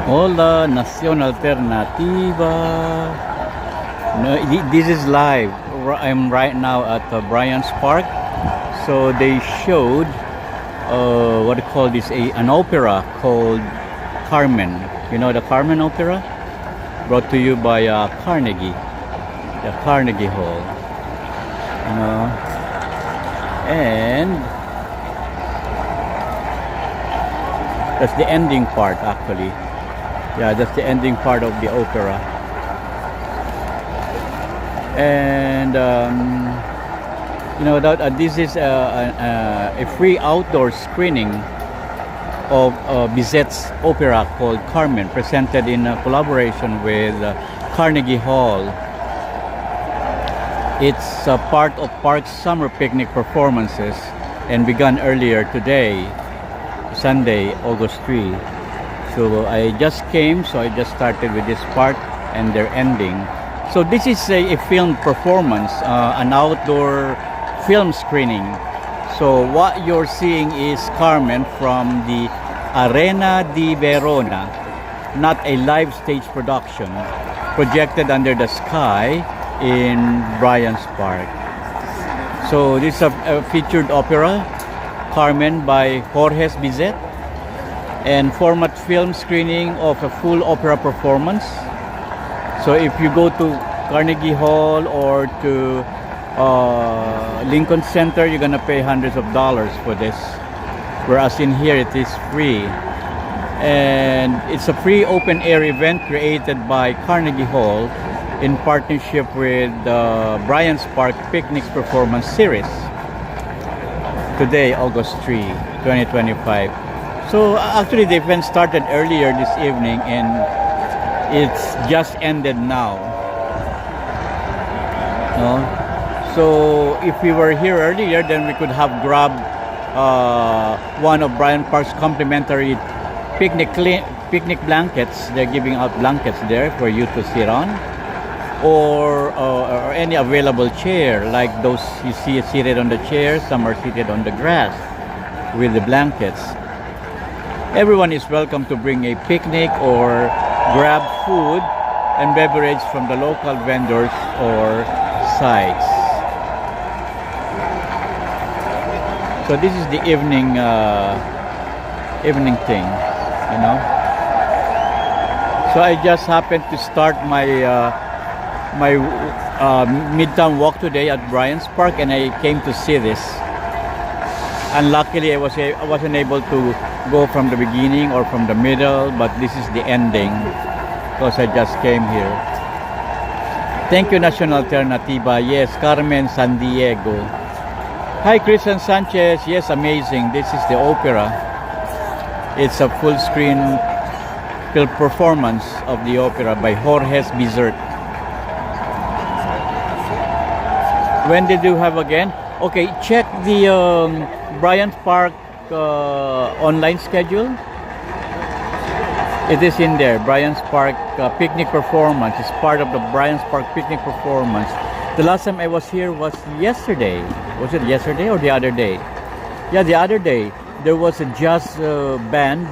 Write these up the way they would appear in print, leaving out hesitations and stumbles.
Hola, Nación Alternativa. No, this is live. I'm right now at Bryant's Park. So they showed what do you call this? An opera called Carmen. You know the Carmen opera? Brought to you by Carnegie, the Carnegie Hall. You know, and that's the ending part actually. Yeah, that's the ending part of the opera. And you know that this is a free outdoor screening of Bizet's opera called Carmen, presented in collaboration with Carnegie Hall. It's a part of Park's summer picnic performances and began earlier today, Sunday, August 3. So I just came, so I just started with this part and their ending. So this is a film performance, an outdoor film screening. So what you're seeing is Carmen from the Arena di Verona, not a live stage production, projected under the sky in Bryant's Park. So this is a featured opera, Carmen by Jorge Bizet, and format film screening of a full opera performance. So if you go to Carnegie Hall or to Lincoln Center, you're gonna pay hundreds of dollars for this, whereas in here it is free. And it's a free open air event created by Carnegie Hall in partnership with Bryant's Park Picnic Performance Series. Today, August 3, 2025. So actually the event started earlier this evening and it's just ended now. No? So if we were here earlier, then we could have grabbed one of Bryant Park's complimentary picnic blankets. They're giving out blankets there for you to sit on, or any available chair, like those you see seated on the chair. Some are seated on the grass with the blankets. Everyone is welcome to bring a picnic or grab food and beverage from the local vendors or sites. So this is the evening thing, you know. So I just happened to start my Midtown walk today at Bryant's Park, and I came to see this. And luckily I wasn't able to go from the beginning or from the middle, but this is the ending because I just came here. Thank you, National Alternativa. Yes, Carmen San Diego. Hi, Christian Sanchez. Yes, amazing. This is the opera. It's a full screen film performance of the opera by Jorge Bizet. When did you have again? Okay, check the Bryant Park online schedule. It is in there. Bryant's Park picnic performance. It's part of the Bryant's Park picnic performance. The last time I was here was yesterday. Was it yesterday or the other day? Yeah, the other day. There was a jazz band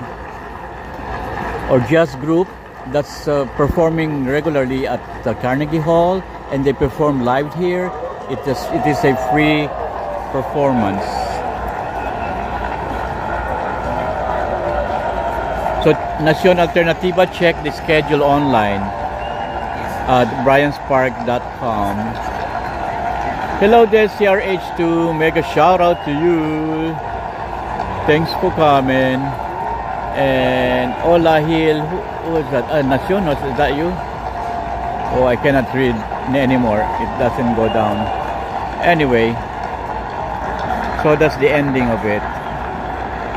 or jazz group that's performing regularly at the Carnegie Hall, and they perform live here. It is a free performance. So Nación Alternativa, check the schedule online at bryantspark.com. Hello there, CRH2. Mega shout out to you. Thanks for coming. And Ola Hill, who is that? Nación, is that you? Oh, I cannot read anymore. It doesn't go down. Anyway, so that's the ending of it,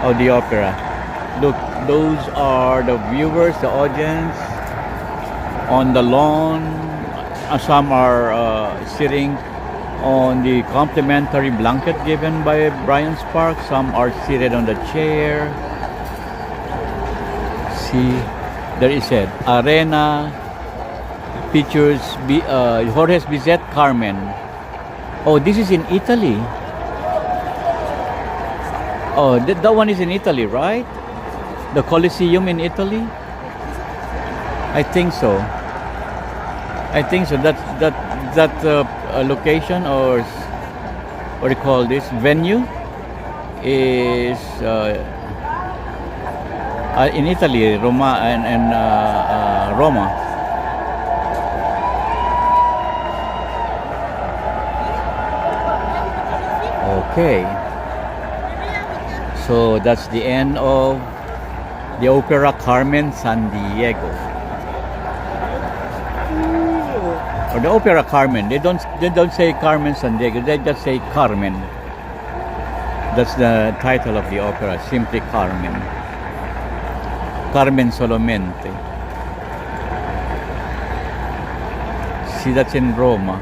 of the opera. Look, those are the viewers, the audience on the lawn. Some are sitting on the complimentary blanket given by Bryant's Park. Some are seated on the chair. See, there is said Arena features Jorge Bizet Carmen. Oh, this is in Italy. Oh, that one is in Italy, right? The Colosseum in Italy. I think so. I think so. That location, or what do you call this venue, is in Italy, Roma and Roma. Okay, so that's the end of the Opera Carmen San Diego, or the Opera Carmen. They don't say Carmen San Diego. They just say Carmen. That's the title of the opera, simply Carmen. Carmen solamente. See, that's in Roma.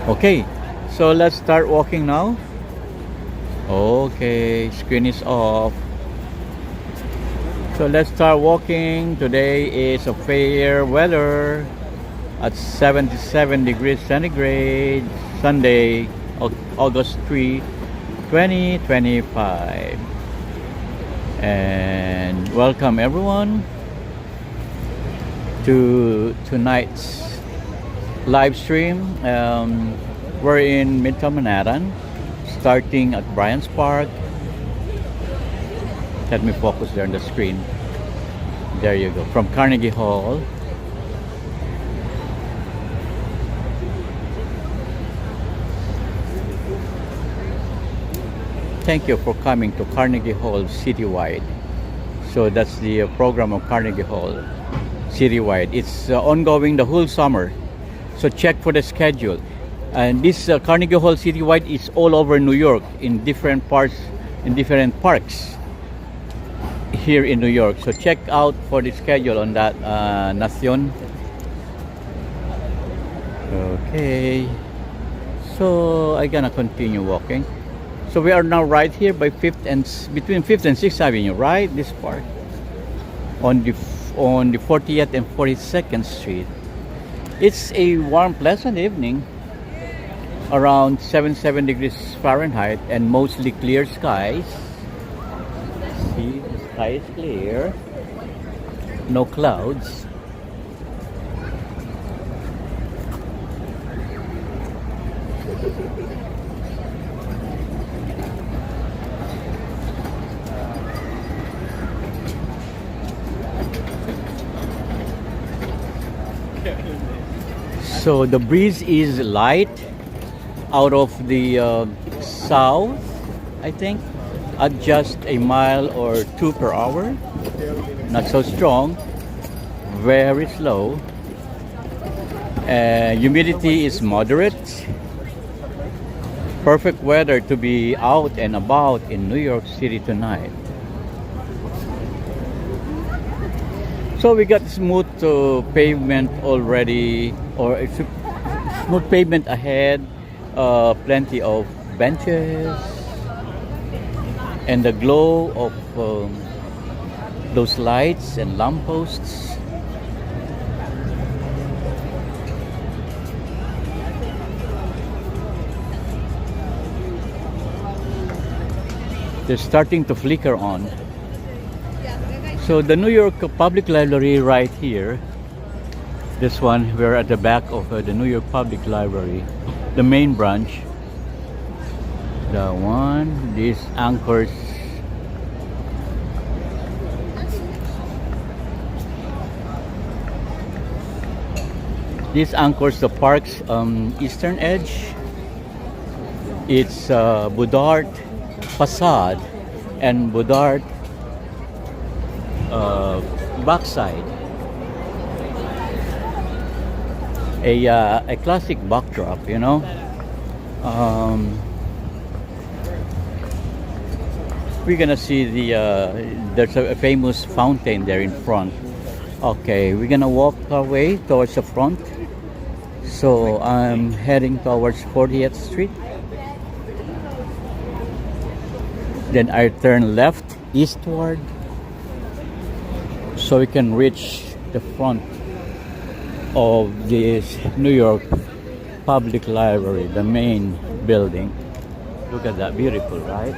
Okay, so let's start walking now. Okay, screen is off. So let's start walking. Today is a fair weather at 77 degrees centigrade, Sunday, August 3, 2025. And welcome everyone to tonight's live stream. We're in Midtown Manhattan, starting at Bryant's Park. Let me focus there on the screen. There you go. From Carnegie Hall. Thank you for coming to Carnegie Hall Citywide. So that's the program of Carnegie Hall Citywide. It's ongoing the whole summer. So check for the schedule. And this Carnegie Hall Citywide is all over New York, in different parts, in different parks here in New York. So check out for the schedule on that, Nacion. Okay. So I'm gonna continue walking. So we are now right here by between 5th and 6th Avenue, right? This part on the 40th and 42nd Street. It's a warm, pleasant evening, around 77 degrees Fahrenheit, and mostly clear skies. See, the sky is clear, no clouds. So the breeze is light out of the south, I think, at just a mile or two per hour. Not so strong, very slow. Humidity is moderate. Perfect weather to be out and about in New York City tonight. So we got smooth pavement already, or it's smooth pavement ahead, plenty of benches, and the glow of those lights and lampposts. They're starting to flicker on. So the New York Public Library right here, this one, we're at the back of the New York Public Library, the main branch. The one, this anchors the park's eastern edge. It's Boudard facade and Boudard backside. A classic backdrop, you know. We're gonna see there's a famous fountain there in front. Okay, we're gonna walk our way towards the front. So I'm heading towards 40th Street. Then I turn left eastward, so we can reach the front of this New York Public Library, the main building. Look at that, beautiful, right?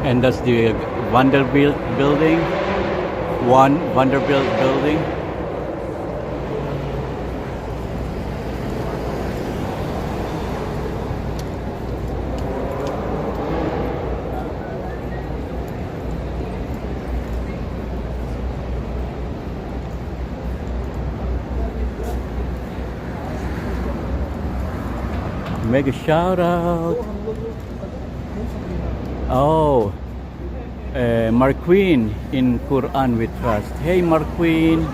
And that's the Vanderbilt building. One Vanderbilt building. Make a shout out. Oh, Marqueen in Quran we trust. Hey Marqueen,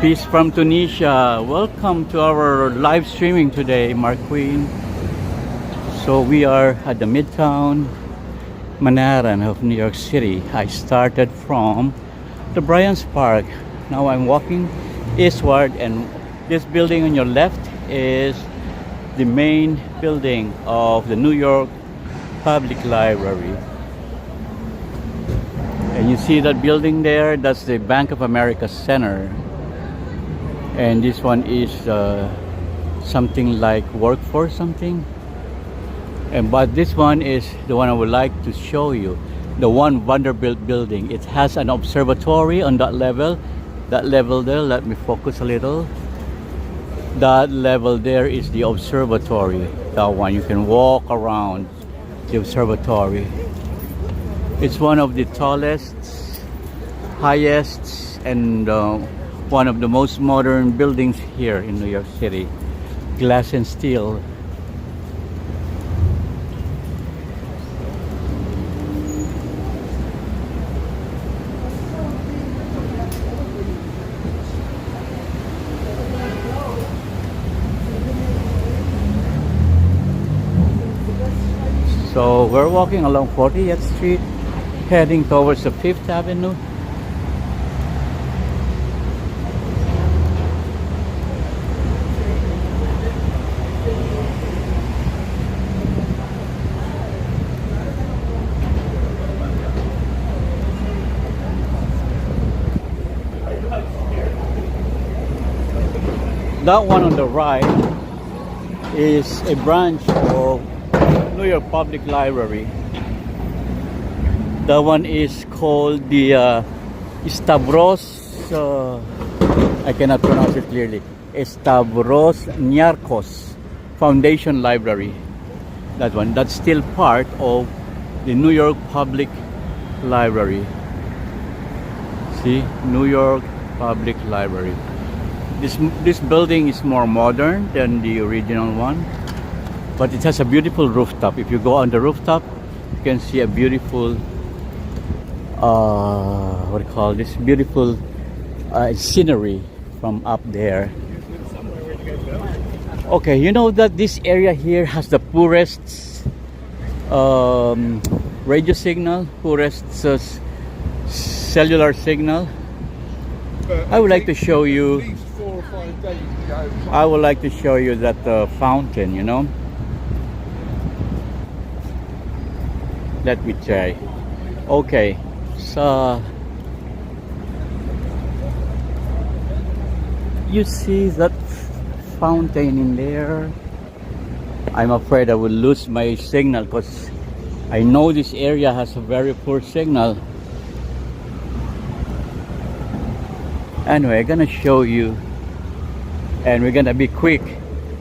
peace from Tunisia. Welcome to our live streaming today, Marqueen. So we are at the Midtown Manhattan of New York City. I started from the Bryant Park. Now I'm walking eastward, and this building on your left is the main building of the New York Public Library. And you see that building there, that's the Bank of America Center. And this one is something like workforce something. But this one is the one I would like to show you. The one Vanderbilt building. It has an observatory on that level. That level there, let me focus a little. That level there is the observatory. That one, you can walk around the observatory. It's one of the tallest, highest, and one of the most modern buildings here in New York City. Glass and steel. So we're walking along 40th Street, heading towards the 5th Avenue. That one on the right is a branch of New York Public Library. That one is called the Stavros, I cannot pronounce it clearly, Stavros Niarchos Foundation Library. That one, that's still part of the New York Public Library. See, New York Public Library. This building is more modern than the original one. But it has a beautiful rooftop. If you go on the rooftop, you can see a beautiful, what do you call this? Beautiful scenery from up there. Okay, you know that this area here has the poorest radio signal, poorest cellular signal. I would like to show you. I would like to show you that fountain. You know. Let me try. Okay, so you see that fountain in there? I'm afraid I will lose my signal because I know this area has a very poor signal. Anyway, I'm gonna show you, and we're gonna be quick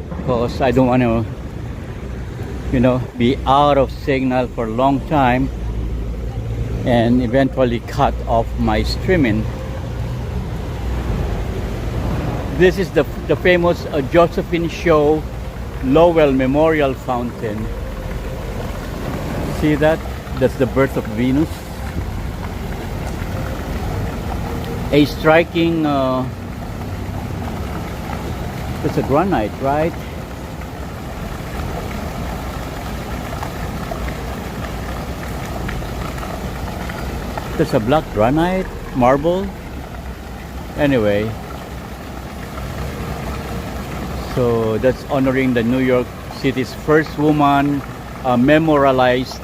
because I don't want to, you know, be out of signal for a long time and eventually cut off my streaming. This is the famous Josephine Show Lowell Memorial Fountain. See that? That's the birth of Venus. A striking, it's a granite, right? There's a black granite, marble. Anyway, so that's honoring the New York City's first woman memorialized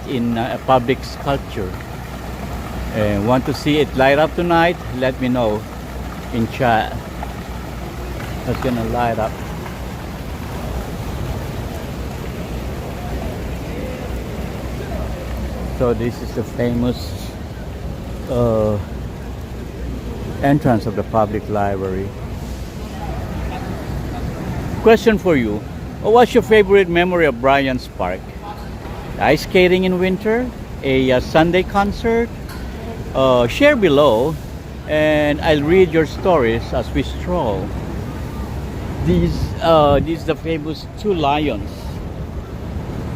in a public sculpture. And want to see it light up tonight? Let me know in chat. That's gonna light up. So this is the famous uh, entrance of the public library. Question for you. What's your favorite memory of Bryant's Park? Ice skating in winter? A Sunday concert? Share below and I'll read your stories as we stroll. These the famous two lions.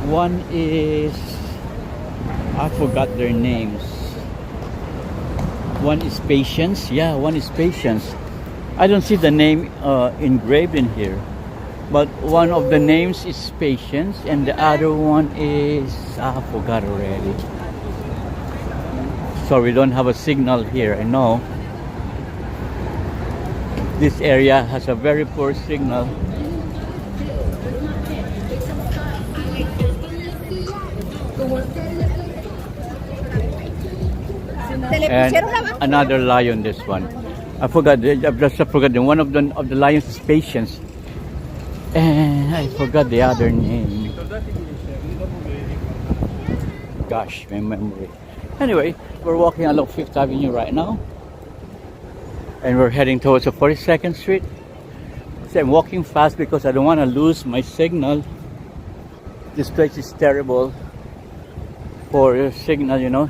One is, I forgot their names. One is Patience. Yeah, one is Patience. I don't see the name engraved in here. But one of the names is Patience and the other one is, I forgot already. So we don't have a signal here, I know. This area has a very poor signal. And another lion, this one. I forgot one of the lions is Patience. And I forgot the other name. Gosh, my memory. Anyway, we're walking along 5th Avenue right now. And we're heading towards the 42nd Street. So I'm walking fast because I don't want to lose my signal. This place is terrible for signal, you know.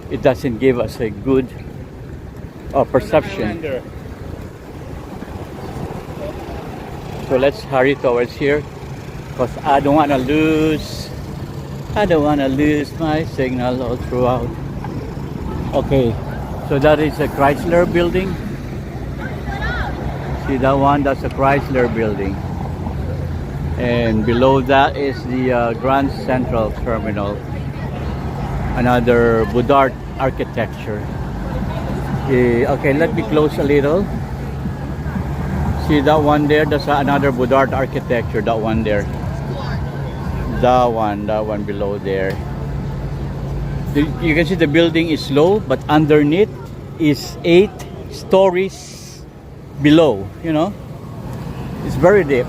It doesn't give us a good perception. So let's hurry towards here because I don't want to lose my signal all throughout. Okay, so that is a Chrysler building. See that one? That's a Chrysler building. And below that is the Grand Central Terminal. Another Budart architecture. Okay, let me close a little. See that one there? That's another Budart architecture. That one there. That one below there. You can see the building is low, but underneath is 8 stories below. You know, it's very deep.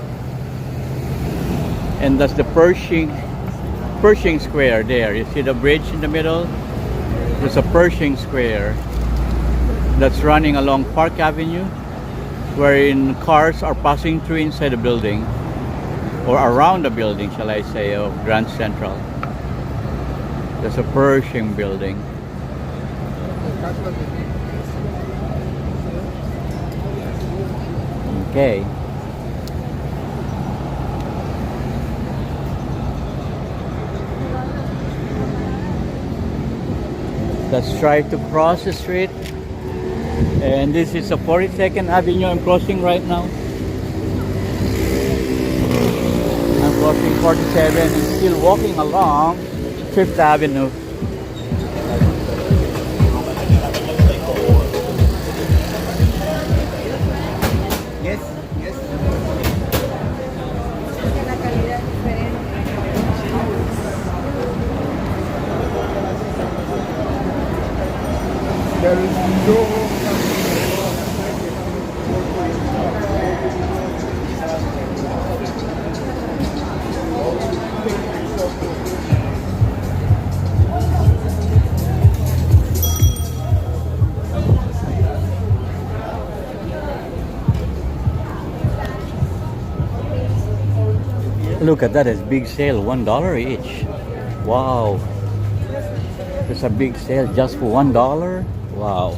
And that's the Pershing Square there. You see the bridge in the middle? There's a Pershing Square that's running along Park Avenue, wherein cars are passing through inside the building, or around the building, shall I say, of Grand Central. There's a Pershing building. Okay. Let's try to cross the street. And this is a 42nd Avenue I'm crossing right now. I'm crossing 47 and still walking along 5th Avenue. Yes, yes. There is no Look at that, it's big sale, $1 each. Wow. There's a big sale just for $1. Wow.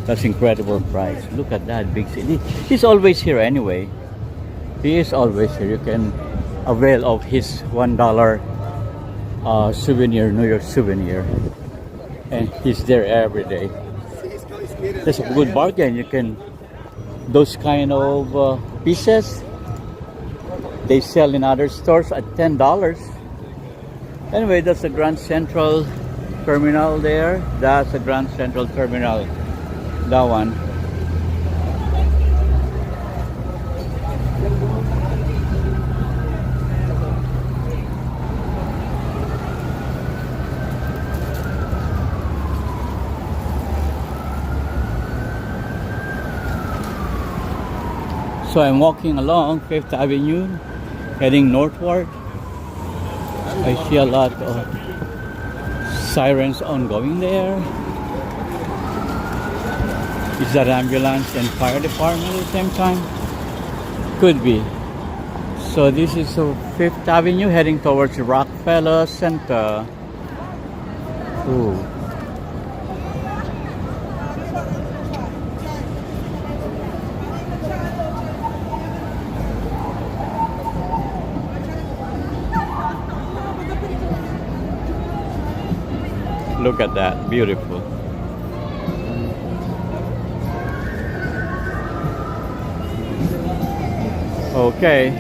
That's incredible price. Look at that big sale. He's always here anyway. He is always here. You can avail of his $1 souvenir, New York souvenir. And he's there every day. That's a good bargain. You can, those kind of pieces, they sell in other stores at $10. Anyway, that's the Grand Central Terminal there. That's the Grand Central Terminal. That one. So I'm walking along 5th Avenue, heading northward. I see a lot of Sirens ongoing there. Is that ambulance and fire department at the same time? Could be. So this is Fifth Avenue heading towards Rockefeller Center. Ooh. Look at that, beautiful. Okay.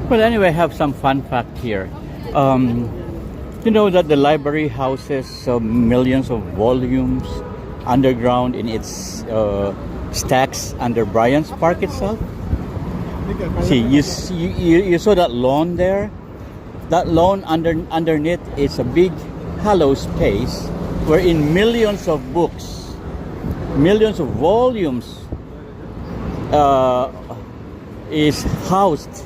Well, anyway, I have some fun fact here. You know that the library houses millions of volumes underground in its stacks under Bryant's Park itself. See, you saw that lawn there? That lawn underneath is a big hollow space wherein millions of books, millions of volumes is housed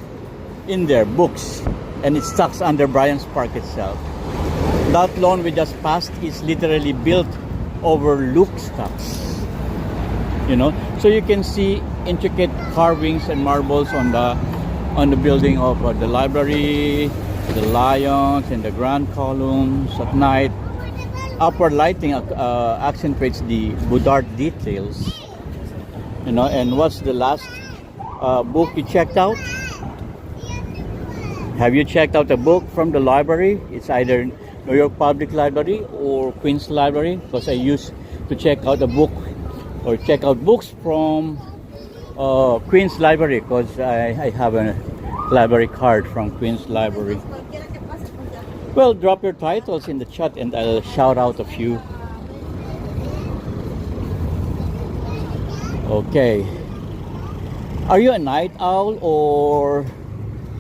in their books, and it stacks under Bryant's Park itself. That lawn we just passed is literally built over loop stocks. You know, so you can see intricate carvings and marbles on the building of the library, the lions and the grand columns at night. Upward lighting accentuates the Boudard details. You know, and what's the last book you checked out? Have you checked out a book from the library? It's either New York Public Library or Queens Library, because I used to check out a book or check out books from Queens Library, because I have a library card from Queens Library. Well, drop your titles in the chat and I'll shout out a few. Okay. Are you a night owl or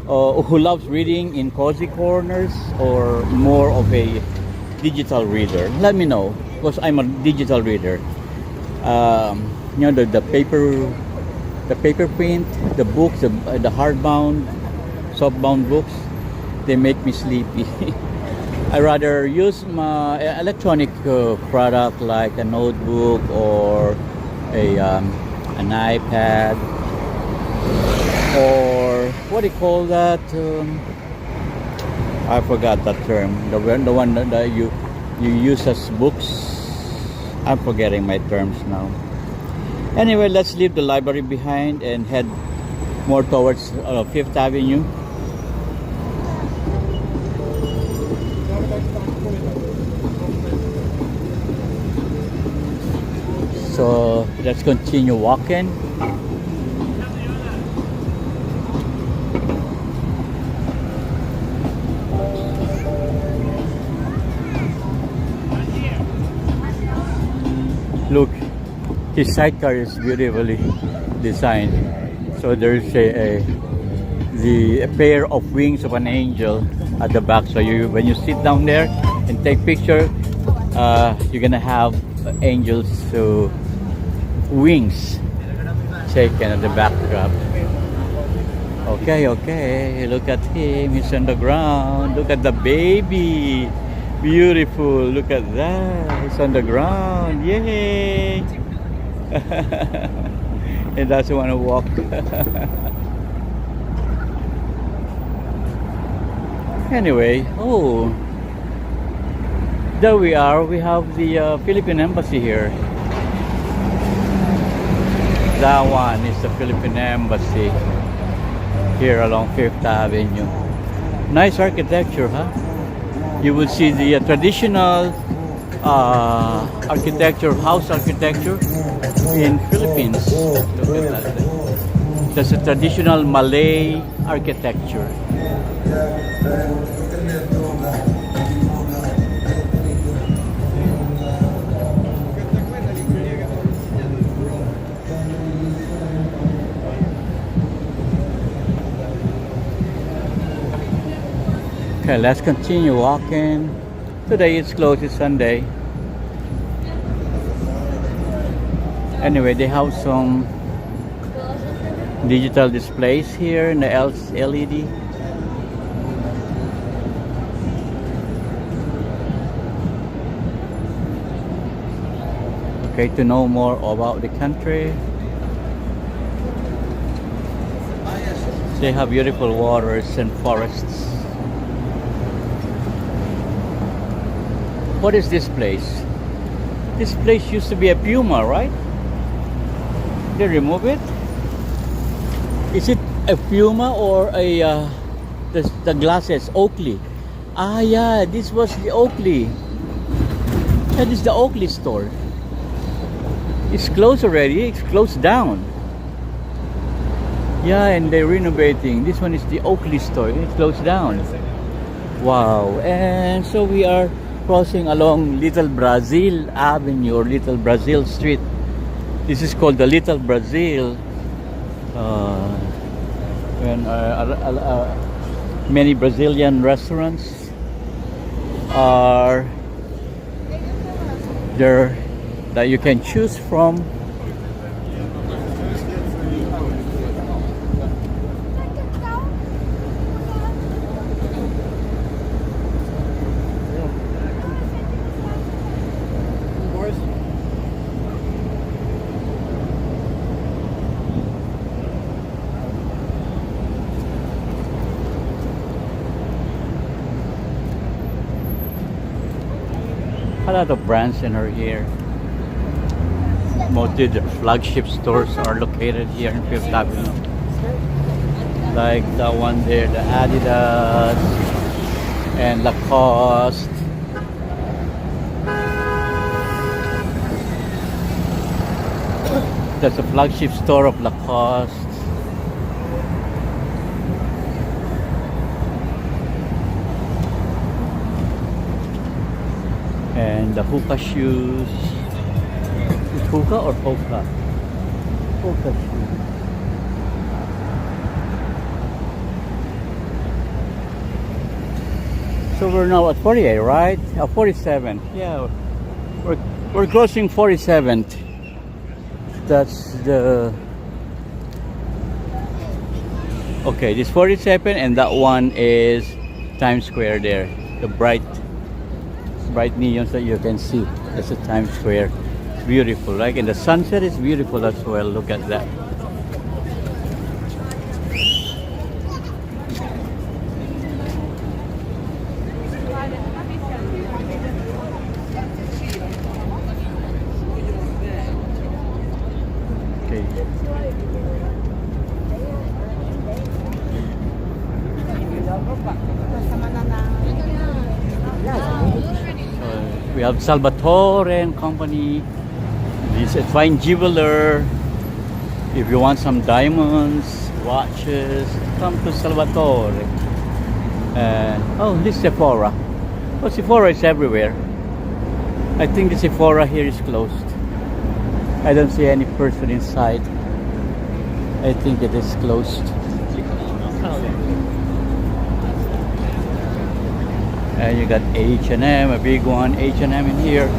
who loves reading in cozy corners, or more of a digital reader? Let me know, because I'm a digital reader. You know, the paper print, the books, the hardbound, softbound books, they make me sleepy. I rather use my electronic product like a notebook or an iPad, or what do you call that? I forgot that term. The one that you use as books. I'm forgetting my terms now. Anyway, let's leave the library behind and head more towards Fifth Avenue. So let's continue walking. Look, his sidecar is beautifully designed. So there's a pair of wings of an angel at the back. So when you sit down there and take picture, you're gonna have angels wings taken at the backdrop. Okay, look at him, he's on the ground. Look at the baby, beautiful, look at that, he's on the ground, yay. He doesn't want to walk. Anyway, oh, there we are. We have the Philippine Embassy here. That one is the Philippine Embassy here along Fifth Avenue. Nice architecture, huh? You will see the traditional architecture, house architecture in Philippines. Look at that. That's a traditional Malay architecture. Okay, let's continue walking. Today it's closed, it's Sunday. Anyway, they have some digital displays here in the LED. Okay, to know more about the country. They have beautiful waters and forests. What is this place? This place used to be a Puma, right? They remove it? Is it a Puma or a the glasses Oakley? Ah, yeah, this was the Oakley. That is the Oakley store. It's closed already. It's closed down. Yeah, and they're renovating. This one is the Oakley store. It's closed down. Wow. And so we are crossing along Little Brazil Avenue or Little Brazil Street. This is called the Little Brazil. And many Brazilian restaurants are there that you can choose from. A lot of brands in our here. Most of the flagship stores are located here in Fifth Avenue. Like the one there, the Adidas and Lacoste. That's a flagship store of Lacoste. And the Hoka shoes. Is it Hoka or Hoka? Hoka shoes. So we're now at 48, right? 47. Yeah, we're crossing 47th. That's the... Okay, this 47 and that one is Times Square there. The bright neons that you can see. That's a Times Square. It's beautiful, right? And the sunset is beautiful as well. Look at that. Okay. We have Salvatore and Company. This is a fine jeweler. If you want some diamonds, watches, come to Salvatore. Oh, this is Sephora. Oh, Sephora is everywhere. I think the Sephora here is closed. I don't see any person inside. I think it is closed. And you got H&M, a big one, H&M in here.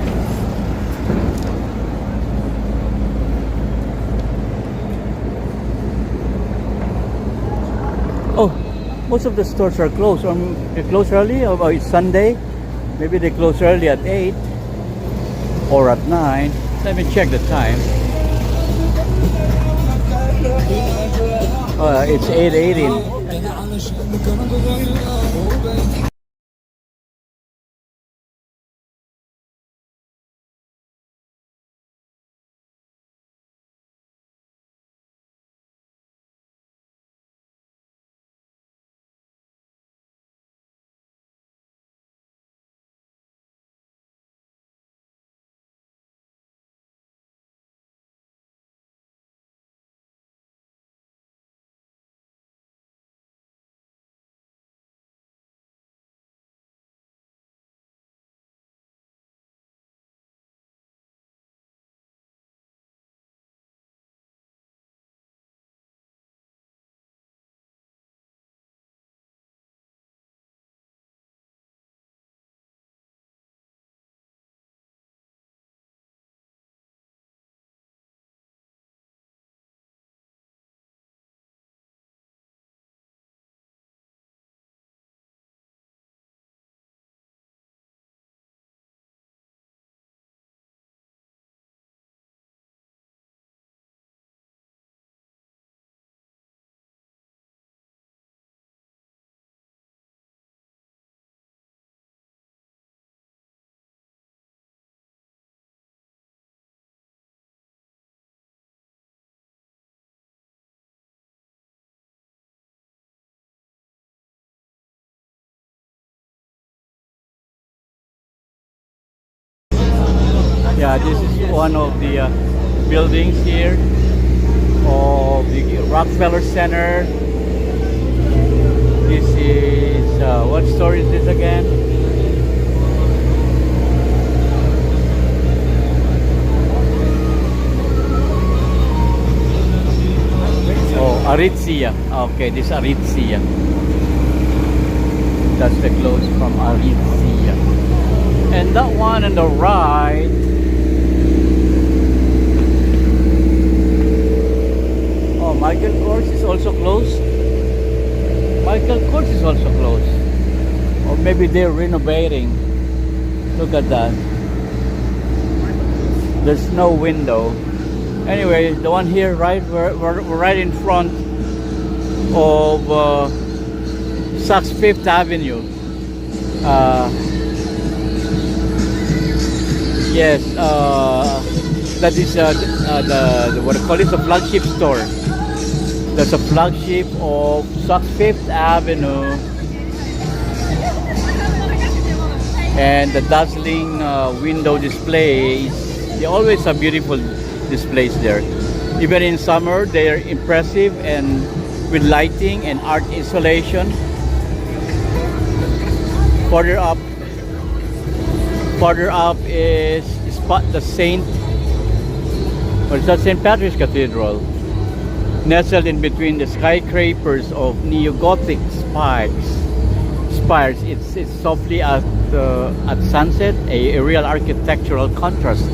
Oh, most of the stores are closed. They close early, or it's Sunday. Maybe they close early at 8 or at 9. Let me check the time. It's 8:18. Yeah, this is one of the buildings here of the Rockefeller Center. This is what store is this again? Oh, Aritzia. Okay, this is Aritzia. That's the clothes from Aritzia. And that one on the right, oh, Michael Kors is also closed. Michael Kors is also closed. Or maybe they're renovating. Look at that. There's no window. Anyway, the one here, right, we're right in front of Saks Fifth Avenue. Yes, that is the what I call it, the flagship store. That's a flagship of Saks Fifth Avenue, and the dazzling window displays. They always have beautiful displays there. Even in summer, they are impressive and with lighting and art installation. Further up is the Saint Patrick's Cathedral, nestled in between the skyscrapers of neo-Gothic spires. It's softly at sunset, a real architectural contrast.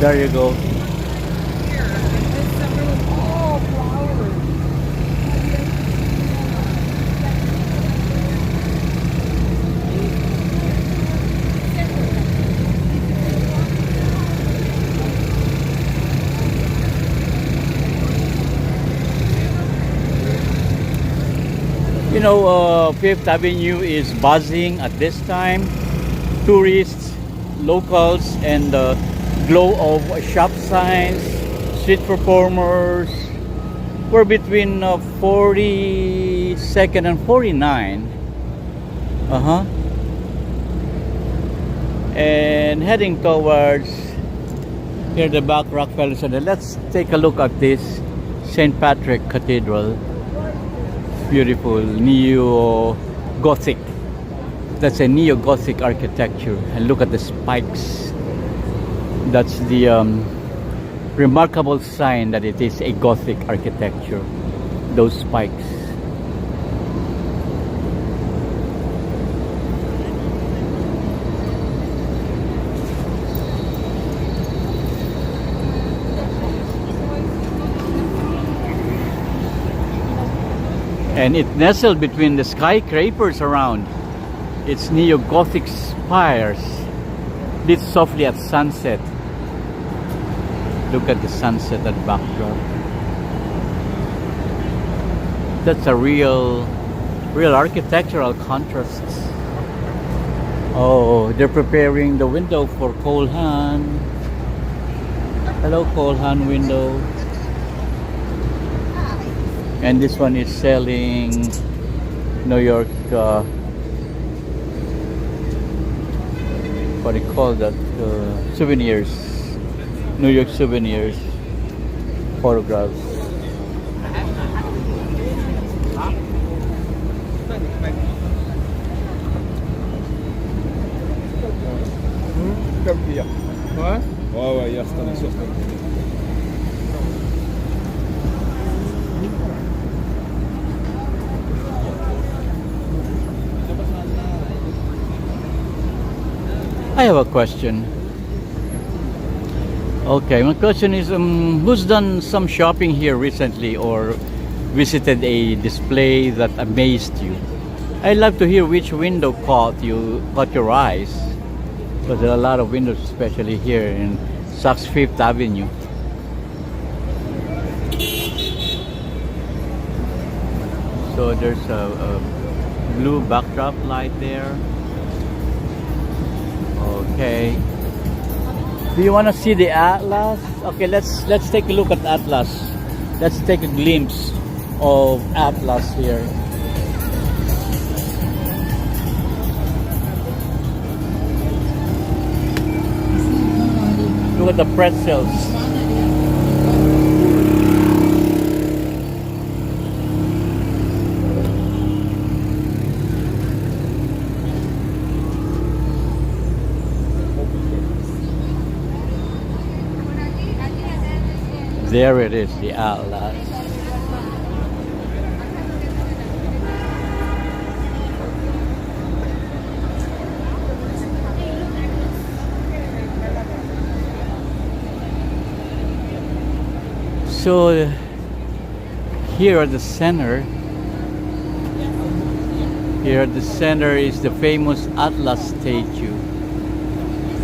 There you go. You know, Fifth Avenue is buzzing at this time. Tourists, locals, and the glow of shop signs, street performers. We're between 42nd and 49. And heading towards here the back Rockefeller Center. Let's take a look at this St. Patrick Cathedral. Beautiful neo-Gothic. That's a neo-Gothic architecture. And look at the spikes. That's the remarkable sign that it is a Gothic architecture. Those spikes. And it nestled between the skyscrapers around. It's neo-Gothic spires lit softly at sunset. Look at the sunset at backdrop. That's a real architectural contrast. Oh, they're preparing the window for Cole Haan. Hello, Cole Haan window. And this one is selling New York, what do you call that? Souvenirs. New York souvenirs. Photographs. Ouais? Ouais, hier c'était un soir. I have a question. Okay, my question is, who's done some shopping here recently or visited a display that amazed you? I'd love to hear which window caught your eyes. Because there are a lot of windows, especially here in Saks Fifth Avenue. So there's a blue backdrop light there. Okay. Do you want to see the Atlas? Okay, let's take a look at Atlas. Let's take a glimpse of Atlas here. Look at the pretzels. There it is, the Atlas. So here at the center, is the famous Atlas statue,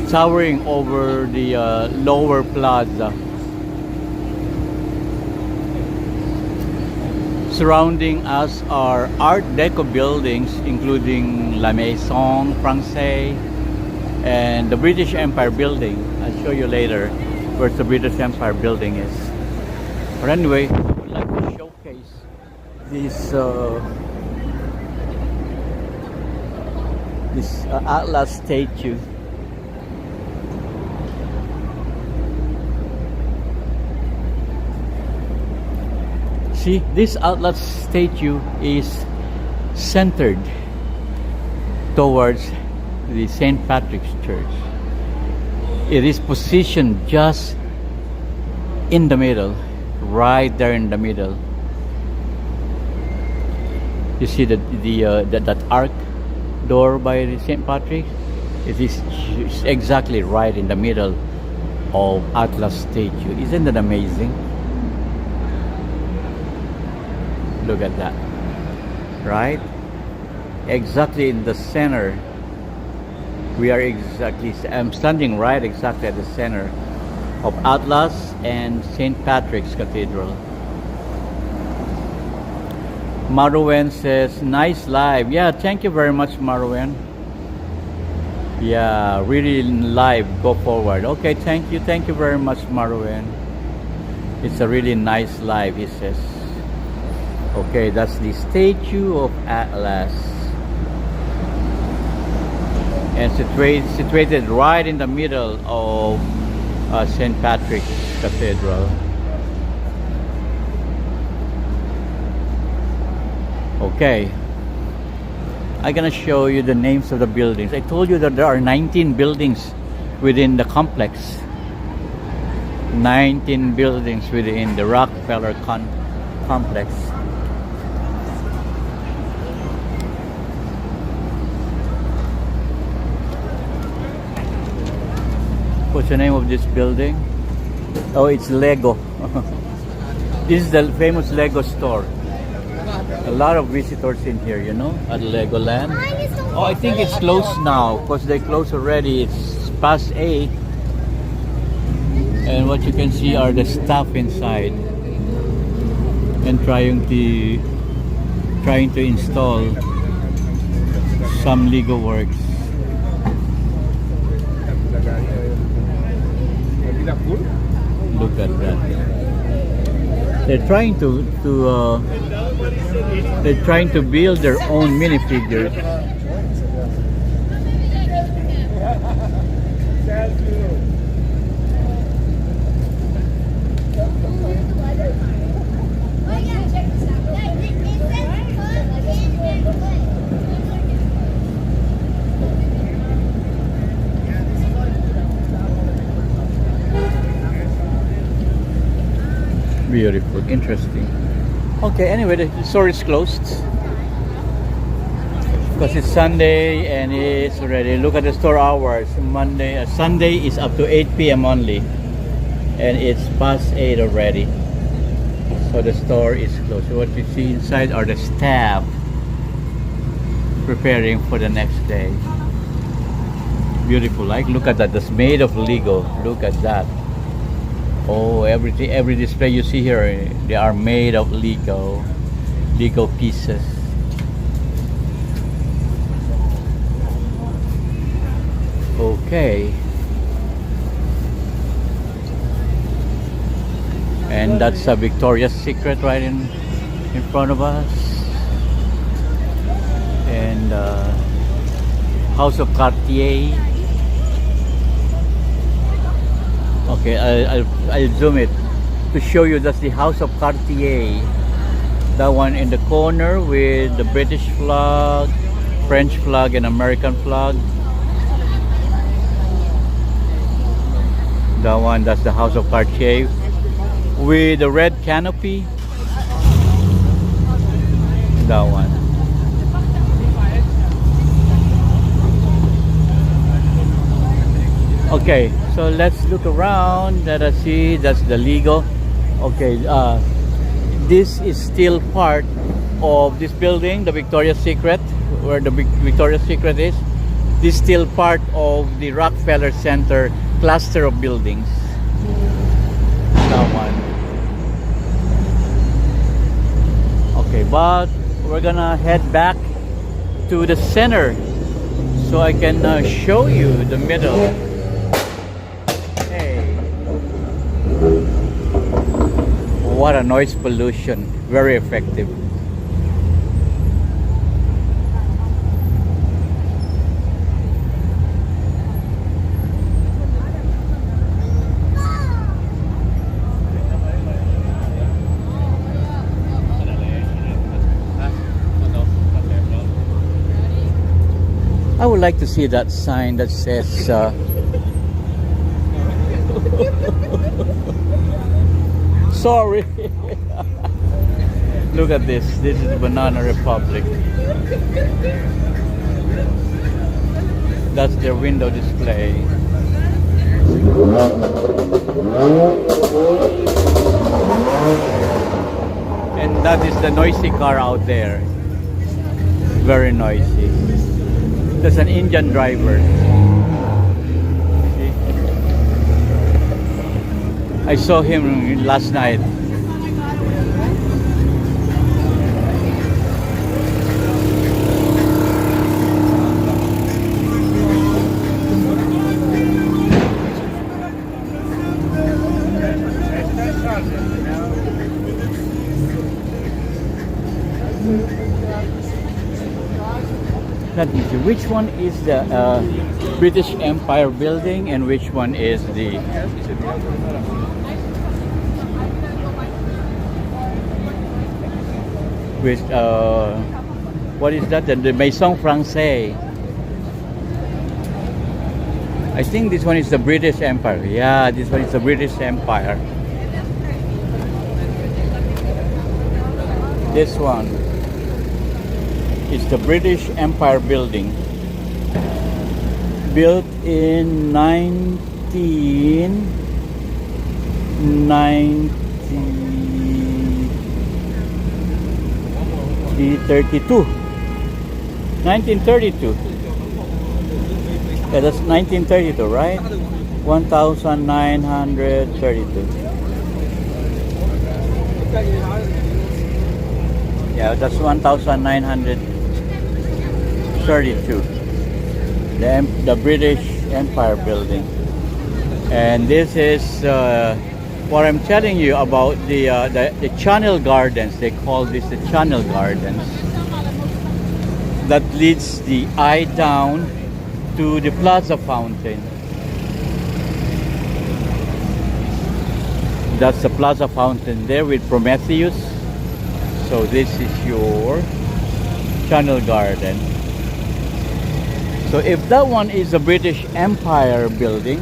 towering over the lower plaza. Surrounding us are Art Deco buildings, including La Maison Française and the British Empire building. I'll show you later where the British Empire building is. But anyway, I would like to showcase this Atlas statue. See, this Atlas statue is centered towards the St. Patrick's Church. It is positioned just in the middle, right there in the middle. You see that arc door by the St. Patrick? It is exactly right in the middle of Atlas statue. Isn't that amazing? Look at that, right? Exactly in the center. I'm standing right exactly at the center of Atlas and St. Patrick's Cathedral. Marwen says, nice live. Yeah, thank you very much, Marwen. Yeah, really live, go forward. Okay, thank you very much, Marwen. It's a really nice live, he says. Okay, that's the statue of Atlas, and situated right in the middle of St. Patrick's Cathedral. Okay, I'm gonna show you the names of the buildings. I told you that there are 19 buildings within the complex. 19 buildings within the Rockefeller complex. What's the name of this building? Oh, it's Lego. This is the famous Lego store. A lot of visitors in here, you know, at Legoland. Oh, I think it's closed now because they closed already. It's past 8. And what you can see are the staff inside and trying to install some Lego works. Look at that. They're trying to build their own minifigures. Beautiful, interesting. Okay, anyway, the store is closed because it's Sunday and it's already. Look at the store hours. Sunday is up to 8 p.m. only, and it's past 8 already. So the store is closed. So what you see inside are the staff preparing for the next day. Beautiful, like look at that. That's made of Lego. Look at that. Oh, every display you see here, they are made of Lego pieces. Okay. And that's a Victoria's Secret right in front of us. And House of Cartier. Okay, I'll zoom it to show you. That's the House of Cartier. That one in the corner with the British flag, French flag, and American flag. That one, that's the House of Cartier with the red canopy. That one. Okay, so let's look around. Let us see. That's the legal. Okay, this is still part of this building, the Victoria's Secret, where the Victoria's Secret is. This is still part of the Rockefeller Center cluster of buildings. That one. Okay, but we're gonna head back to the center so I can show you the middle. Hey, what a noise pollution! Very effective. I would like to see that sign that says sorry. Look at this. This is Banana Republic. That's their window display. And that is the noisy car out there. Very noisy. There's an Indian driver. See? I saw him last night. Let me see, which one is the British Empire building and which one is the what is that? The Maison Française. I think this one is the British Empire. Yeah, this one is the British Empire. This one is the British Empire building, built in 1932. 1932. Yeah, that's 1932, right? 1932. Yeah, that's 1932. The British Empire building. And this is what I'm telling you about the Channel Gardens. They call this the Channel Gardens. That leads the eye down to the Plaza Fountain. That's the Plaza Fountain there with Prometheus. So this is your Channel Garden. So if that one is the British Empire building,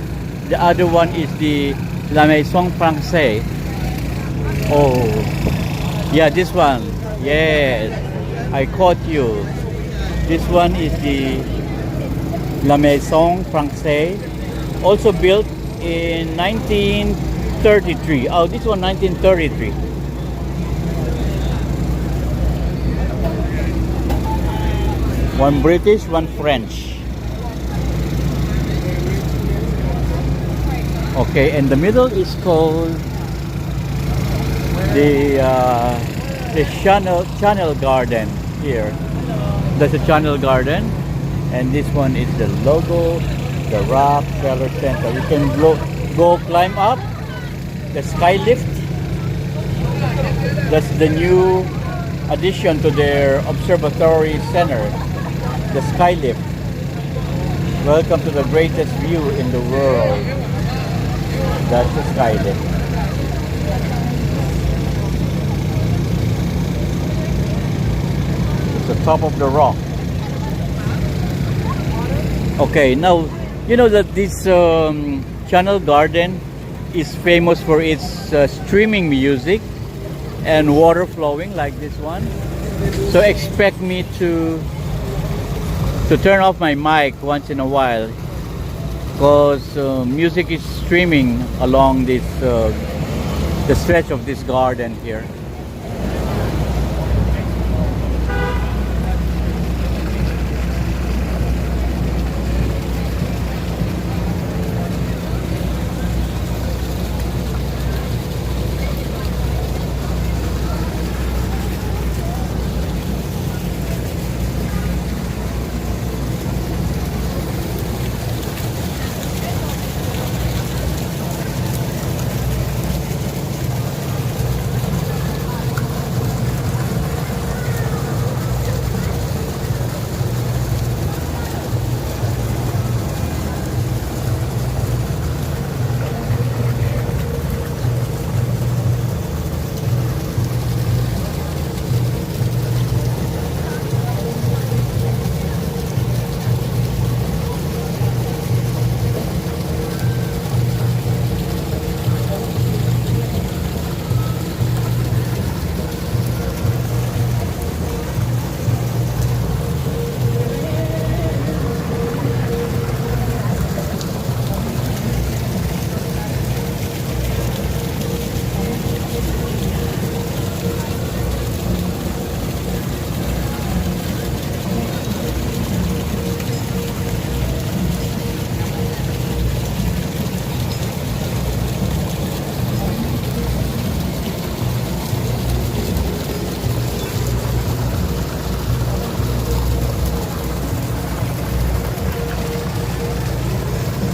the other one is the La Maison Française. Oh, yeah, this one. Yes, I caught you. This one is the La Maison Française, also built in 1933. Oh, this one 1933. One British, one French. Okay, and the middle is called the Channel Garden here. That's a Channel Garden, and this one is the logo, the Rockefeller Center. You can go climb up the sky lift That's the new addition to their observatory center, the Skylift. Welcome to the greatest view in the world. That's the Skylift. It's the top of the rock. Okay, now you know that this Channel Garden is famous for its streaming music and water flowing like this one. So expect me to turn off my mic once in a while because music is streaming along this the stretch of this garden here.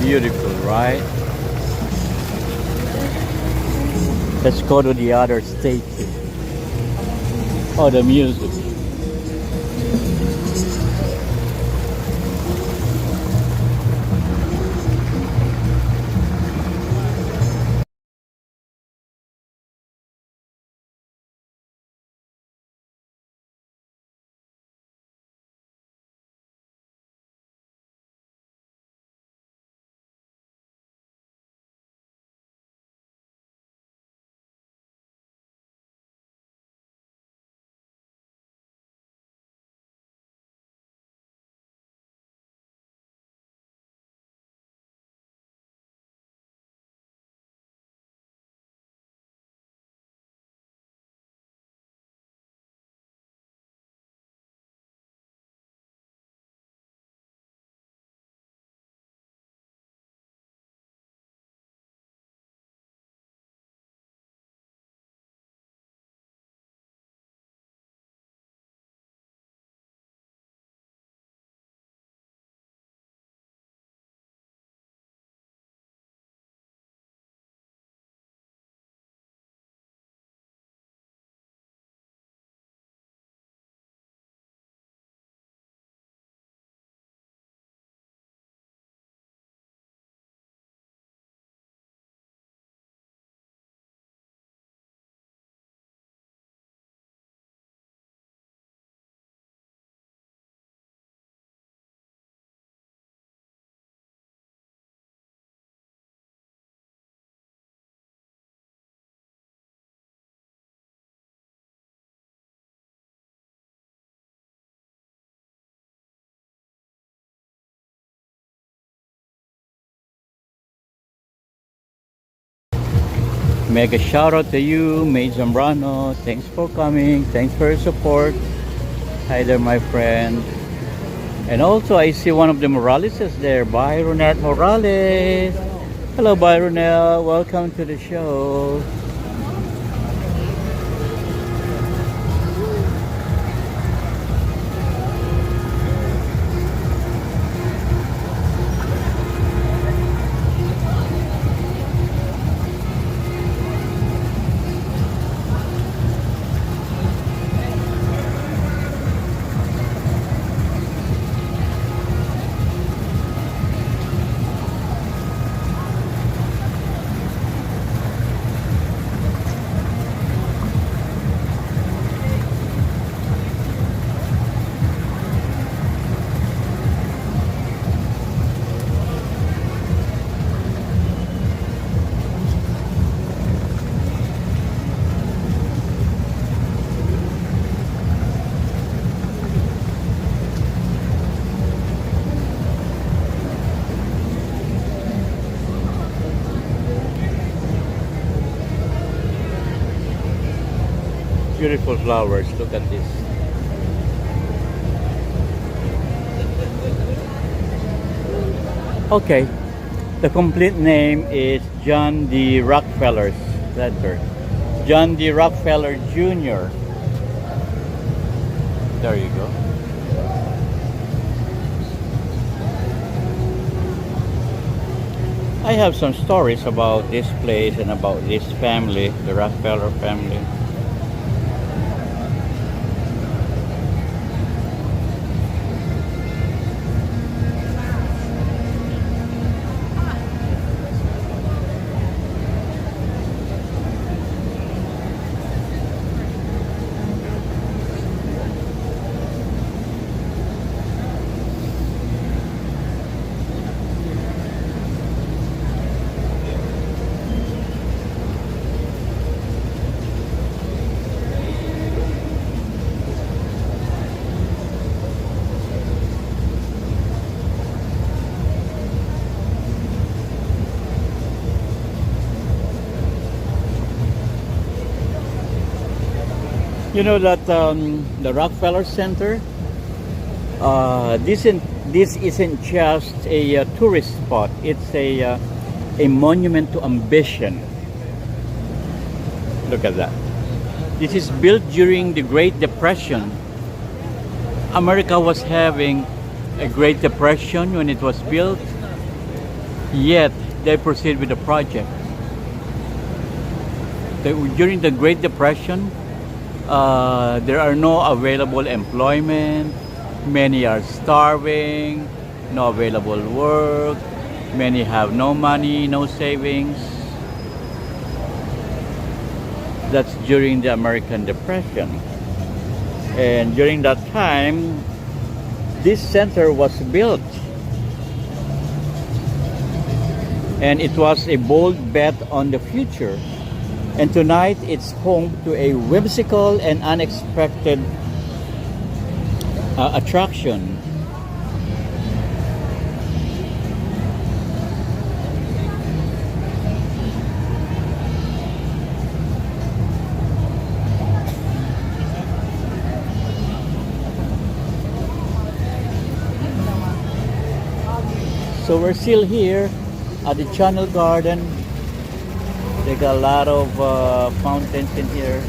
Beautiful, right? Let's go to the other stage. Oh, the music. Mega shout out to you, May Zambrano. Thanks for coming. Thanks for your support. Hi there, my friend. And also, I see one of the Moraleses there, Byronette Morales. Hello, Byronelle. Welcome to the show. Beautiful flowers. Look at this. Okay. The complete name is John D. Rockefeller Center. John D. Rockefeller Jr. There you go. I have some stories about this place and about this family, the Rockefeller family. You know that the Rockefeller Center, this isn't just a tourist spot. It's a monument to ambition. Look at that. This is built during the Great Depression. America was having a Great Depression when it was built, yet they proceed with the project. During the Great Depression, there are no available employment, many are starving, no available work, many have no money, no savings. That's during the American Depression. And during that time, this center was built. And it was a bold bet on the future. And tonight, it's home to a whimsical and unexpected attraction. So we're still here at the Channel Garden. They got a lot of fountains in here.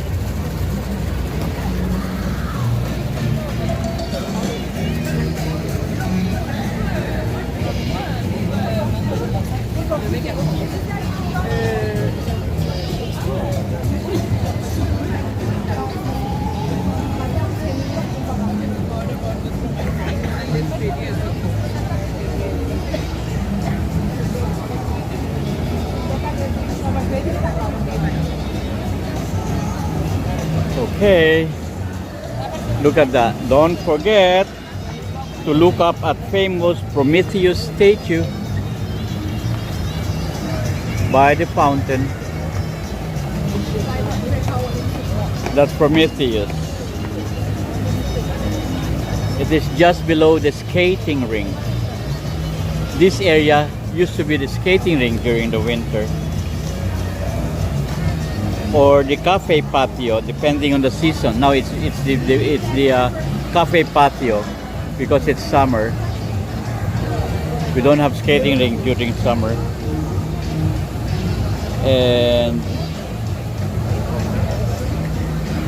Okay, look at that. Don't forget to look up at famous Prometheus statue by the fountain. That's Prometheus. It is just below the skating rink. This area used to be the skating rink during the winter, or the cafe patio, depending on the season. Now it's the cafe patio because it's summer. We don't have skating rink during summer. And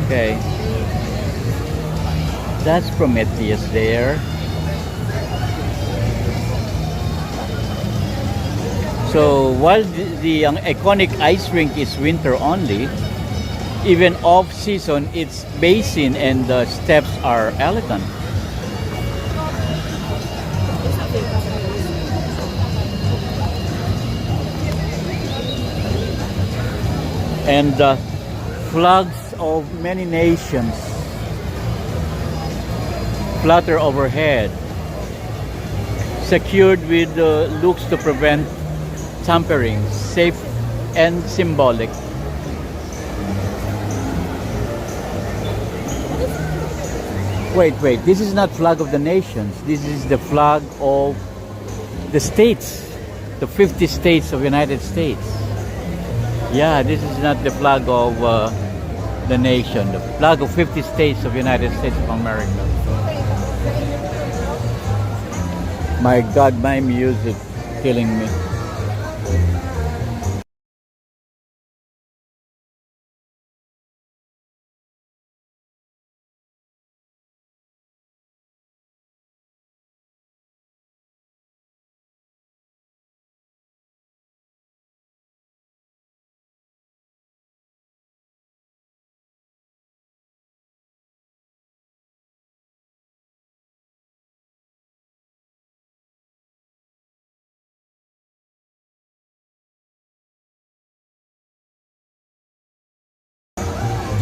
okay, that's Prometheus there. So while the iconic ice rink is winter only, even off-season, its basin and the steps are elegant. And flags of many nations flutter overhead, secured with looks to prevent tampering, safe and symbolic. Wait, this is not flag of the nations. This is the flag of the states, the 50 states of United States. Yeah, this is not the flag of the nation, the flag of 50 states of United States of America. My God, my music killing me.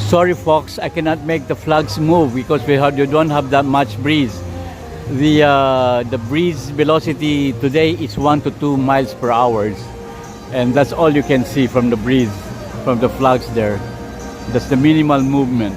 Sorry, folks, I cannot make the flags move because you don't have that much breeze. The breeze velocity today is 1 to 2 miles per hour, and that's all you can see from the breeze, from the flags there. That's the minimal movement.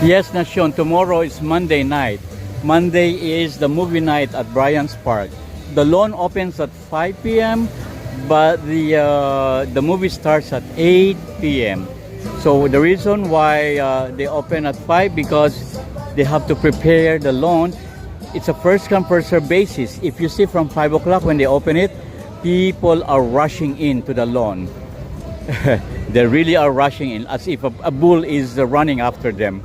Yes, Nation, tomorrow is Monday night. Monday is the movie night at Bryant's Park. The lawn opens at 5 p.m., but the movie starts at 8 p.m. So the reason why they open at 5 because they have to prepare the lawn. It's a first come first serve basis. If you see from 5 o'clock when they open it, people are rushing into the lawn. They really are rushing in as if a bull is running after them.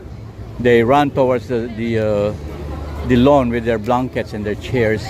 They run towards the lawn with their blankets and their chairs.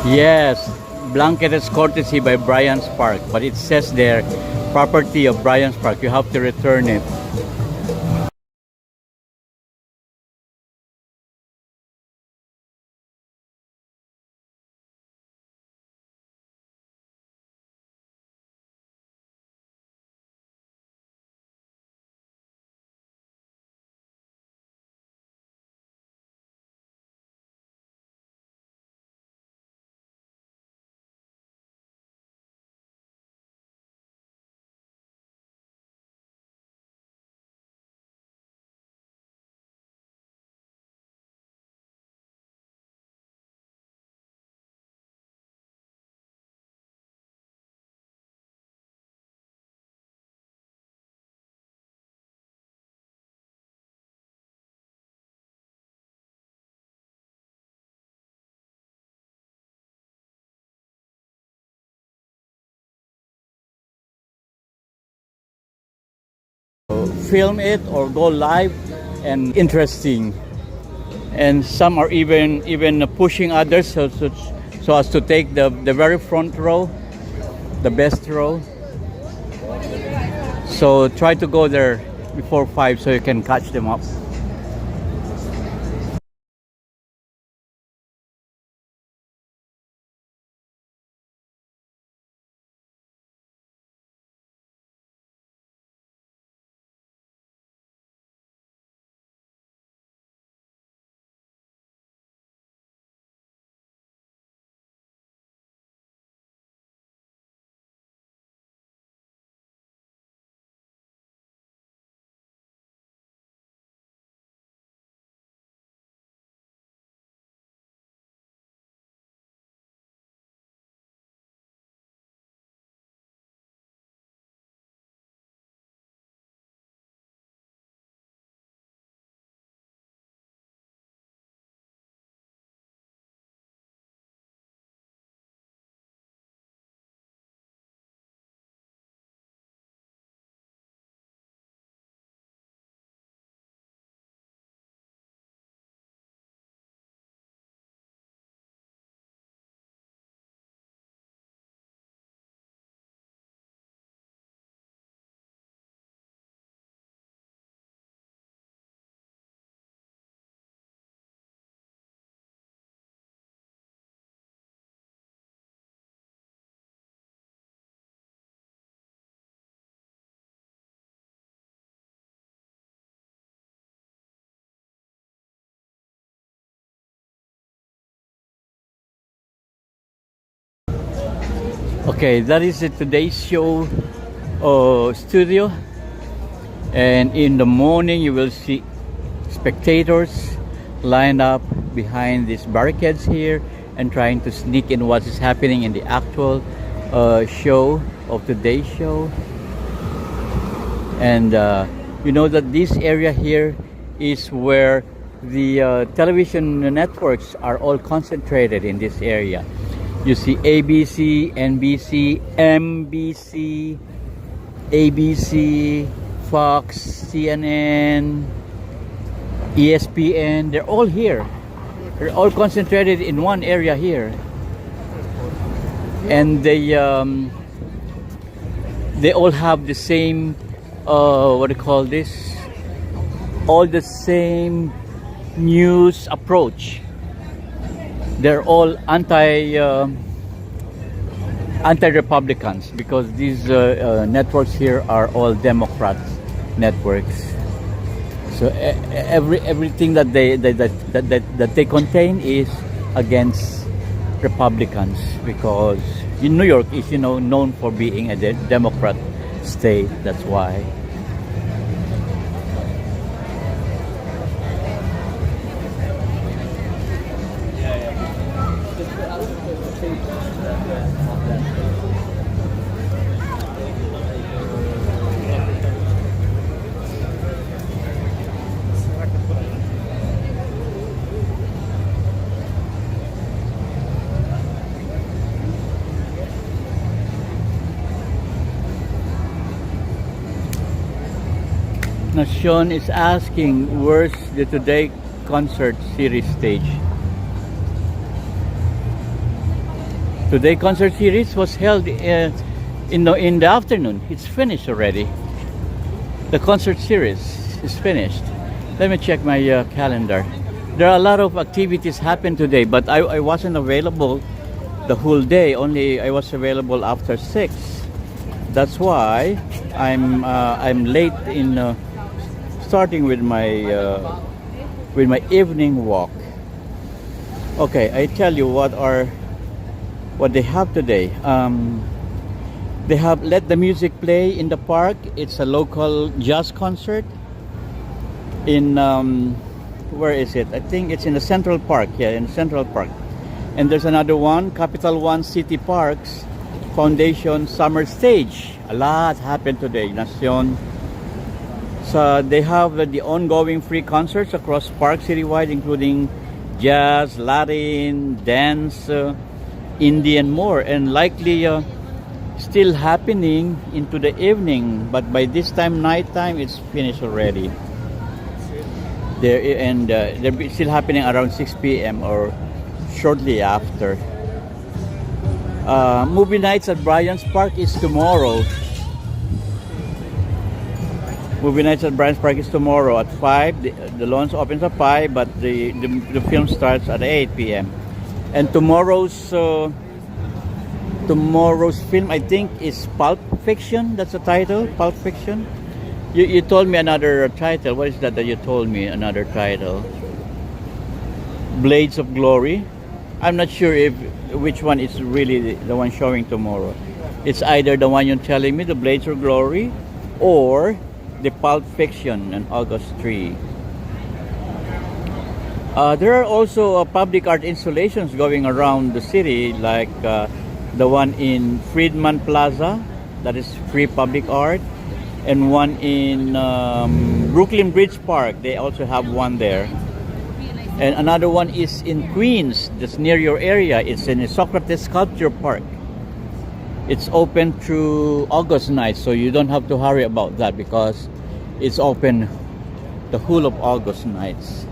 Yes, blanket is courtesy by Bryant's Park, but it says there, property of Bryant's Park. You have to return it. film it or go live and interesting. And some are even pushing others so as to take the very front row, the best row. So try to go there before 5 so you can catch them up. Okay, that is the today's show studio, and in the morning you will see spectators lined up behind these barricades here and trying to sneak in what is happening in the actual show of today's show. And you know that this area here is where the television networks are all concentrated in this area. You see ABC, NBC, MBC, ABC, Fox, CNN, ESPN. They're all here. They're all concentrated in one area here. And they all have the same, what do you call this? All the same news approach. They're all anti-Republicans because these networks here are all Democrat networks. So everything that they contain is against Republicans because New York is known for being a Democrat state. That's why. Nation is asking where's the Today concert series stage. Today concert series was held in the afternoon. It's finished already. The concert series is finished. Let me check my calendar. There are a lot of activities happen today, but I wasn't available the whole day. Only I was available after 6. That's why I'm late in starting with my evening walk. Okay, I tell you what they have today. They have Let the Music Play in the Park. It's a local jazz concert in where is it? I think it's in the Central Park. Yeah, in Central Park. And there's another one, Capital One City Parks Foundation Summer Stage. A lot happened today, Nation. So they have the ongoing free concerts across Park citywide, including jazz, Latin, dance, indie, and more, and likely still happening into the evening, but by this time, nighttime, it's finished already. They're still happening around 6 p.m. or shortly after. Movie nights at Bryant's Park is tomorrow. Movie nights at Bryant's Park is tomorrow at 5. The launch opens at 5, but the film starts at 8 p.m. And tomorrow's film, I think, is Pulp Fiction. That's the title, Pulp Fiction. You told me another title. What is that you told me? Another title. Blades of Glory. I'm not sure which one is really the one showing tomorrow. It's either the one you're telling me, the Blades of Glory, or the Pulp Fiction on August 3. There are also public art installations going around the city, like the one in Friedman Plaza, that is free public art, and one in Brooklyn Bridge Park. They also have one there. And another one is in Queens, that's near your area. It's in a Socrates Sculpture Park. It's open through August night, so you don't have to hurry about that because it's open the whole of August nights.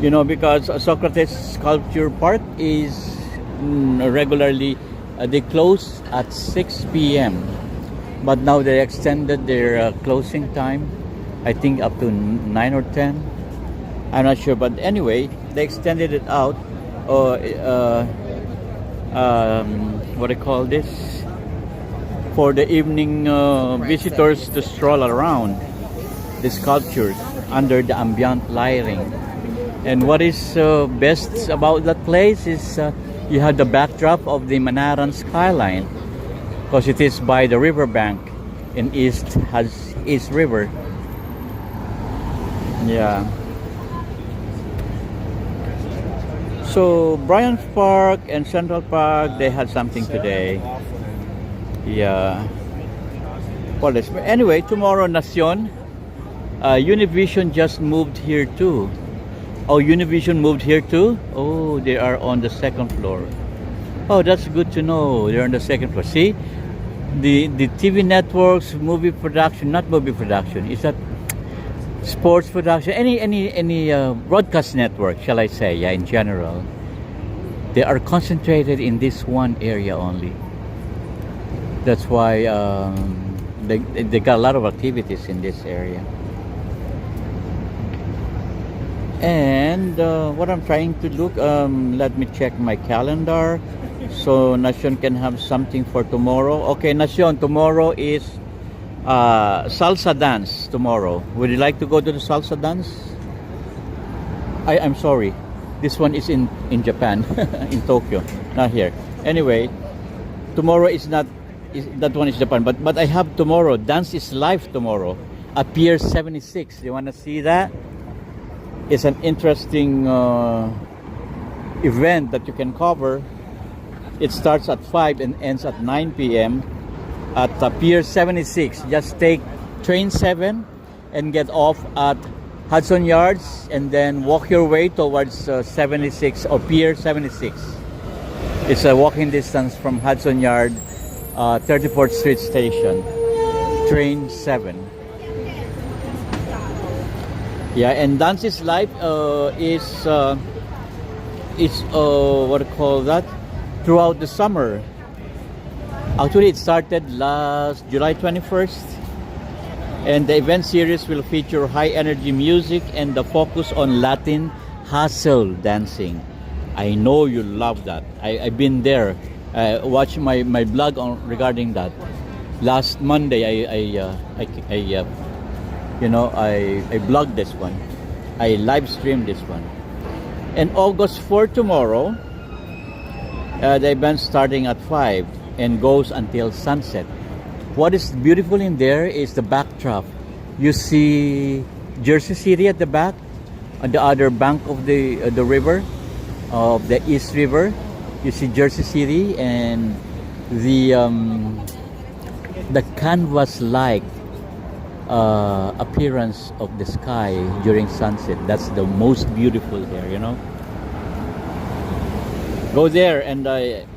You know, because Socrates Sculpture Park is regularly, they close at 6 p.m. But now they extended their closing time, I think up to 9 or 10. I'm not sure, but anyway, they extended it out. What do you call this? For the evening visitors to stroll around the sculptures under the ambient lighting. And what is best about that place is you have the backdrop of the Manhattan skyline, because it is by the riverbank, and east has East River. Yeah. So Bryant Park and Central Park, they had something today. Yeah. Well, anyway, tomorrow, Nacion. Univision just moved here too. Oh, Univision moved here too? Oh, they are on the second floor. Oh, that's good to know. They're on the second floor. See? The TV networks, movie production, not movie production, is that sports production, any broadcast network, shall I say, yeah, in general, they are concentrated in this one area only. That's why they got a lot of activities in this area. And what I'm trying to look, let me check my calendar so Nacion can have something for tomorrow. Okay, Nacion, tomorrow is salsa dance tomorrow. Would you like to go to the salsa dance? I'm sorry, this one is in Japan, in Tokyo, not here. Anyway, tomorrow is not, that one is Japan, but I have tomorrow, Dance is Live tomorrow at Pier 76. You want to see that? It's an interesting event that you can cover. It starts at 5 and ends at 9 p.m. at Pier 76. Just take train 7 and get off at Hudson Yards and then walk your way towards 76 or Pier 76. It's a walking distance from Hudson Yard, 34th Street Station, train 7. Yeah, and Dance is Live is what do you call that? Throughout the summer. Actually, it started last July 21st, and the event series will feature high energy music and the focus on Latin hustle dancing. I know you love that. I've been there. Watch my blog on regarding that. Last Monday, I blogged this one. I live streamed this one. And August 4 tomorrow, the event starting at 5 and goes until sunset. What is beautiful in there is the backdrop. You see Jersey City at the back, on the other bank of the river, of the East River. You see Jersey City and the canvas-like appearance of the sky during sunset. That's the most beautiful there, you know. Go there and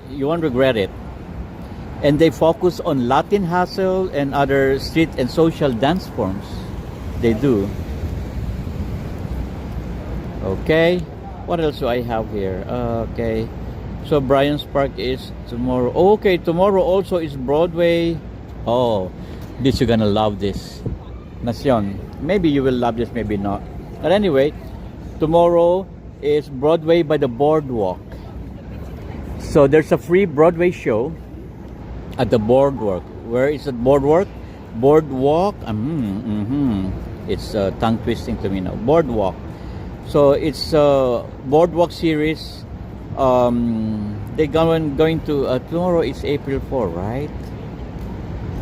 you won't regret it. and they focus on Latin hustle and other street and social dance forms. They do. Okay, what else do I have here? Okay, so Bryant's Park is tomorrow. Okay, tomorrow also is Broadway. Oh, this you're gonna love this, Nacion. Maybe you will love this, maybe not. But anyway, tomorrow is Broadway by the boardwalk. So there's a free Broadway show at the boardwalk. Where is the boardwalk? Boardwalk. It's tongue twisting to me now. Boardwalk. So it's a boardwalk series. They're going to tomorrow is April 4, right?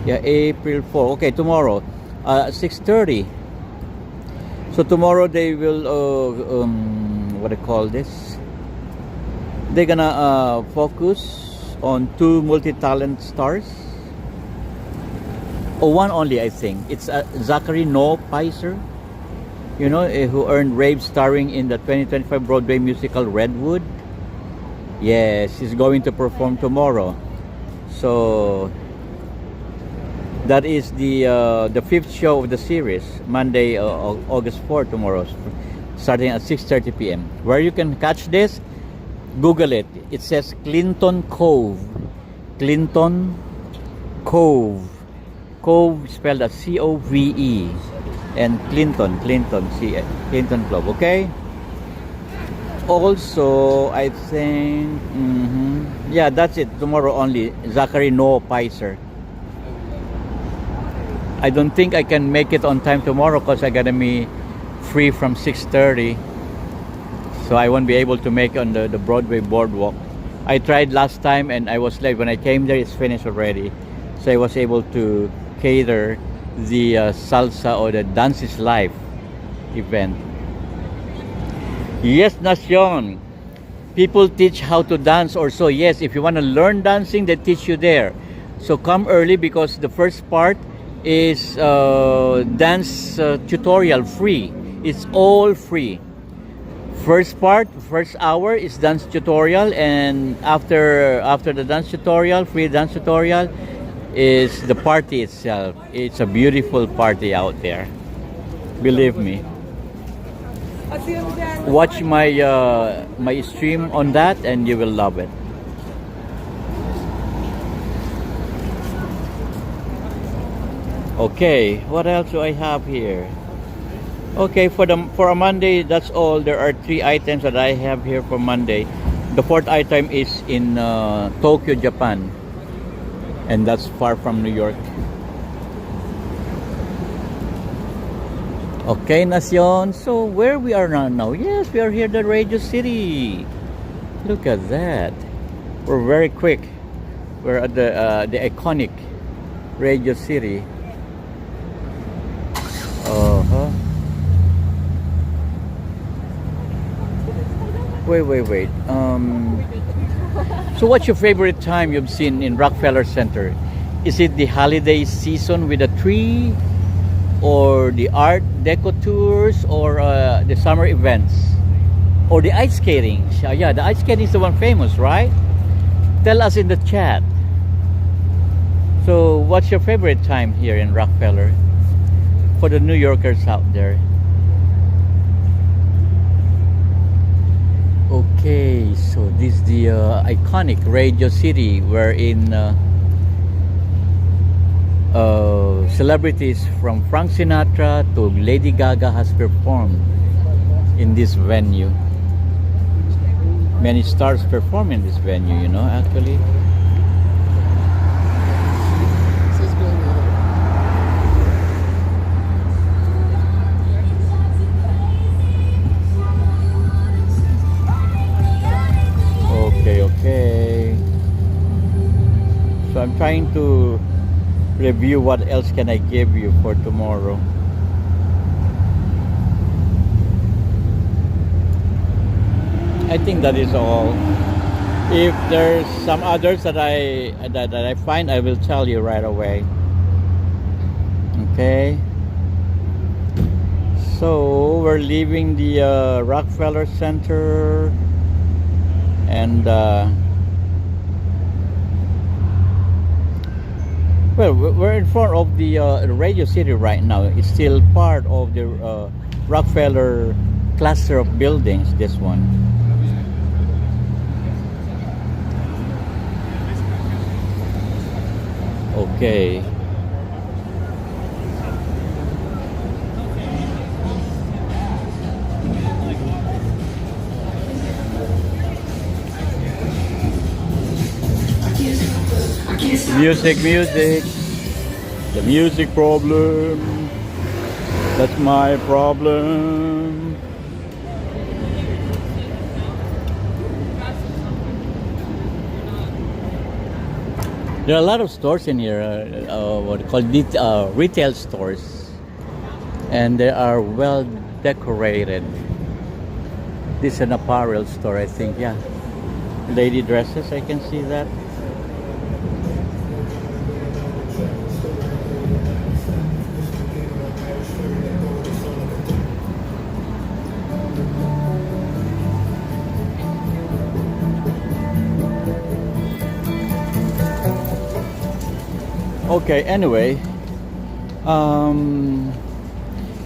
Yeah, April 4. Okay, tomorrow 6:30. So tomorrow they will what do you call this? They're gonna focus on two multi-talent stars. Oh, one only, I think. It's Zachary No Pizer, you know, who earned rave starring in the 2025 Broadway musical Redwood. Yes, he's going to perform tomorrow. So that is the fifth show of the series, Monday, August 4, tomorrow, starting at 6:30 p.m. Where you can catch this, Google it. It says Clinton Cove. Clinton Cove. Cove spelled as C-O-V-E. And Clinton Cove, okay? Also, I think, yeah, that's it. Tomorrow only, Zachary No Pizer. I don't think I can make it on time tomorrow because I gotta be free from 6:30. So I won't be able to make on the Broadway boardwalk. I tried last time and I was late. When I came there, it's finished already. So I was able to cater the salsa or the Dance is Life event. Yes, Nacion. People teach how to dance or so. Yes, if you want to learn dancing, they teach you there. So come early because the first part is dance tutorial free. It's all free. First part, first hour is dance tutorial, and after the dance tutorial, free dance tutorial, is the party itself. It's a beautiful party out there. Believe me. Watch my my stream on that, and you will love it. Okay, what else do I have here? Okay, for a Monday, that's all. There are 3 items that I have here for Monday. The 4th item is in Tokyo, Japan, and that's far from New York. Okay, Nacion. So where we are now? Yes, we are here at the Radio City. Look at that. We're very quick. We're at the iconic Radio City. Wait. So what's your favorite time you've seen in Rockefeller Center? Is it the holiday season with a tree, or the art deco tours, or the summer events, or the ice skating? Yeah, the ice skating is the one famous, right? Tell us in the chat. So what's your favorite time here in Rockefeller for the New Yorkers out there? Okay, so this is the iconic Radio City, wherein celebrities from Frank Sinatra to Lady Gaga has performed in this venue. Many stars perform in this venue, you know, actually. Okay. So I'm trying to review what else can I give you for tomorrow. I think that is all. If there's some others that I find, I will tell you right away. Okay. So we're leaving the Rockefeller Center. And Well, we're in front of the Radio City right now. It's still part of the Rockefeller cluster of buildings, this one. Okay. Music, the music problem. That's my problem. There are a lot of stores in here, what they call it, retail stores, and they are well decorated. This is an apparel store, I think. Yeah, lady dresses. I can see that. Okay, anyway,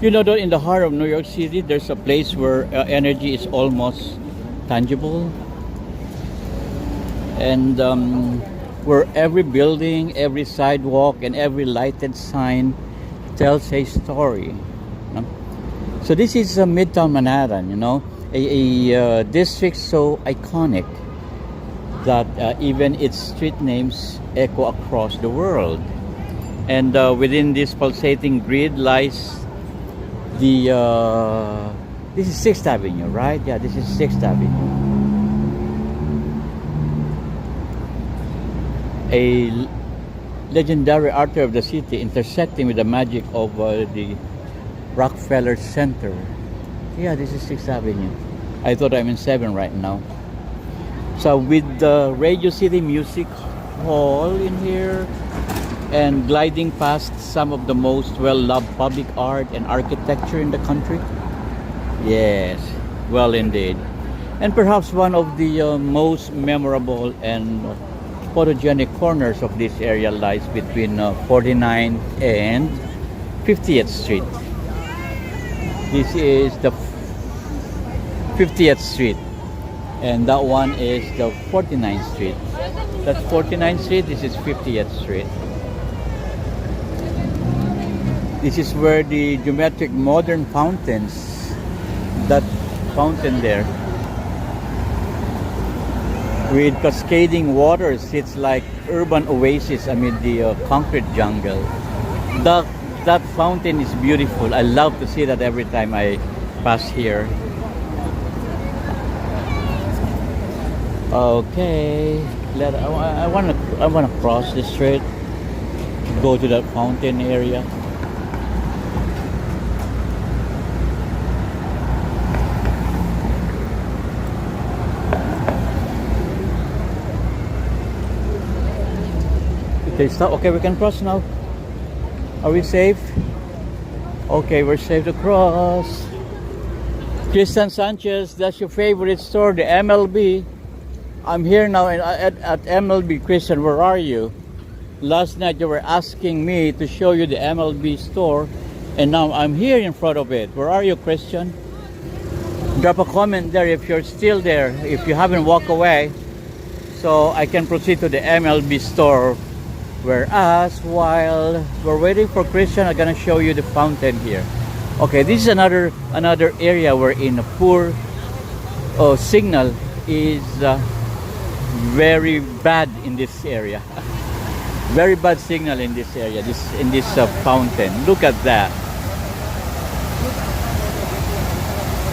you know that in the heart of New York City, there's a place where energy is almost tangible, and where every building, every sidewalk, and every lighted sign tells a story. So this is Midtown Manhattan, you know, a district so iconic that even its street names echo across the world. And within this pulsating grid lies the this is 6th Avenue, right? Yeah, this is 6th Avenue. A legendary artery of the city intersecting with the magic of the Rockefeller Center. Yeah, this is 6th Avenue. I thought I'm in 7 right now. So with the Radio City Music Hall in here, and gliding past some of the most well-loved public art and architecture in the country. Yes, well indeed. And perhaps one of the most memorable and photogenic corners of this area lies between 49th and 50th Street. This is the 50th Street, and that one is the 49th Street. That's 49th Street, this is 50th Street. This is where the geometric modern fountains, that fountain there, with cascading water, sits like urban oasis amid the concrete jungle. That fountain is beautiful. I love to see that every time I pass here. Okay, I wanna cross the street, go to that fountain area. Okay, stop. Okay, we can cross now. Are we safe? Okay, we're safe to cross. Christian Sanchez, that's your favorite store, the MLB. I'm here now at MLB. Christian, where are you? Last night you were asking me to show you the MLB store, and now I'm here in front of it. Where are you, Christian? Drop a comment there if you're still there, if you haven't walked away, so I can proceed to the MLB store. Whereas while we're waiting for Christian, I'm gonna show you the fountain here. Okay, this is another area where in a poor signal is very bad in this area. Very bad signal in this area. In this fountain. Look at that.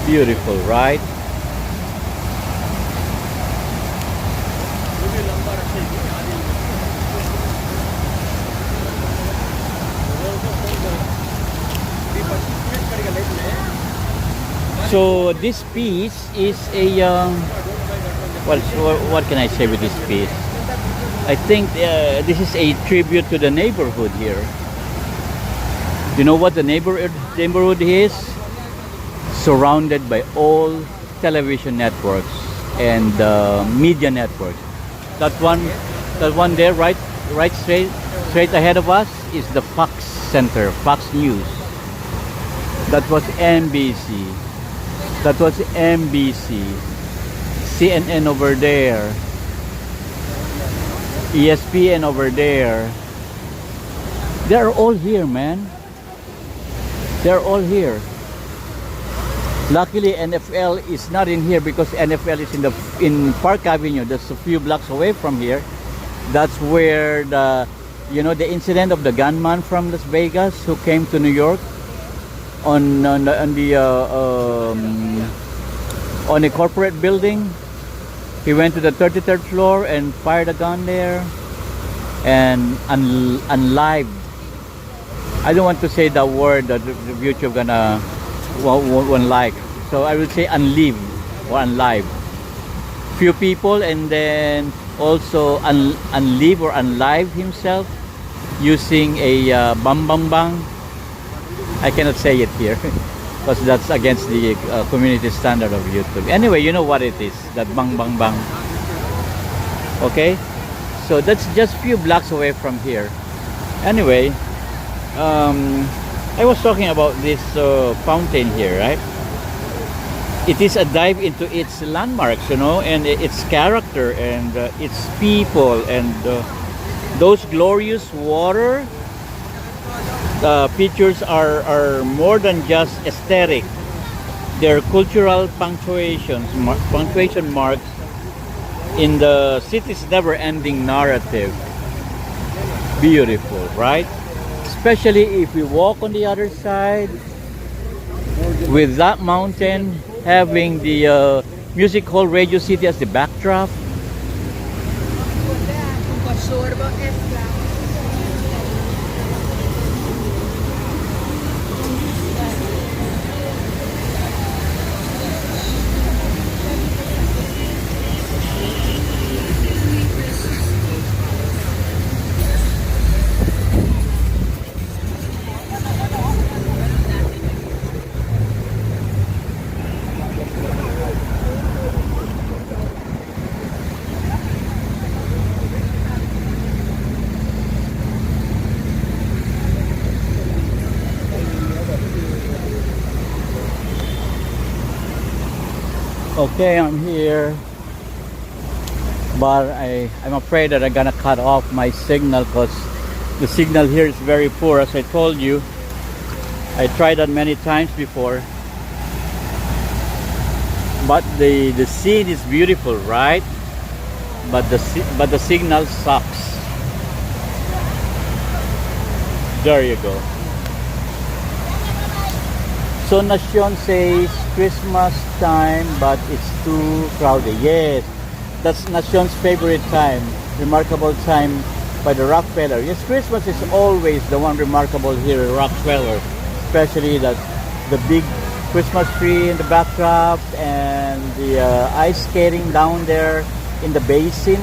Beautiful, right? So this piece is a what can I say with this piece? I think this is a tribute to the neighborhood here. You know what the neighborhood is? Surrounded by all television networks and media networks. That one there, right straight Straight ahead of us is the Fox Center, Fox News. That was NBC. That was NBC. CNN over there. ESPN over there. They're all here, man. They're all here. Luckily, NFL is not in here because NFL is in Park Avenue. That's a few blocks away from here. That's where the incident of the gunman from Las Vegas who came to New York on a corporate building. He went to the 33rd floor and fired a gun there and unlived. I don't want to say the word that the YouTube gonna won't like, so I will say unlived or unlive. Few people, and then also unlive or unlive himself using a bang bang bang. I cannot say it here because that's against the community standard of YouTube. Anyway, you know what it is, that bang bang bang. Okay, so that's just few blocks away from here. Anyway, I was talking about this fountain here, right? It is a dive into its landmarks, and its character and its people and those glorious water features are more than just aesthetic. They're cultural punctuation marks in the city's never-ending narrative. Beautiful, right? Especially if we walk on the other side with that mountain having the music hall Radio City as the backdrop. Okay, I'm here, but I'm afraid that I'm gonna cut off my signal because the signal here is very poor. As I told you, I tried that many times before, but the scene is beautiful, right? But the signal sucks. There you go. So Nacion says Christmas time, but it's too crowded. Yes, that's Nacion's favorite time, remarkable time by the Rockefeller. Yes, Christmas is always the one remarkable here at Rockefeller, especially the big Christmas tree in the backdrop and the ice skating down there in the basin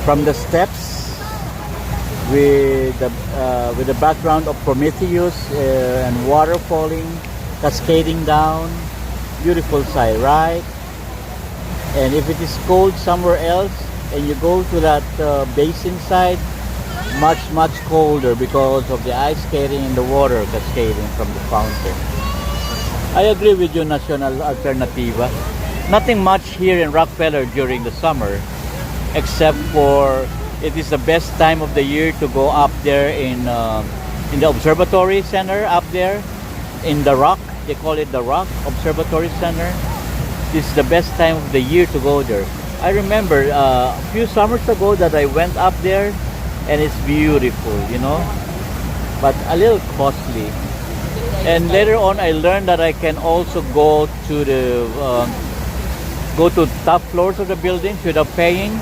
from the steps with the background of Prometheus and water falling, cascading down. Beautiful sight, right? And if it is cold somewhere else and you go to that basin side, much colder because of the ice skating and the water cascading from the fountain. I agree with you, National Alternativa. Nothing much here in Rockefeller during the summer, except for it is the best time of the year to go up there in the Observatory Center up there in the Rock. They call it the Rock Observatory Center. This is the best time of the year to go there. I remember a few summers ago that I went up there, and it's beautiful, but a little costly. And later on, I learned that I can also go to top floors of the buildings without paying.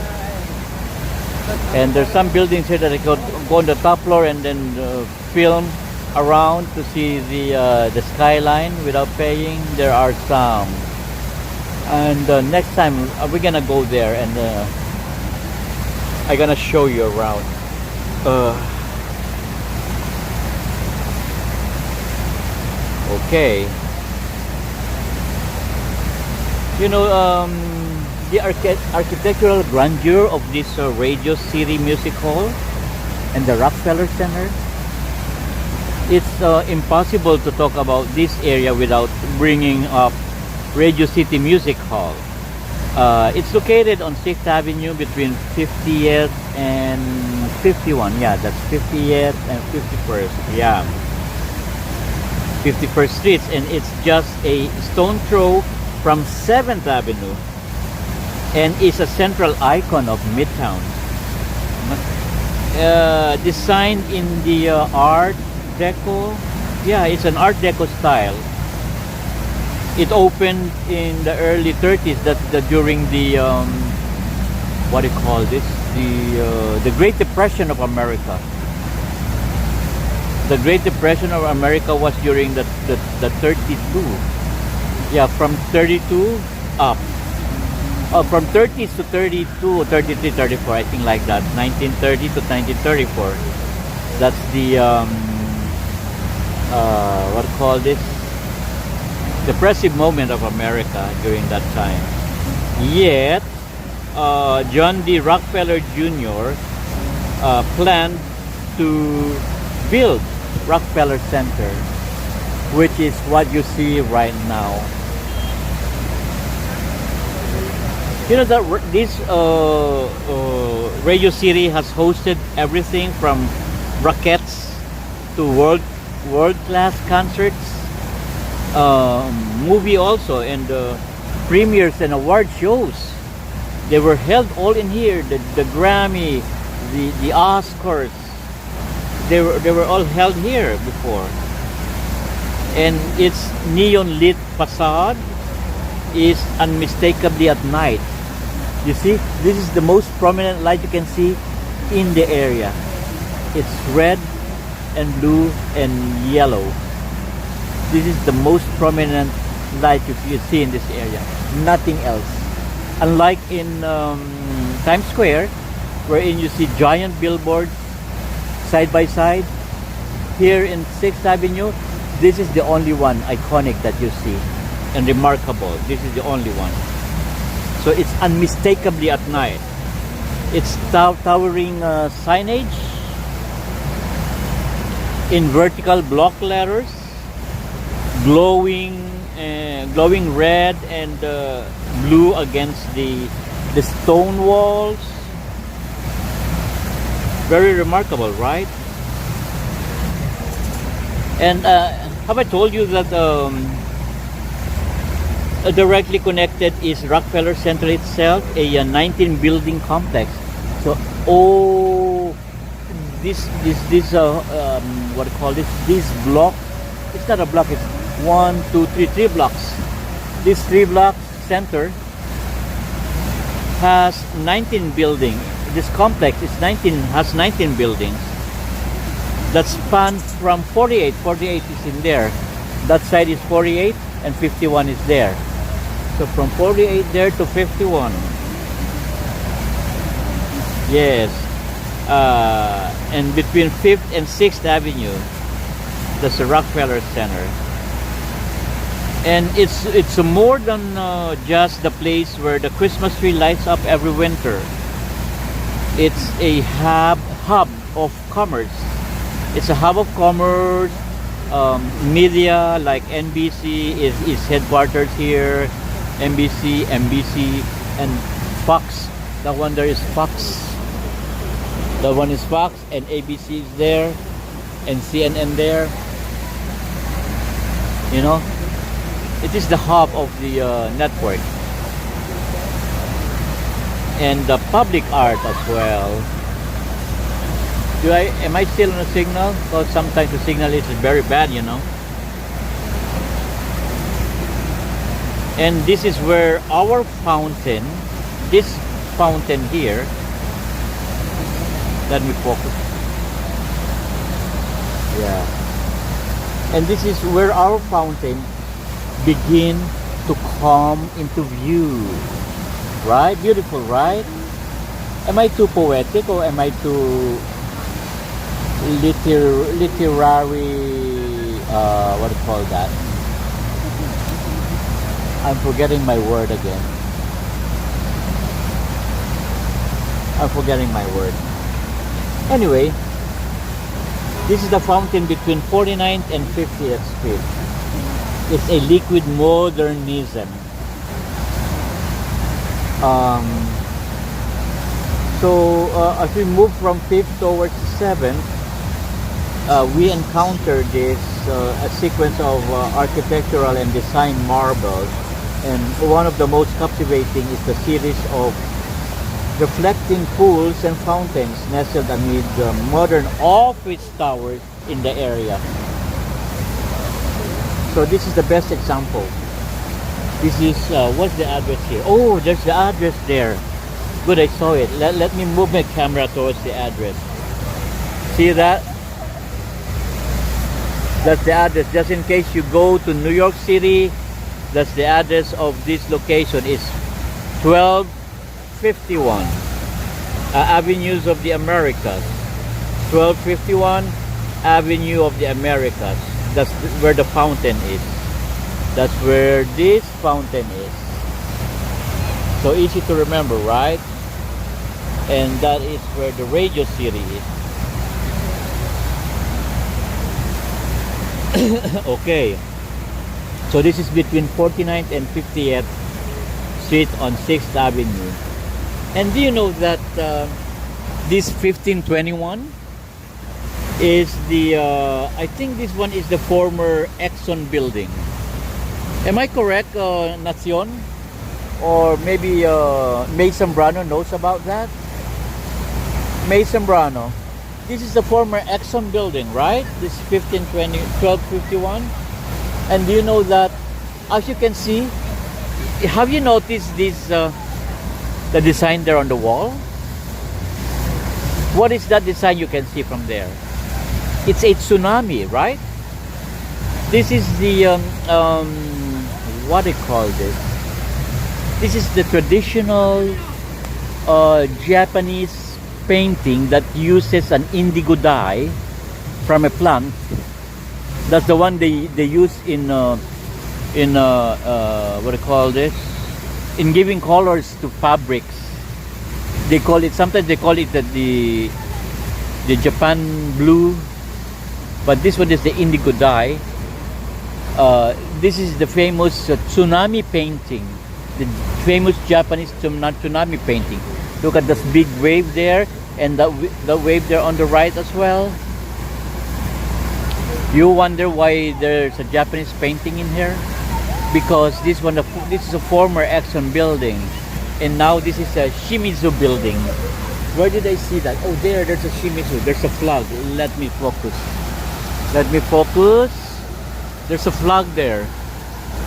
And there's some buildings here that I could go on the top floor and then film around to see the skyline without paying. There are some. And next time we're gonna go there, and I'm gonna show you around. Okay. The architectural grandeur of this Radio City Music Hall and the Rockefeller Center. It's impossible to talk about this area without bringing up Radio City Music Hall. It's located on 6th Avenue between 50th and 51. Yeah, that's 50th and 51st. Yeah, 51st Streets, and it's just a stone throw from 7th Avenue, and is a central icon of Midtown. Designed in the Art Deco. Yeah, it's an Art Deco style. It opened in the early 30s. During the what do you call this? The Great Depression of America. The Great Depression of America was during the 32. Yeah, from 32 up. From 30s to 32, 33, 34, I think like that. 1930 to 1934. That's the what do you call this? Depressive moment of America during that time. Yet, John D. Rockefeller Jr. Planned to build Rockefeller Center, which is what you see right now. You know that this Radio City has hosted everything from Rockettes to world-class concerts, movie also, and premieres and award shows. They were held all in here. The Grammy, the Oscars, they were all held here before. And its neon lit facade is unmistakably at night. You see, this is the most prominent light you can see in the area. It's red and blue and yellow. This is the most prominent light you see in this area. Nothing else. Unlike in Times Square, wherein you see giant billboards side by side, here in 6th Avenue, this is the only one iconic that you see and remarkable. This is the only one. So it's unmistakably at night. It's towering signage in vertical block letters, glowing red and blue against the stone walls. Very remarkable, right? And have I told you that directly connected is Rockefeller Center itself, a 19 building complex. So this what do you call this? This block, it's not a block, it's 1, 2, 3 blocks. This 3-block center has 19 buildings. This complex is has 19 buildings that span from 48. 48 is in there. That side is 48 and 51 is there. So from 48 there to 51. Yes. And between 5th and 6th Avenue, that's the Rockefeller Center. And it's more than just the place where the Christmas tree lights up every winter. It's a hub of commerce. It's a hub of commerce. Media like NBC is headquartered here. NBC, and Fox. That one there is Fox. That one is Fox, and ABC is there, and CNN there. You know, it is the hub of the network, and the public art as well. Am I still on a signal? Because sometimes the signal is very bad, you know. And this is where our fountain, this fountain here, let me focus. Yeah. And this is where our fountain begin to come into view. Right? Beautiful, right? Am I too poetic or am I too literary, what do you call that? I'm forgetting my word again. I'm forgetting my word. Anyway, This is the fountain between 49th and 50th Street. It's a liquid modernism. As we move from 5th towards 7th, we encounter this a sequence of architectural and design marvels, and one of the most captivating is the series of reflecting pools and fountains nestled amid the modern office towers in the area. So this is the best example. This is what's the address here? Oh, there's the address there. Good, I saw it. Let me move my camera towards the address. See that? That's the address. Just in case you go to New York City, that's the address of this location. Is 1251 Avenues of the Americas. 1251 Avenue of the Americas. That's where the fountain is. That's where this fountain is. So easy to remember, right? And that is where the Radio City is. Okay. So this is between 49th and 50th Street on 6th Avenue. And do you know that this 1521 is the I think this one is the former Exxon building. Am I correct, Nacion? Or maybe May Zambrano knows about that? May Zambrano. This is the former Exxon building, right? This 1251. And do you know that, as you can see, have you noticed this, the design there on the wall? What is that design you can see from there? It's a tsunami, right? This is the, what do you call this? This is the traditional Japanese painting that uses an indigo dye from a plant. That's the one they use in what do you call this? In giving colors to fabrics. They call it, sometimes they call it the Japan blue, but this one is the indigo dye. This is the famous tsunami painting, the famous Japanese tsunami painting. Look at this big wave there, and that wave there on the right as well. You wonder why there's a Japanese painting in here? Because this is a former Exxon building, and now this is a Shimizu building. Where did I see that? Oh, there's a Shimizu. There's a flag. Let me focus. There's a flag there.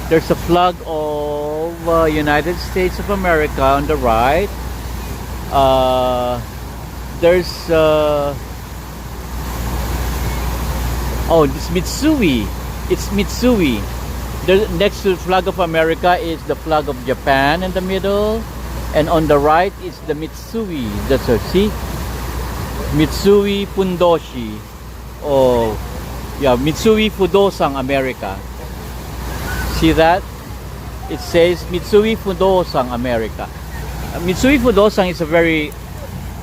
There's a flag of United States of America on the right. There's oh, this Mitsui. It's Mitsui. Next to the flag of America is the flag of Japan in the middle, and on the right is the Mitsui. That's a see, Mitsui Fundoshi. Oh, yeah, Mitsui Fudosang America. See that? It says Mitsui Fudosang America. Mitsui Fudosang is a very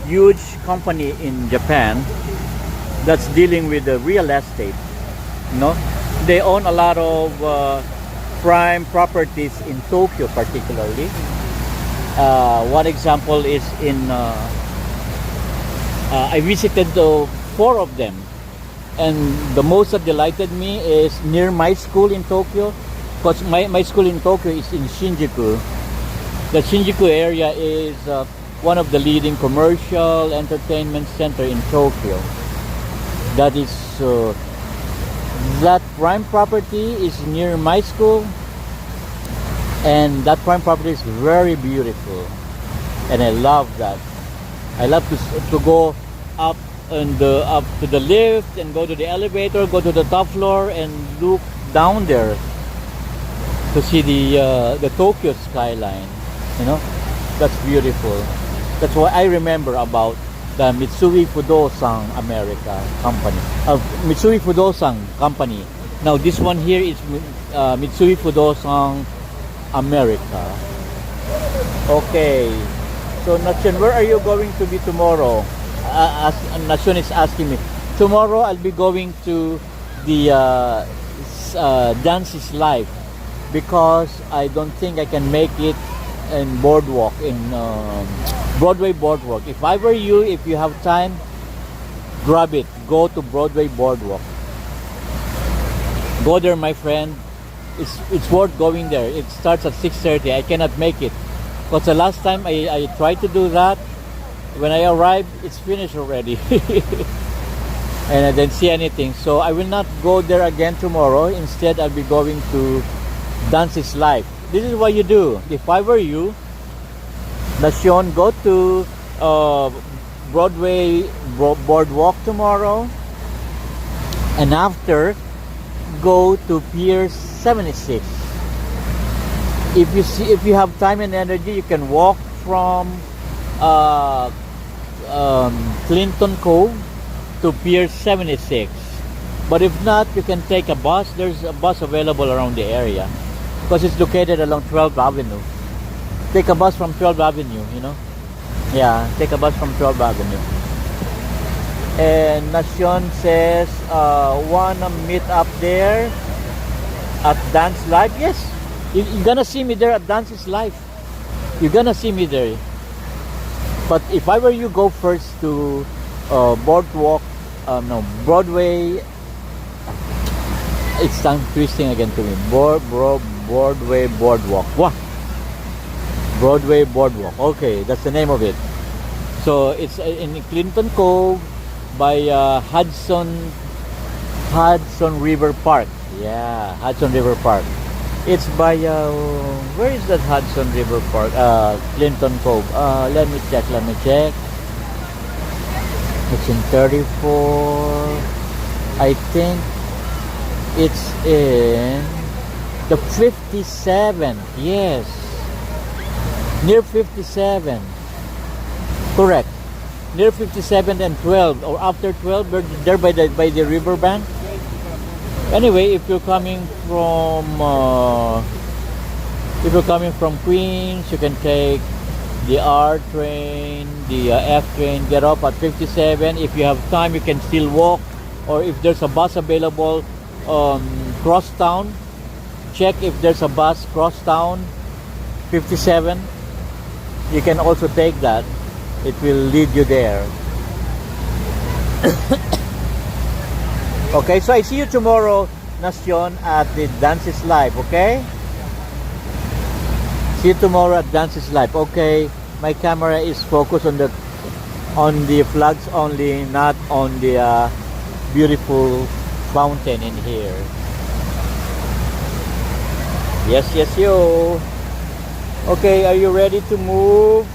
huge company in Japan that's dealing with the real estate. No, they own a lot of prime properties in Tokyo, particularly. One example is in I visited 4 of them, and the most that delighted me is near my school in Tokyo, because my school in Tokyo is in Shinjuku. The Shinjuku area is one of the leading commercial entertainment center in Tokyo. That is that prime property is near my school, and that prime property is very beautiful, and I love that. I love to go up to the lift and go to the elevator, go to the top floor and look down there to see the Tokyo skyline. You know, that's beautiful. That's what I remember about the Mitsui Fudosang America company. Mitsui Fudosang company. Now this one here is Mitsui Fudosang America. Okay. So Nachon, where are you going to be tomorrow? Nachon is asking me. Tomorrow I'll be going to the Dance is Life because I don't think I can make it in Boardwalk, in Broadway Boardwalk. If I were you, if you have time, grab it. Go to Broadway Boardwalk. Go there, my friend. It's worth going there. It starts at 6:30. I cannot make it because the last time I tried to do that, when I arrived, it's finished already. And I didn't see anything. So I will not go there again tomorrow. Instead, I'll be going to Dance is Life. This is what you do. If I were you, Nacion, go to Broadway Boardwalk tomorrow, and after, go to Pier 76. If you have time and energy, you can walk from Clinton Cove to Pier 76. But if not, you can take a bus. There's a bus available around the area because it's located along 12th Avenue. Take a bus from 12th Avenue, you know. Yeah, take a bus from 12th Avenue. And Nacion says, wanna meet up there at Dance Live? Yes, you're gonna see me there at Dance is Live. You're gonna see me there. But if I were you, go first to Boardwalk, Broadway. It's tongue twisting again to me. Broadway Boardwalk. What? Broadway Boardwalk. Okay, that's the name of it. So it's in Clinton Cove by Hudson River Park. Yeah, Hudson River Park. It's by where is that Hudson River Park? Clinton Cove. Let me check. It's in 34. I think it's in the 57. Yes, near 57. Correct. Near 57 and 12, or after 12, there by the riverbank. Anyway, if you're coming from Queens, you can take the R train, the F train, get up at 57. If you have time, you can still walk, or if there's a bus available, cross town. Check if there's a bus cross town 57. You can also take that. It will lead you there. Okay, so I see you tomorrow, Nacion, at the Dance is Live, okay? See you tomorrow at Dance is Live. Okay, my camera is focused on the flags only, not on the beautiful fountain in here. Yes, yo. Okay, are you ready to move?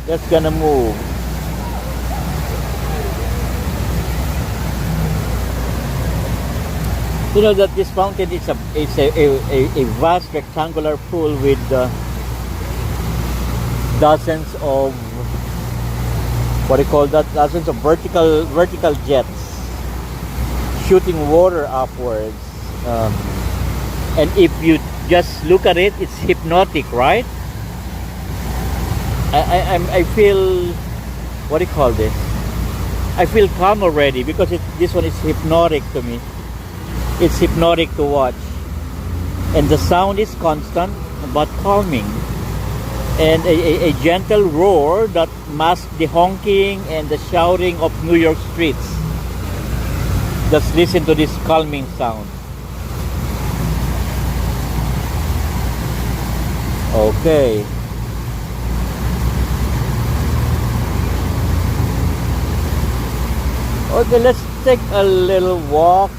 Let's gonna move. You know that this fountain is a vast rectangular pool with dozens of dozens of vertical jets shooting water upwards. And if you just look at it, it's hypnotic, right? I feel, what do you call this? I feel calm already because this one is hypnotic to me. It's hypnotic to watch. And the sound is constant but calming. And a gentle roar that masks the honking and the shouting of New York streets. Just listen to this calming sound. Okay. Okay, let's take a little walk.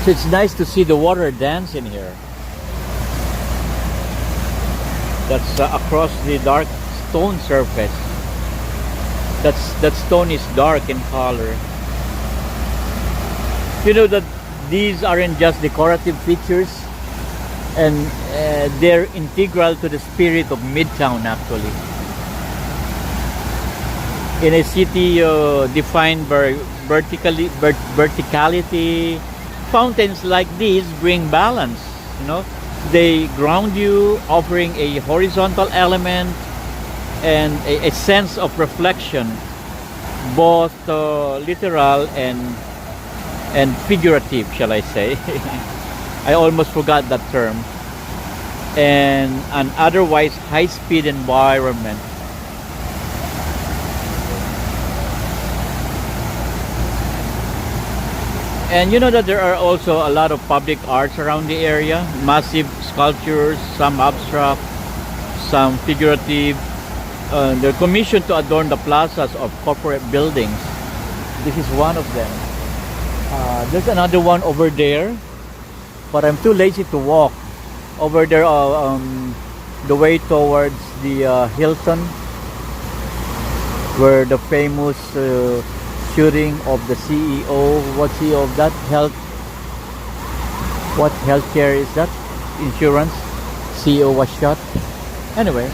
So it's nice to see the water dance in here. That's across the dark stone surface. That stone is dark in color. You know that these aren't just decorative features, and they're integral to the spirit of Midtown, actually. In a city defined by verticality, fountains like these bring balance, you know, They ground you, offering a horizontal element and a sense of reflection, both literal and figurative, shall I say. I almost forgot that term. And an otherwise high-speed environment. And you know that there are also a lot of public arts around the area. Massive sculptures, some abstract, some figurative. They're commissioned to adorn the plazas of corporate buildings. This is one of them. There's another one over there, but I'm too lazy to walk. Over there, the way towards the Hilton, where the famous shooting of the CEO, what CEO of that what healthcare is that? Insurance CEO was shot. Anyway,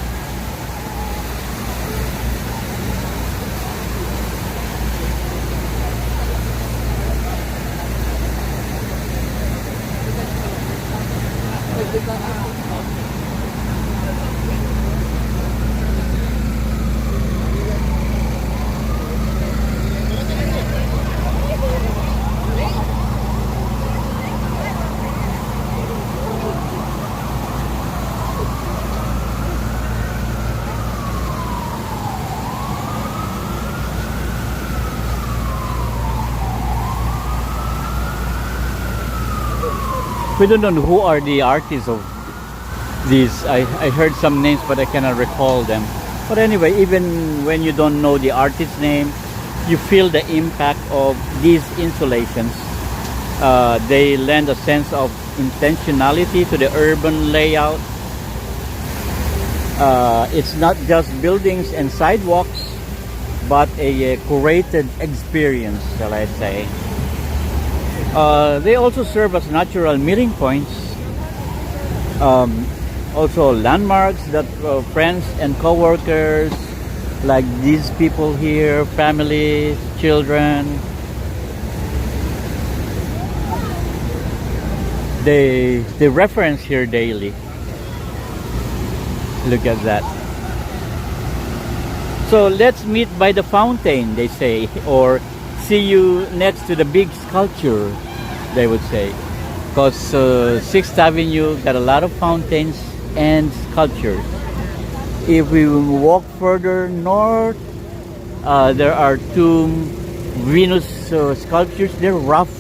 we don't know who are the artists of these. I heard some names, but I cannot recall them. But anyway, even when you don't know the artist's name, you feel the impact of these installations. They lend a sense of intentionality to the urban layout. It's not just buildings and sidewalks, but a curated experience, shall I say. They also serve as natural meeting points, also landmarks that friends and co-workers, like these people here, families, children, they reference here daily. Look at that. So let's meet by the fountain, they say, or see you next to the big sculpture, they would say, because 6th Avenue got a lot of fountains and sculptures. If we walk further north, there are two Venus sculptures. They're rough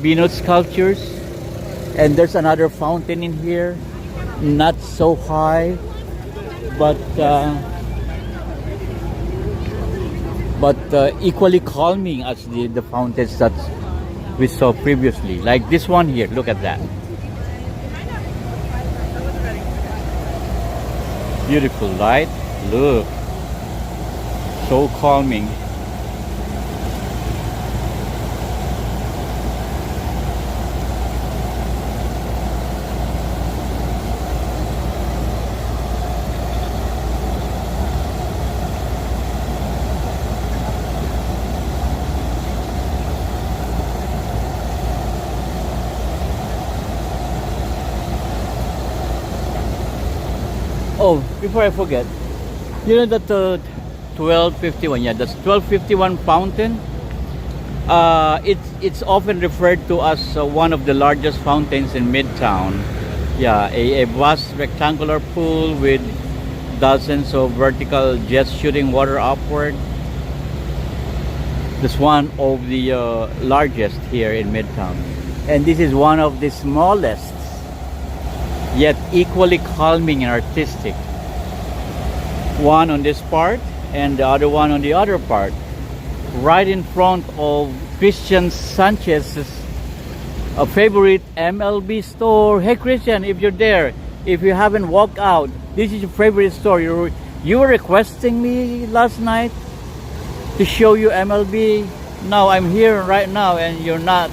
Venus sculptures, and there's another fountain in here, not so high, but equally calming as the fountains that we saw previously, like this one here. Look at that, beautiful light. Look, so calming. Oh, before I forget, you know that 1251, yeah, that's 1251 fountain. It's often referred to as one of the largest fountains in Midtown. Yeah, a vast rectangular pool with dozens of vertical jets shooting water upward. This one of the largest here in Midtown, and this is one of the smallest, yet equally calming and artistic. One on this part and the other one on the other part, right in front of Christian Sanchez's favorite MLB store. Hey Christian, if you're there, if you haven't walked out, this is your favorite store. You were requesting me last night to show you MLB. Now I'm here right now and you're not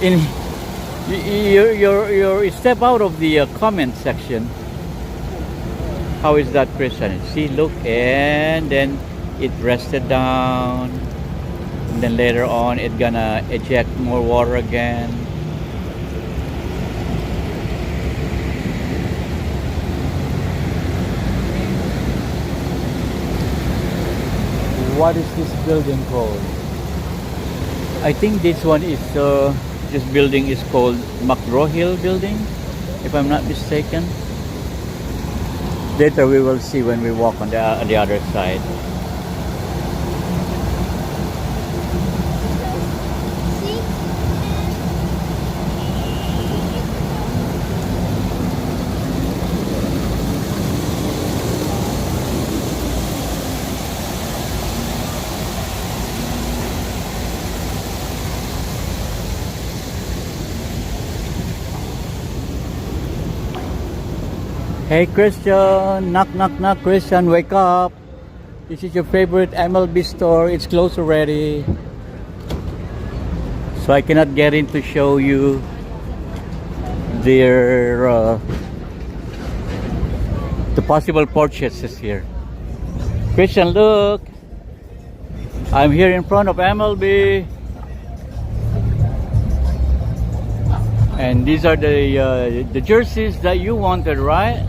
in. You step out of the comment section. How is that, Christian? See, look, and then it rested down, and then later on it gonna eject more water again. What is this building called? I think this one is this building is called McGraw-Hill Building, if I'm not mistaken. Later we will see when we walk on the other side. Hey Christian, knock knock knock. Christian, wake up. This is your favorite MLB store. It's closed already, so I cannot get in to show you their the possible purchases here. Christian, look, I'm here in front of MLB, and these are the jerseys that you wanted, right?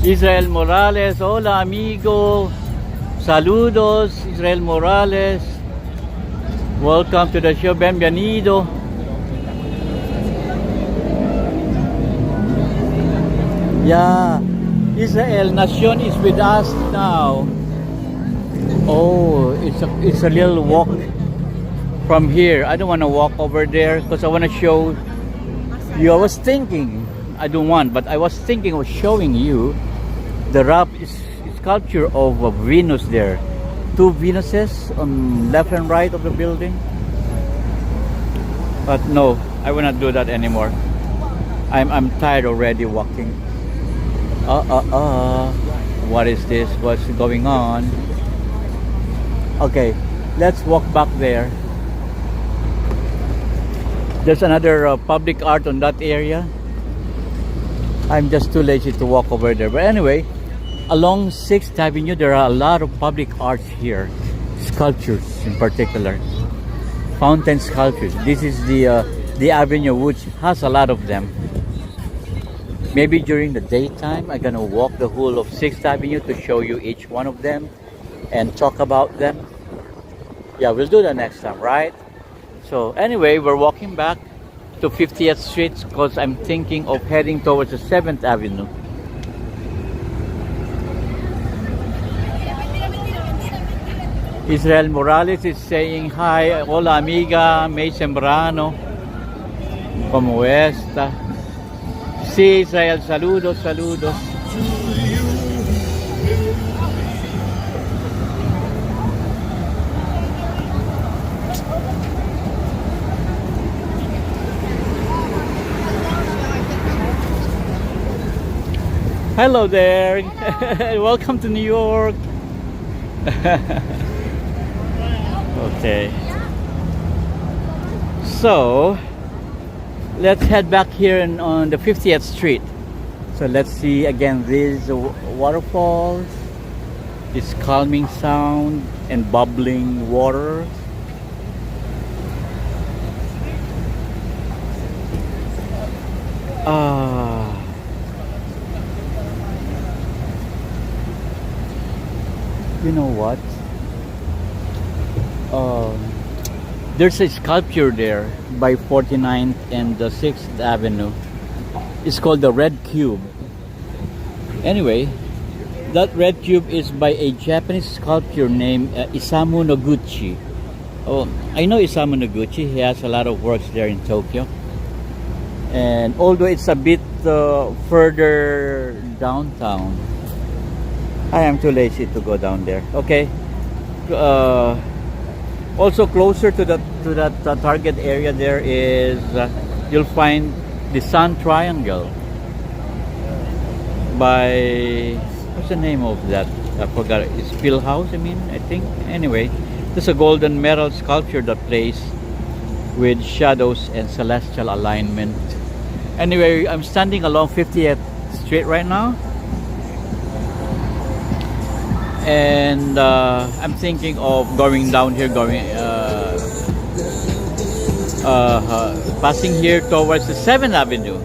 Israel Morales, hola amigo, saludos, Israel Morales, welcome to the show, bienvenido. Yeah, Israel Nation is with us now. Oh, it's a little walk from here. I don't want to walk over there because I want to show you. I was thinking, I don't want, but I was thinking of showing you the rough sculpture of Venus there. Two Venuses on left and right of the building. But no, I will not do that anymore. I'm tired already walking. What is this? What's going on? Okay, let's walk back there. There's another public art on that area. I'm just too lazy to walk over there. But anyway, along 6th Avenue, there are a lot of public arts here. Sculptures in particular. Fountain sculptures. This is the avenue which has a lot of them. Maybe during the daytime, I'm gonna walk the whole of 6th Avenue to show you each one of them and talk about them. Yeah, we'll do that next time, right? So anyway, we're walking back to 50th Street because I'm thinking of heading towards the 7th Avenue. Israel Morales is saying hi. Hola amiga, May Sembrano. ¿Cómo está? Sí, Israel, saludos, saludos. Hello there. Welcome to New York. Okay. So, let's head back here on the 50th Street. So let's see again these waterfalls, this calming sound and bubbling water. You know what? There's a sculpture there by 49th and the 6th Avenue. It's called the Red Cube. Anyway, that red cube is by a Japanese sculptor named Isamu Noguchi. Oh, I know Isamu Noguchi. He has a lot of works there in Tokyo. And although it's a bit further downtown, I am too lazy to go down there. Okay. Also closer to that target area there is you'll find the Sun Triangle by what's the name of that? I forgot. It's Phil House, I think. Anyway, there's a golden metal sculpture that plays with shadows and celestial alignment. Anyway, I'm standing along 50th Street right now. And I'm thinking of going down here, passing here towards the 7th Avenue.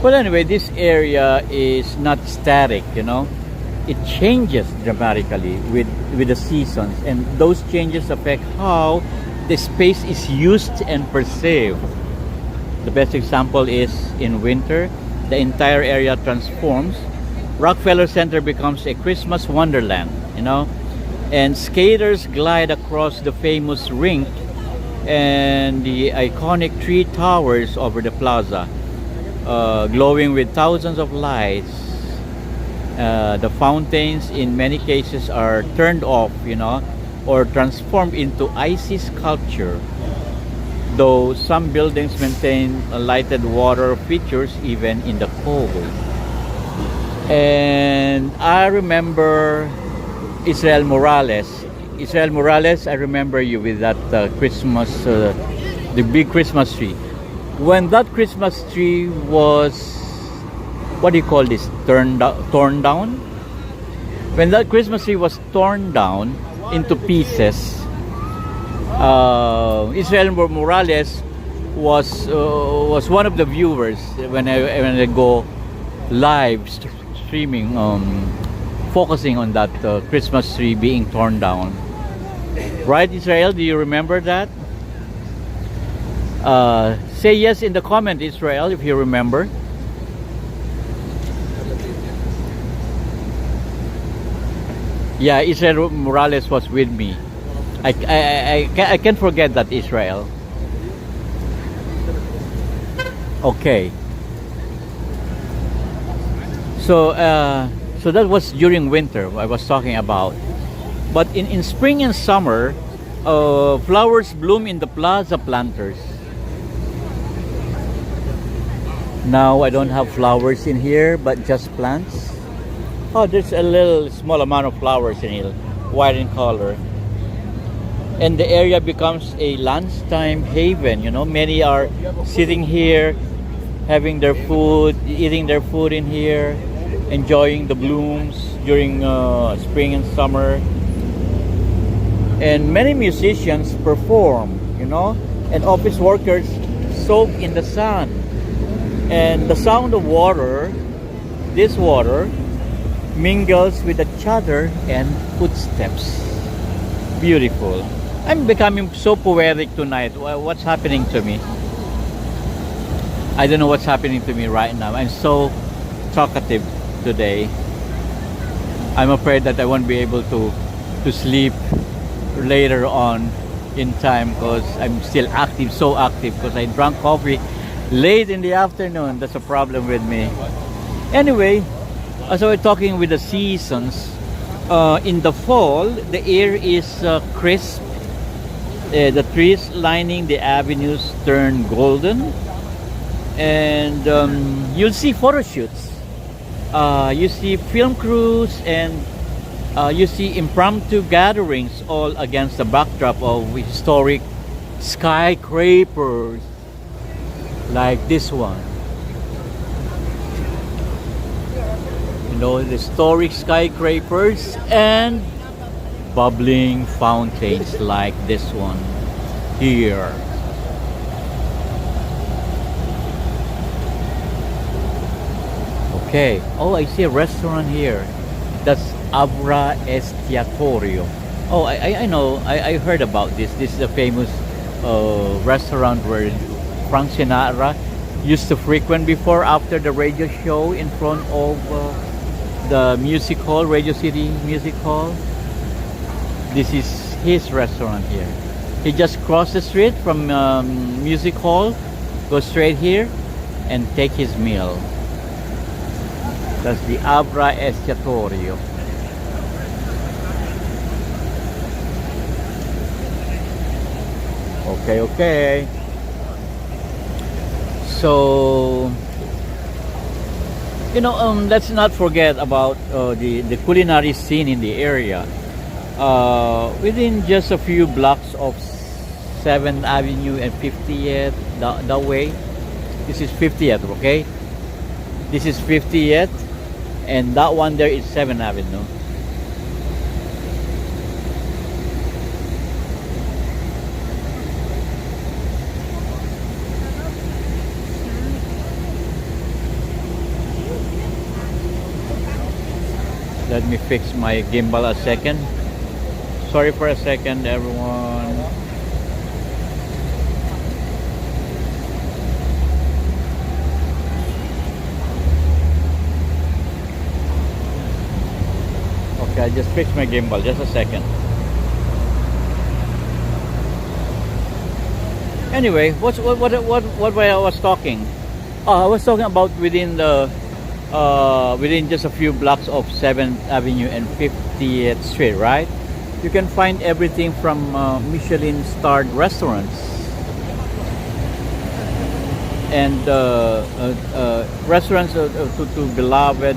Well, anyway, this area is not static, you know. It changes dramatically with the seasons, and those changes affect how the space is used and perceived. The best example is in winter, the entire area transforms. Rockefeller Center becomes a Christmas wonderland, you know, and skaters glide across the famous rink and the iconic three towers over the plaza, glowing with thousands of lights. The fountains in many cases are turned off, you know, or transformed into icy sculpture, though some buildings maintain lighted water features even in the cold. And I remember Israel Morales. Israel Morales, I remember you with that Christmas, the big Christmas tree. When that Christmas tree was, what do you call this, torn down? When that Christmas tree was torn down into pieces, Israel Morales was one of the viewers when I go live streaming, focusing on that Christmas tree being torn down. Right, Israel? Do you remember that? Say yes in the comment, Israel, if you remember. Yeah, Israel Morales was with me. I can't forget that, Israel. Okay. So so that was during winter I was talking about. But in spring and summer, flowers bloom in the plaza planters. Now I don't have flowers in here, but just plants. Oh, there's a little small amount of flowers in here, white in color. And the area becomes a lunchtime haven, you know. Many are sitting here, having their food, eating their food in here, enjoying the blooms during spring and summer. And many musicians perform, you know, and office workers soak in the sun. And the sound of water, this water, mingles with the chatter and footsteps. Beautiful. I'm becoming so poetic tonight. What's happening to me? I don't know what's happening to me right now. I'm so talkative today. I'm afraid that I won't be able to sleep later on in time because I'm still active, so active, because I drank coffee late in the afternoon. That's a problem with me. Anyway, as I was talking with the seasons, in the fall, the air is crisp. The trees lining the avenues turn golden, and you'll see photo shoots. You see film crews, and you see impromptu gatherings, all against the backdrop of historic skyscrapers like this one. You know, the historic skyscrapers and bubbling fountains like this one here. Okay. Oh, I see a restaurant here. That's Abra Estiatorio. Oh, I know. I heard about this. This is a famous restaurant where Frank Sinatra used to frequent before, after the radio show, in front of the music hall, Radio City Music Hall. This is his restaurant here. He just crossed the street from Music Hall, go straight here, and take his meal. That's the Abra Estiatorio. Okay. So, you know, let's not forget about the culinary scene in the area. Within just a few blocks of 7th Avenue and 50th, that way. This is 50th, okay? This is 50th, and that one there is 7th Avenue. Let me fix my gimbal a second. Sorry for a second, everyone. Okay, I just fixed my gimbal. Just a second. Anyway, what I was talking? I was talking about within just a few blocks of 7th Avenue and 50th Street, right? You can find everything from Michelin starred restaurants and restaurants to beloved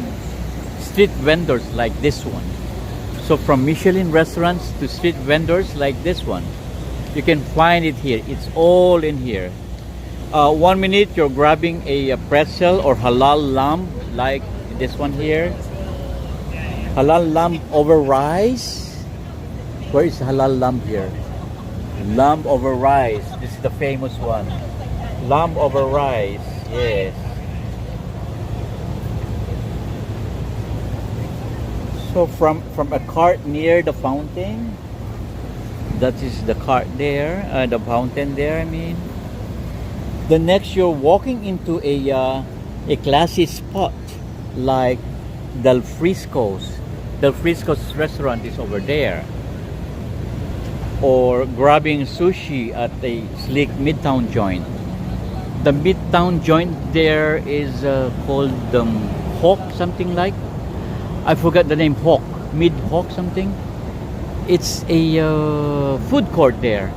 street vendors like this one. So from Michelin restaurants to street vendors like this one, you can find it here. It's all in here. 1 minute you're grabbing a pretzel or halal lamb like this one here. Halal lamb over rice. Where is halal lamb here? Lamb over rice. This is the famous one. Lamb over rice. Yes. So from a cart near the fountain, that is the cart there, the fountain there, I mean. The next you're walking into a classy spot like Del Frisco's. Del Frisco's restaurant is over there. Or grabbing sushi at a sleek Midtown joint. The Midtown joint there is called Hawk something like. I forgot the name. Hawk. Mid-Hawk something. It's a food court there.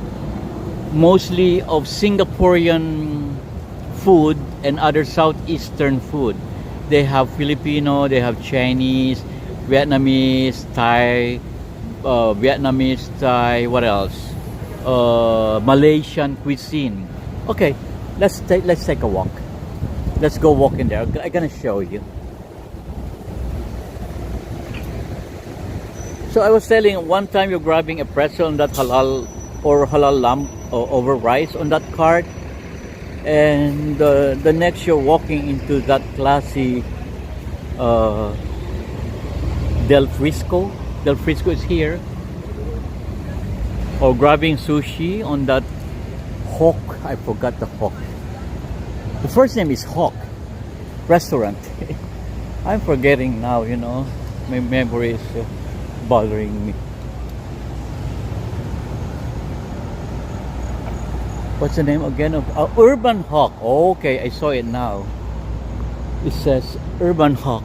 Mostly of Singaporean food and other Southeastern food. They have Filipino, they have Chinese, Vietnamese, Thai, what else? Malaysian cuisine. Okay, let's take a walk. Let's go walk in there. I'm gonna show you. So I was telling, one time you're grabbing a pretzel on that halal lamb over rice on that cart, and the next you're walking into that classy Del Frisco. Del Frisco is here. Or grabbing sushi on that Hawk. I forgot the Hawk. The first name is Hawk Restaurant. I'm forgetting now, you know. My memory is bothering me. What's the name again of Urban Hawk? Oh, okay, I saw it now. It says Urban Hawk.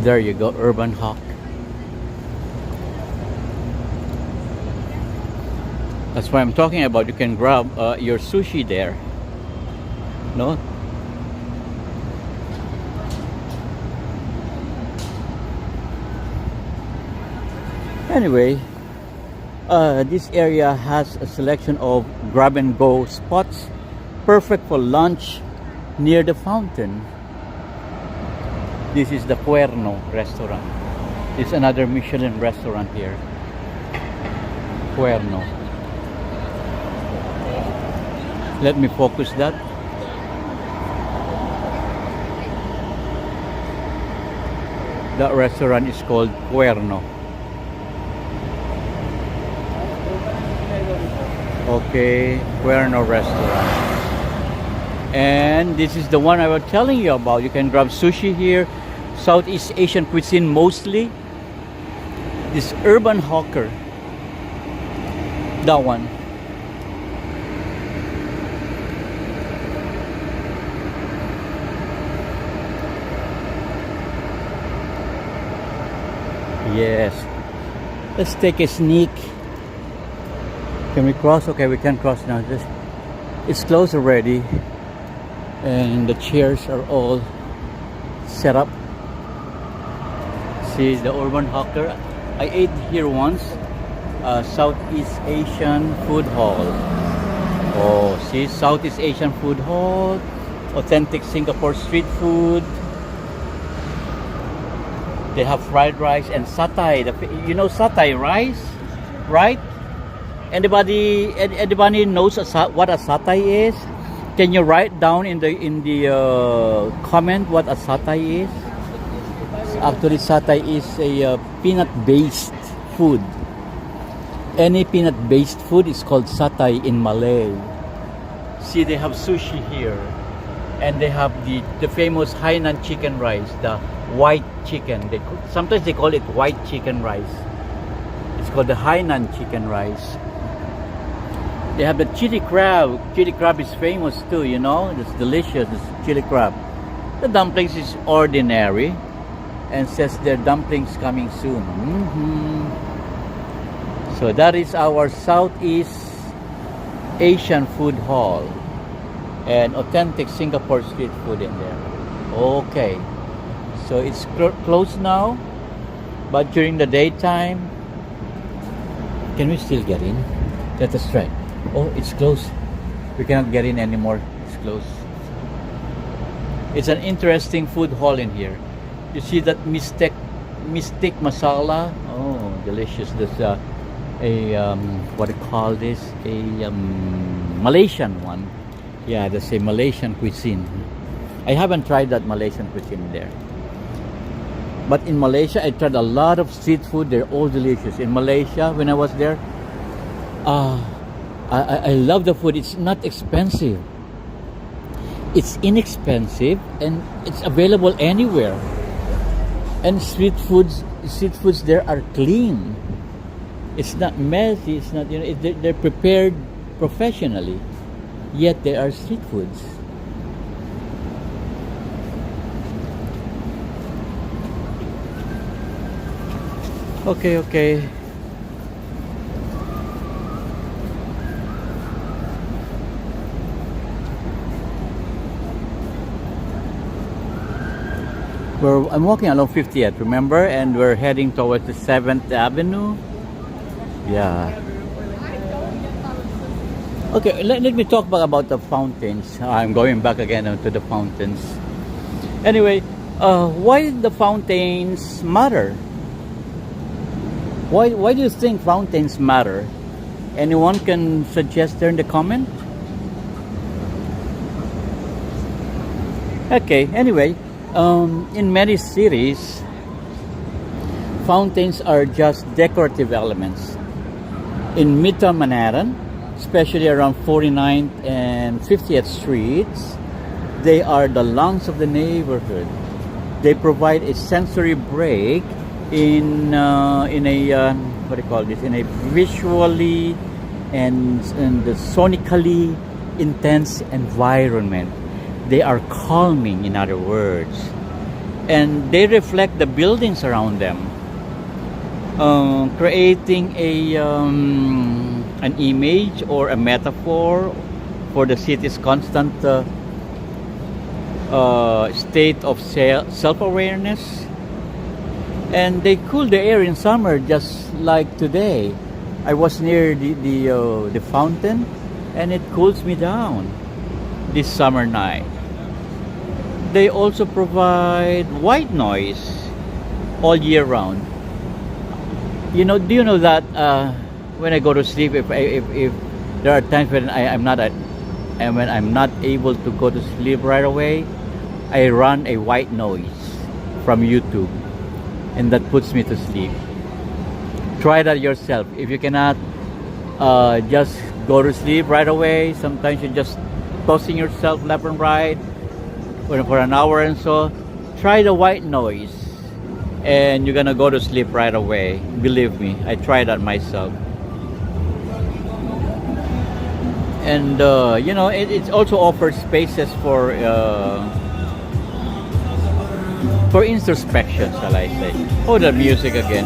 There you go, Urban Hawk. That's what I'm talking about. You can grab your sushi there. No? Anyway, this area has a selection of grab-and-go spots, perfect for lunch near the fountain. This is the Cuerno restaurant. It's another Michelin restaurant here. Cuerno. Let me focus that. That restaurant is called Cuerno. Okay, Cuerno restaurant. And this is the one I was telling you about. You can grab sushi here. Southeast Asian cuisine mostly. This Urban Hawker. That one. Yes. Let's take a sneak. Can we cross? Okay, we can cross now. It's closed already. And the chairs are all set up. See the Urban Hawker. I ate here once. Southeast Asian Food Hall. Oh, see, Southeast Asian Food Hall. Authentic Singapore street food. They have fried rice and satay. You know satay rice, right? Anybody knows what a satay is? Can you write down in the comment what a satay is? Actually, satay is a peanut-based food. Any peanut-based food is called satay in Malay. See, they have sushi here. And they have the famous Hainan chicken rice, the white chicken. Sometimes they call it white chicken rice. It's called the Hainan chicken rice. They have the chili crab. Chili crab is famous too, you know. It's delicious, this chili crab. The dumplings is ordinary and says their dumplings coming soon. So that is our Southeast Asian food hall and authentic Singapore street food in there. Okay, so it's closed now, but during the daytime, can we still get in? Let us try. Oh, it's closed. We cannot get in anymore. It's closed. It's an interesting food hall in here. You see that mystic masala? Oh, delicious. There's what do you call this? A Malaysian one. Yeah, that's a Malaysian cuisine. I haven't tried that Malaysian cuisine there. But in Malaysia, I tried a lot of street food. They're all delicious. In Malaysia, when I was there, I love the food. It's not expensive. It's inexpensive and it's available anywhere. And street foods there are clean. It's not messy. It's not, you know, they're prepared professionally. Yet they are street foods. Okay. I'm walking along 50th, remember? And we're heading towards the 7th Avenue. Yeah. Okay, let me talk back about the fountains. I'm going back again to the fountains. Anyway, why the fountains matter? Why do you think fountains matter? Anyone can suggest there in the comment? Okay, anyway, in many cities, fountains are just decorative elements. In Midtown Manhattan, especially around 49th and 50th Streets, they are the lungs of the neighborhood. They provide a sensory break in a what do you call this? In a visually and sonically intense environment. They are calming, in other words, and they reflect the buildings around them, creating an image or a metaphor for the city's constant state of self-awareness. And they cool the air in summer, just like today. I was near the fountain, and it cools me down this summer night. They also provide white noise all year round. You know, do you know that when I go to sleep, if there are times when I'm not able to go to sleep right away, I run a white noise from YouTube, and that puts me to sleep. Try that yourself. If you cannot just go to sleep right away, sometimes you're just tossing yourself left and right for an hour and so, try the white noise and you're gonna go to sleep right away. Believe me, I tried that myself. And you know, it also offers spaces for introspection, shall I say. Oh, the music again.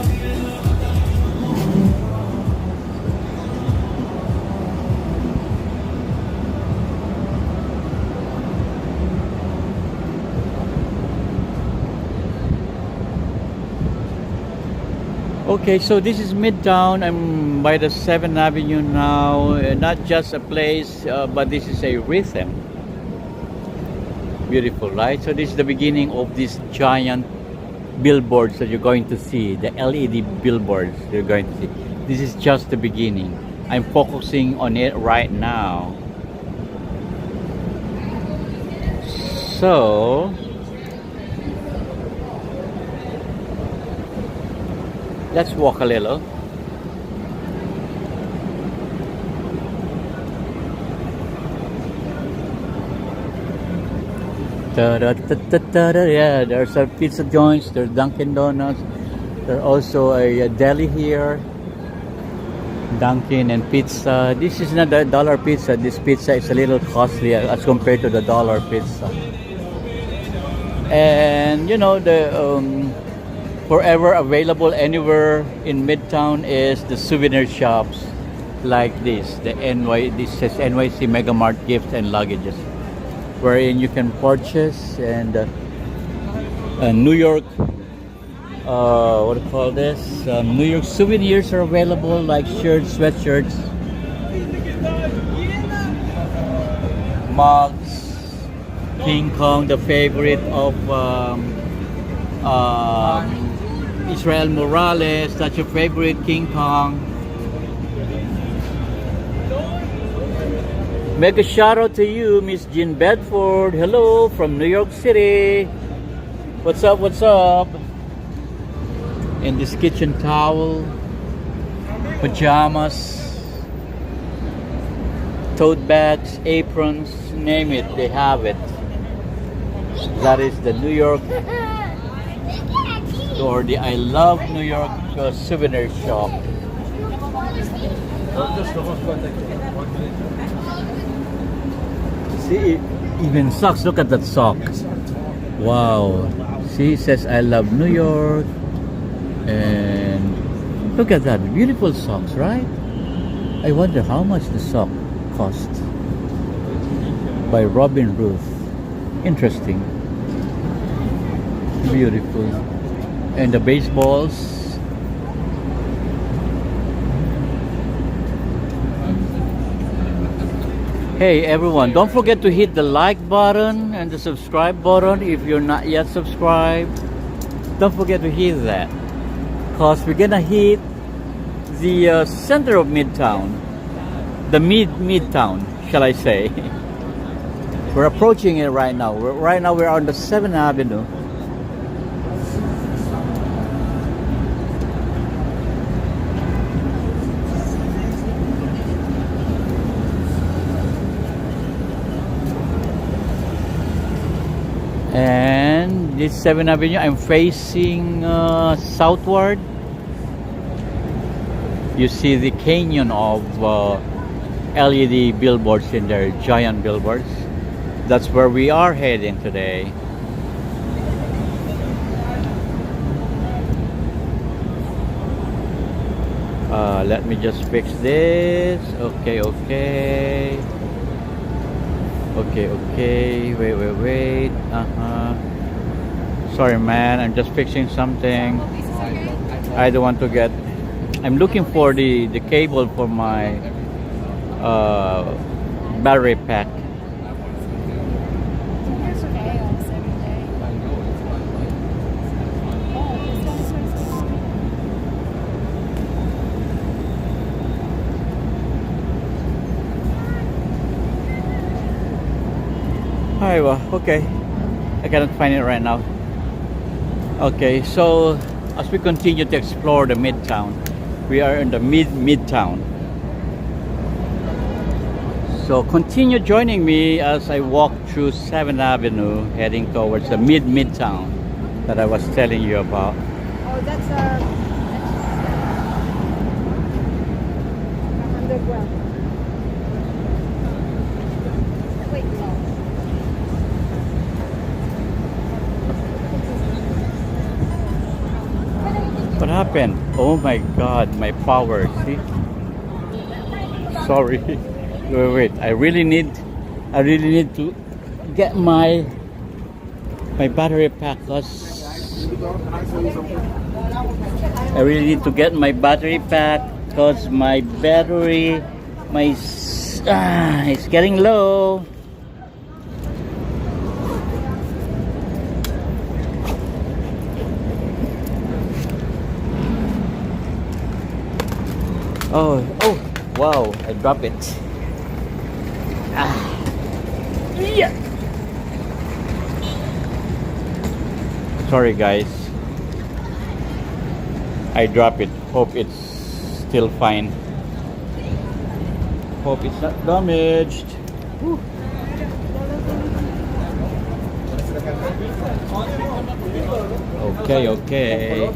Okay, so this is Midtown. I'm by the 7th Avenue now. Not just a place, but this is a rhythm. Beautiful, right? So this is the beginning of these giant billboards that you're going to see. The LED billboards you're going to see. This is just the beginning. I'm focusing on it right now. So Let's walk a little. Yeah, there's some pizza joints, there's Dunkin' Donuts, there's also a deli here. Dunkin' and pizza. This is not the dollar pizza. This pizza is a little costly as compared to the dollar pizza. And you know the forever available anywhere in Midtown is the souvenir shops like this. This says NYC Mega Mart Gift and Luggages, wherein you can purchase and New York. What do you call this? New York souvenirs are available like shirts, sweatshirts, mugs. King Kong, the favorite of Israel Morales. That's your favorite, King Kong. Mega shout out to you, Miss Jean Bedford. Hello from New York City. What's up? What's up? And this kitchen towel, pajamas, tote bags, aprons, name it, they have it. That is the New York, or the I Love New York souvenir shop. See, even socks, look at that sock. Wow. See, it says I Love New York. And look at that, beautiful socks, right? I wonder how much the sock cost. By Robin Ruth. Interesting. Beautiful. And the baseballs. Hey everyone, don't forget to hit the like button and the subscribe button if you're not yet subscribed. Don't forget to hit that. Because we're gonna hit the center of Midtown, the Midtown, shall I say? We're approaching it right now. Right now we're on the 7th Avenue. And this 7th Avenue, I'm facing southward. You see the canyon of LED billboards in there, giant billboards. That's where we are heading today. Let me just fix this. Okay. Wait. Sorry, man. I'm just fixing something. I don't want to get. I'm looking for the cable for my battery pack. Okay. I cannot find it right now. Okay, so as we continue to explore the Midtown, we are in the Midtown. So continue joining me as I walk through 7th Avenue, heading towards the Midtown that I was telling you about. Oh, that's underground. Wait, no. What happened? Oh my God, my power. See? Sorry. Wait. I really need to get my battery pack. I really need to get my battery pack because my battery it's getting low. Oh, wow, I dropped it. Yeah. Sorry, guys. I drop it. Hope it's still fine. Hope it's not damaged. Whew. Okay, okay.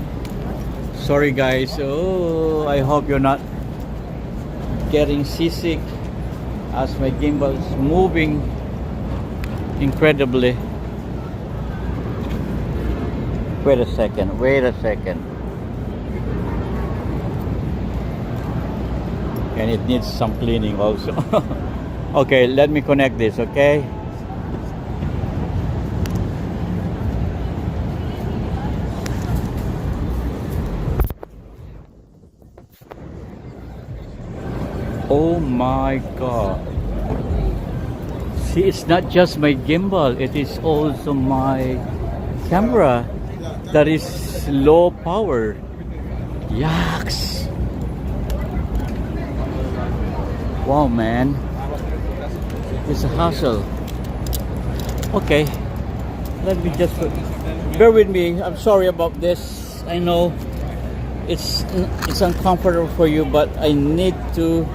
Sorry guys. Oh, I hope you're not getting seasick as my gimbal is moving incredibly. Wait a second. And it needs some cleaning also. Okay, let me connect this, okay? Oh my god. See, it's not just my gimbal, it is also my camera that is low power. Yucks. Wow, man. It's a hassle. Okay. Let me just bear with me. I'm sorry about this. I know it's uncomfortable for you, but I need to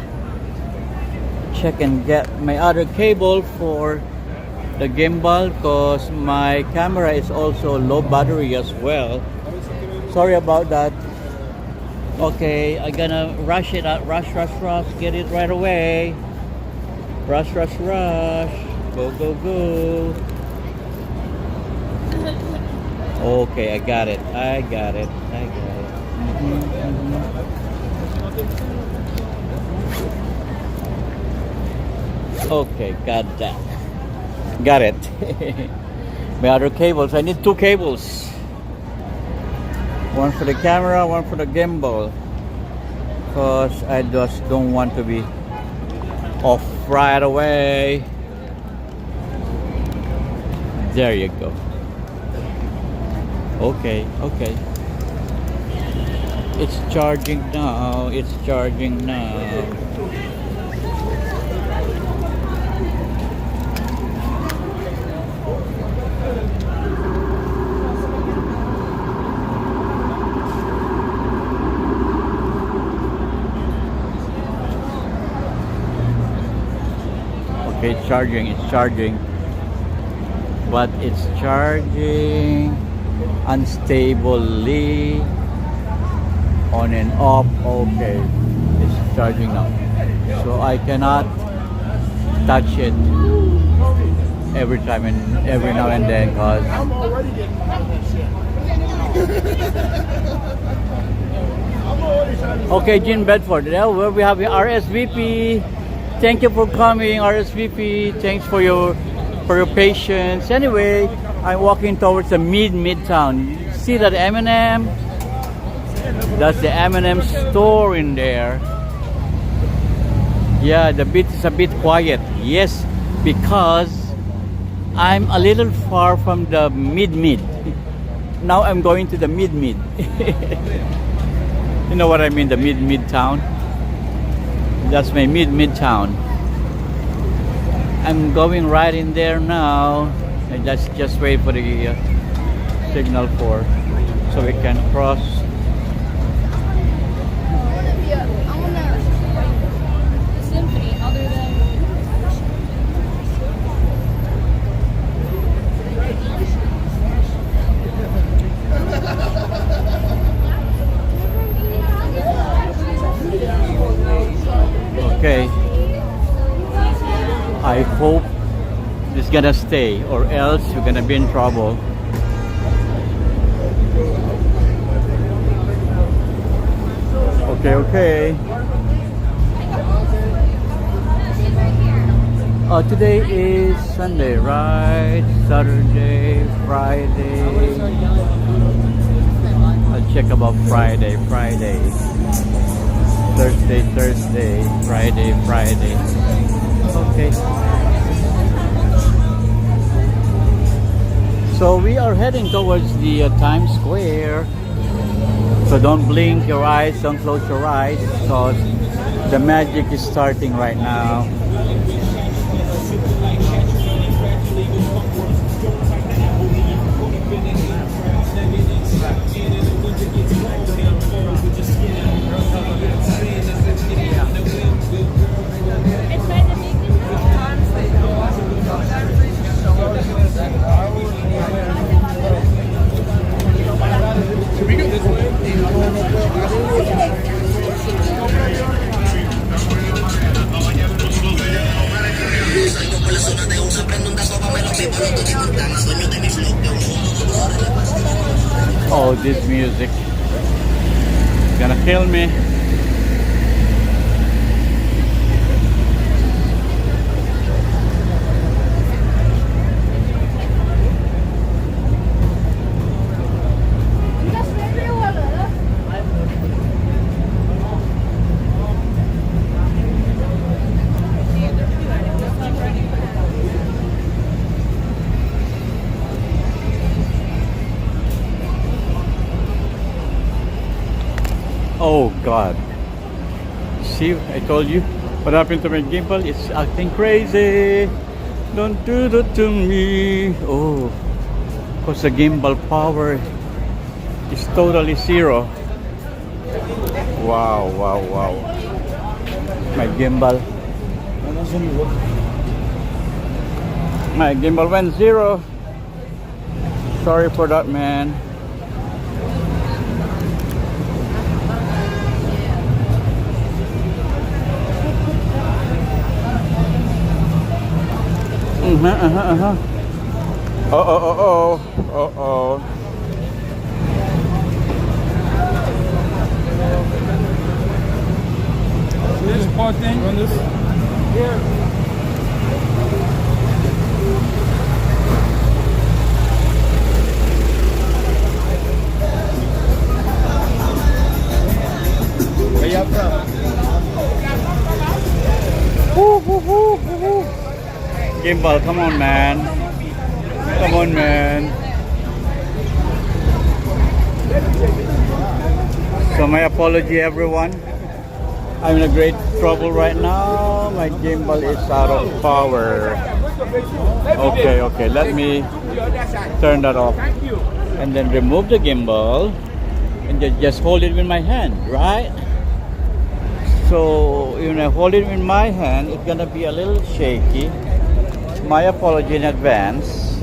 check and get my other cable for the gimbal because my camera is also low battery as well. Sorry about that. Okay, I'm gonna rush it out. Rush, get it right away. Rush. Go. Okay, I got it. Okay, got that. Got it. My other cables. I need two cables. One for the camera, one for the gimbal. Because I just don't want to be off right away. There you go. Okay. It's charging now. Okay, it's charging. But it's charging unstably on and off. Okay, it's charging now. So I cannot touch it every time and every now and then because okay, Jean Bedford. Well, where we have the RSVP. Thank you for coming, RSVP. Thanks for your patience. Anyway, I'm walking towards the Midtown. You see that M&M? That's the M&M store in there. Yeah, the beat is a bit quiet. Yes, because I'm a little far from the mid. Now I'm going to the mid. You know what I mean, the Midtown? That's my Midtown. I'm going right in there now. I just wait for the signal so we can cross. I wanna symphony other than Okay. I hope it's gonna stay, or else you're gonna be in trouble. Okay. Today is Sunday, right? Saturday, Friday. I'll check about Friday. Thursday, Friday. Okay. So we are heading towards the Times Square. So don't blink your eyes, don't close your eyes, because the magic is starting right now. kill me. Oh God. See, I told you what happened to my gimbal. It's acting crazy. Don't do that to me. Oh, because the gimbal power is totally zero. Wow, wow, wow. My gimbal. My gimbal went zero. Sorry for that, man. Oh. This part thing on this? Here. Where you from? Gimbal, come on, man. Come on, man. So my apology, everyone. I'm in a great trouble right now. My gimbal is out of power. Okay. Let me turn that off. And then remove the gimbal. And just hold it with my hand, right? So when I hold it in my hand, it's gonna be a little shaky. My apology in advance.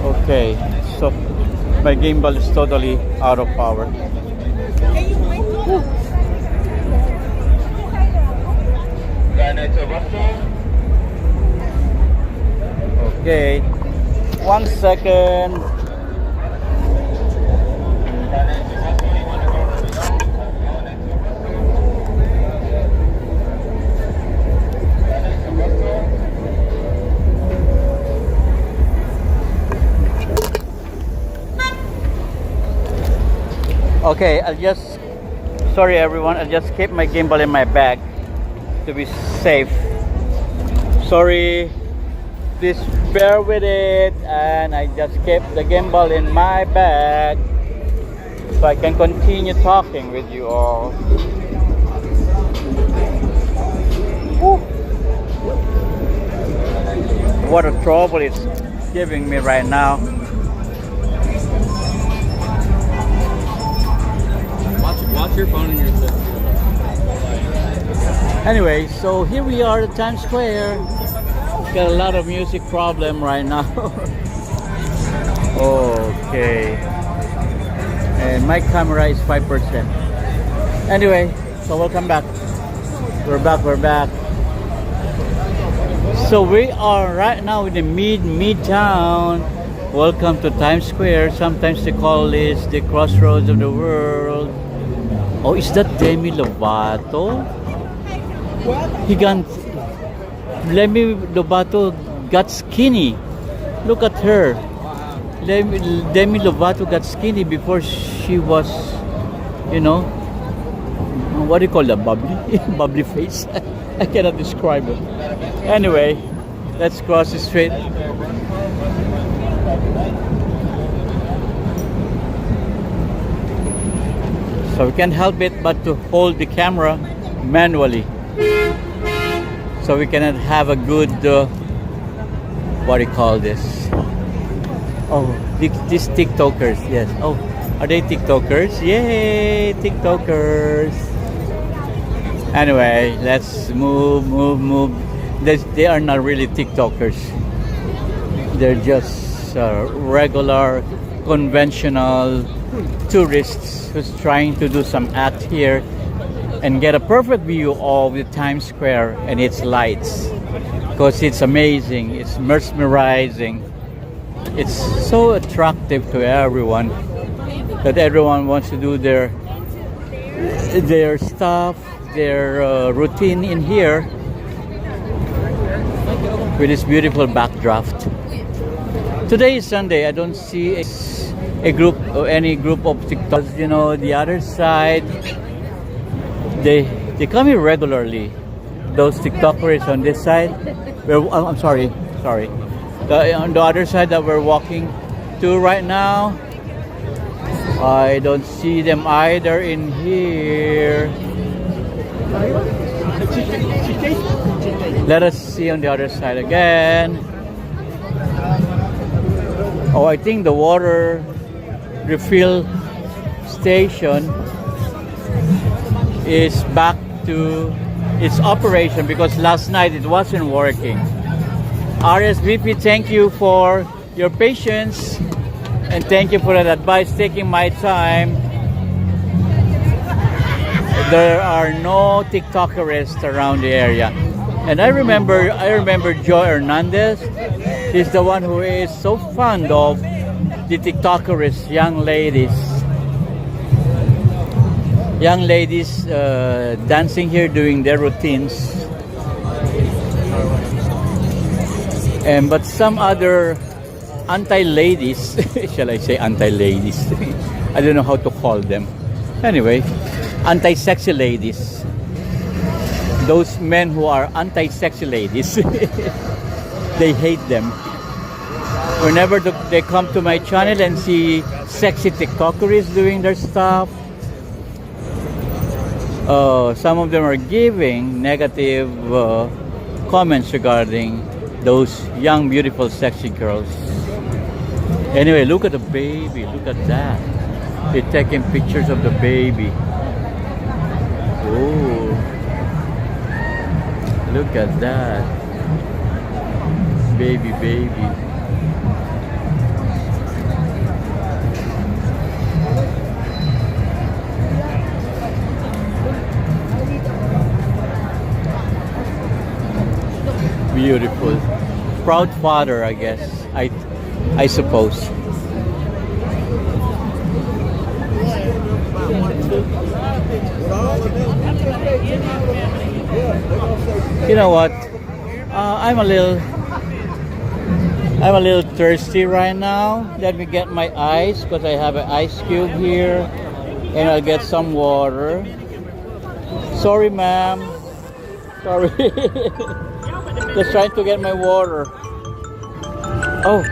Okay, so my gimbal is totally out of power. Okay, 1 second. Okay, sorry everyone, I'll just keep my gimbal in my bag to be safe. Sorry, please bear with it, and I just kept the gimbal in my bag so I can continue talking with you all. Woo. What a trouble it's giving me right now. Watch your phone in your phone. Anyway, so here we are at Times Square. Got a lot of music problem right now. Okay. And my camera is 5%. Anyway, so welcome back. We're back. So we are right now in the Midtown. Welcome to Times Square. Sometimes they call this the crossroads of the world. Oh, is that Demi Lovato? Demi Lovato got skinny. Look at her. Demi Lovato got skinny before she was, what do you call that? Bubbly? Bubbly face? I cannot describe it. Anyway, let's cross the street. So we can't help it but to hold the camera manually, so we cannot have a good what do you call this? Oh, these TikTokers, yes. Oh, are they TikTokers? Yay, TikTokers. Anyway, let's move. They are not really TikTokers. They're just regular, conventional tourists who's trying to do some act here and get a perfect view of the Times Square and its lights, because it's amazing, it's mesmerizing, it's so attractive to everyone that everyone wants to do their their stuff, their routine in here with this beautiful backdraft. Today is Sunday. I don't see a group or any group of TikTokers. You know, the other side, they come here regularly. Those TikTokers on this side. I'm sorry. On the other side that we're walking to right now, I don't see them either in here. Let us see on the other side again. Oh, I think the water refill station is back to its operation because last night it wasn't working. RSVP, thank you for your patience and thank you for that advice, taking my time. There are no TikTokers around the area. And I remember Joy Hernandez. He's the one who is so fond of the TikTokers, young ladies dancing here, doing their routines. But some other anti-ladies, shall I say anti-ladies? I don't know how to call them. Anyway, anti-sexy ladies. Those men who are anti-sexy ladies, they hate them. Whenever they come to my channel and see sexy TikTokers doing their stuff, some of them are giving negative comments regarding those young, beautiful, sexy girls. Anyway, look at the baby. Look at that. They're taking pictures of the baby. Oh, look at that. Baby. Beautiful. Proud father, I guess. I suppose. You know what? I'm a little thirsty right now. Let me get my ice because I have an ice cube here, and I'll get some water. Sorry, ma'am. Sorry. Just trying to get my water. Oh,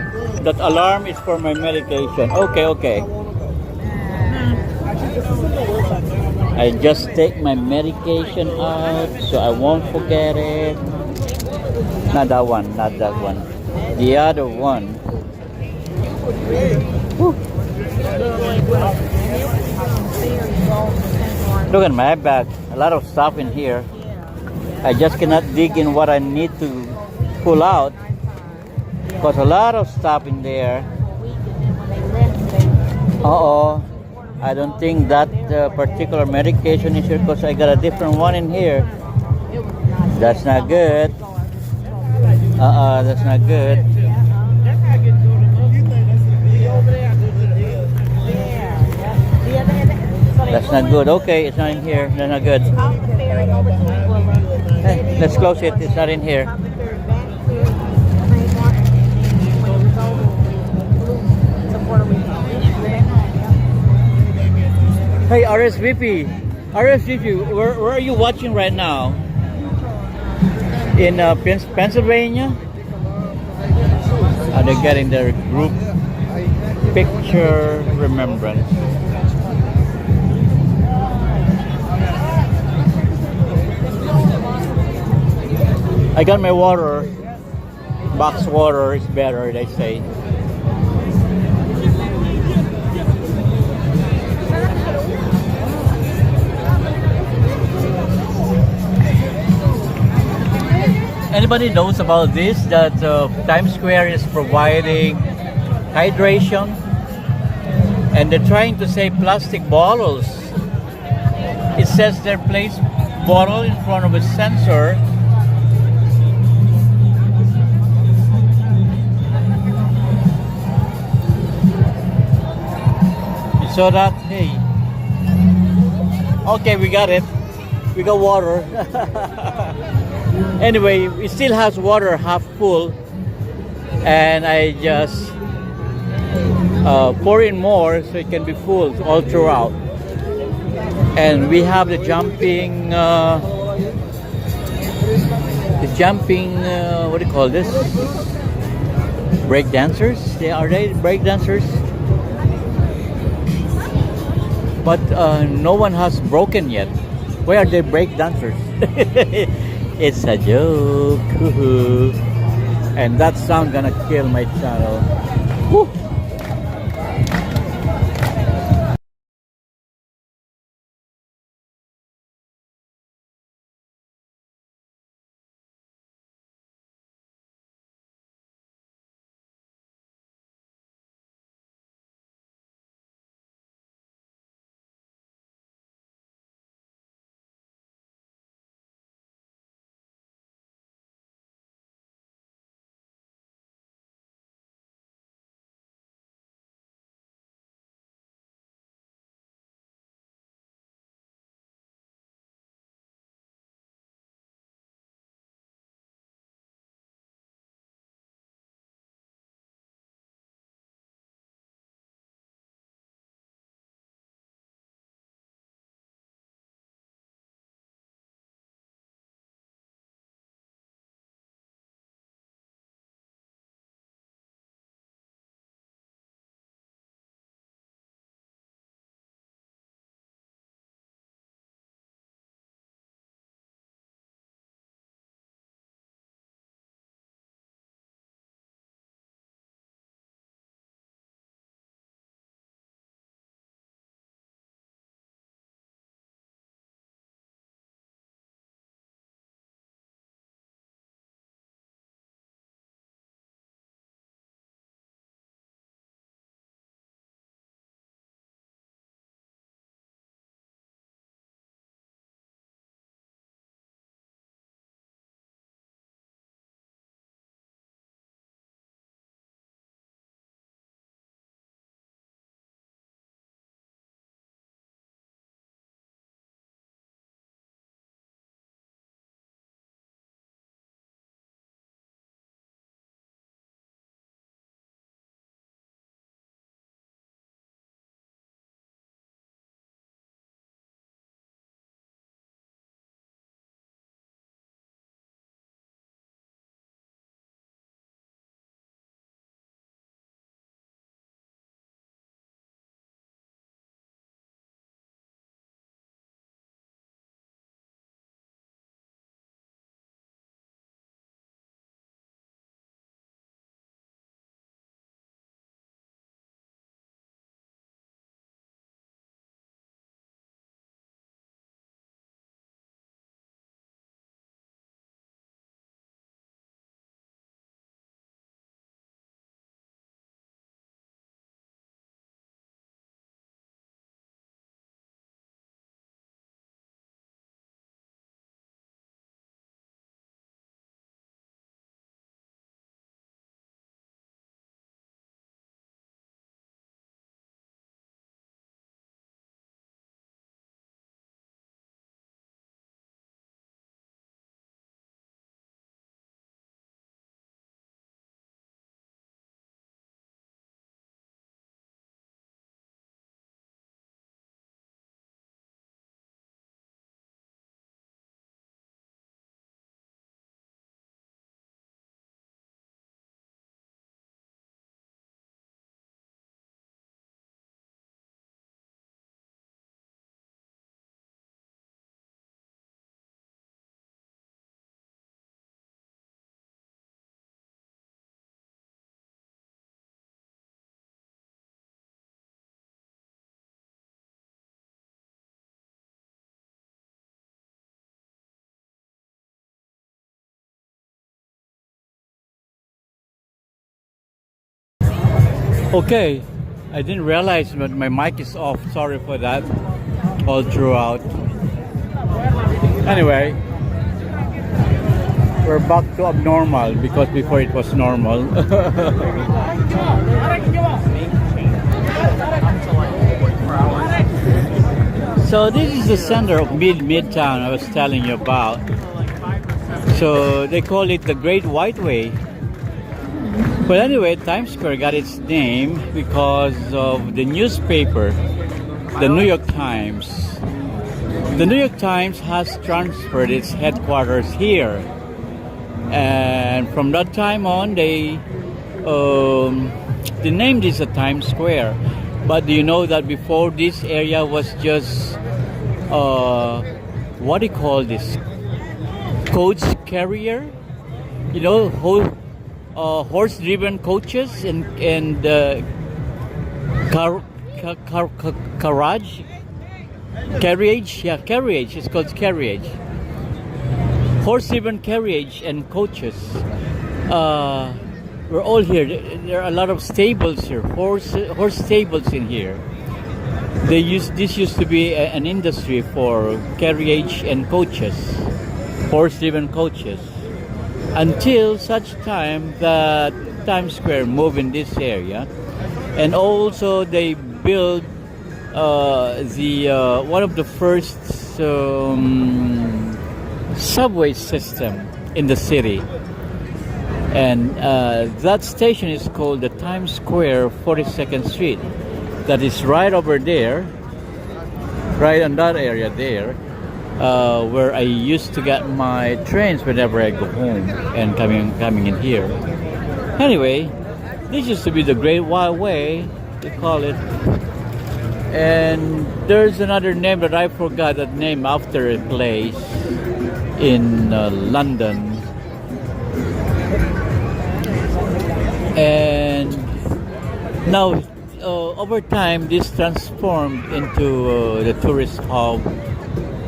that alarm is for my medication. Okay. I just take my medication out so I won't forget it. Not that one. The other one. Whew. Look at my bag. A lot of stuff in here. I just cannot dig in what I need to pull out because a lot of stuff in there. I don't think that particular medication is here because I got a different one in here. That's not good. That's not good. That's not good. Okay, it's not in here. That's not good. Hey, let's close it. It's not in here. Hey, RSVP, where are you watching right now? In Pennsylvania? Are they getting their group picture remembrance? I got my water. Box water is better, they say. Anybody knows about this? That Times Square is providing hydration, and they're trying to say plastic bottles. It says they place bottle in front of a sensor. So that, hey, Okay, we got it. We got water. Anyway, it still has water half full, and I just pour in more so it can be full all throughout. And we have the jumping, what do you call this? Break dancers? Are they break dancers? But no one has broken yet. Where are the break dancers? It's a joke. And that sound gonna kill my channel. Woo. Okay, I didn't realize that my mic is off. Sorry for that. All throughout. Anyway, we're back to abnormal because before it was normal. So this is the center of Midtown I was telling you about. So they call it the Great White Way. But anyway, Times Square got its name because of the newspaper, the New York Times. The New York Times has transferred its headquarters here. And from that time on, they named this a Times Square. But do you know that before this area was just, what do you call this? Coach carrier? You know, horse-driven coaches and carriage. Yeah, carriage. It's called carriage. Horse-driven carriage and coaches. We're all here. There are a lot of stables here, horse stables in here. This used to be an industry for carriage and coaches, horse-driven coaches, until such time that Times Square moved in this area, and also they built one of the first subway system in the city. And that station is called the Times Square 42nd Street. That is right over there, right in that area there, where I used to get my trains whenever I go home and coming in here. Anyway, this used to be the Great White Way, they call it. And there's another name that I forgot, that name after a place in London. And now, over time, this transformed into the tourist hub,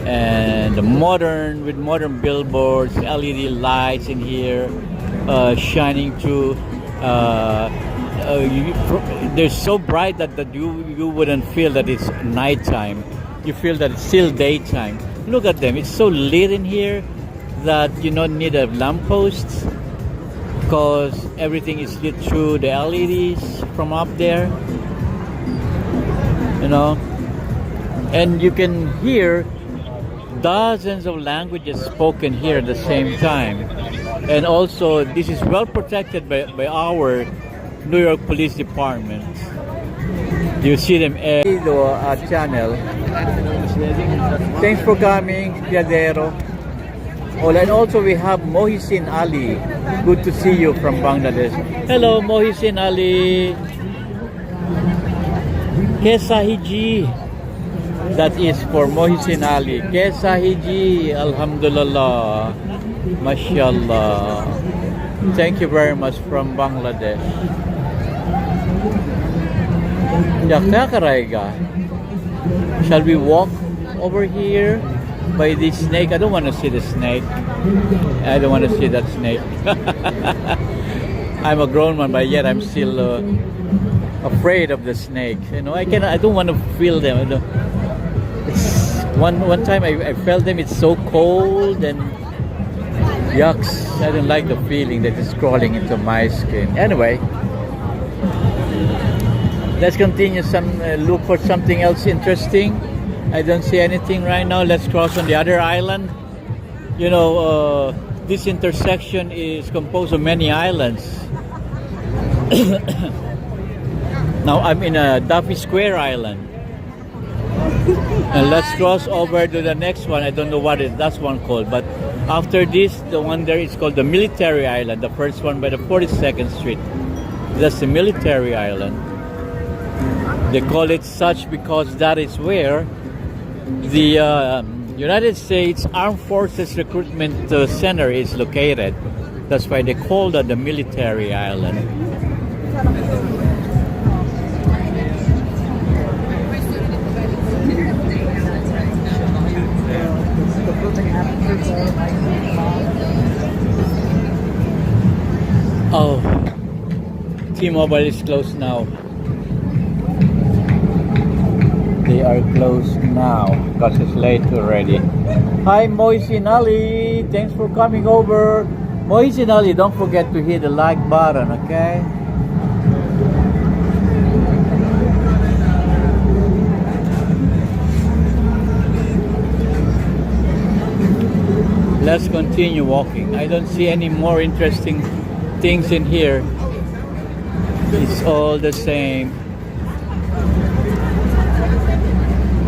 and the modern billboards, LED lights in here, shining through. They're so bright that you wouldn't feel that it's nighttime. You feel that it's still daytime. Look at them; it's so lit in here that you don't need a lamppost, because everything is lit through the LEDs from up there, you know, and you can hear dozens of languages spoken here at the same time. And also, this is well protected by our New York Police Department. You see them every channel. Thanks for coming, Piadero. Oh, and also we have Mohsin Ali. Good to see you from Bangladesh. Hello, Mohsin Ali. Kaisa hiji. That is for Mohsin Ali. Kaisa hiji. Alhamdulillah. Mashallah. Thank you very much from Bangladesh. Shall we walk over here by the snake? I don't want to see the snake. I don't want to see that snake. I'm a grown man, but yet I'm still afraid of the snake. You know, I don't want to feel them. It's one time I felt them. It's so cold and yucks. I don't like the feeling that it's crawling into my skin. Anyway, let's continue look for something else interesting. I don't see anything right now. Let's cross on the other island. You know, this intersection is composed of many islands. Now I'm in a Duffy Square Island. And let's cross over to the next one. I don't know what that's one called, but after this, the one there is called the Military Island, the first one by the 42nd Street. That's the Military Island. They call it such because that is where the United States Armed Forces Recruitment Center is located. That's why they call that the Military Island. Oh, T-Mobile is closed now. They are closed now because it's late already. Hi, Mohsin Ali. Thanks for coming over. Mohsin Ali, don't forget to hit the like button, okay? Let's continue walking. I don't see any more interesting things in here. It's all the same.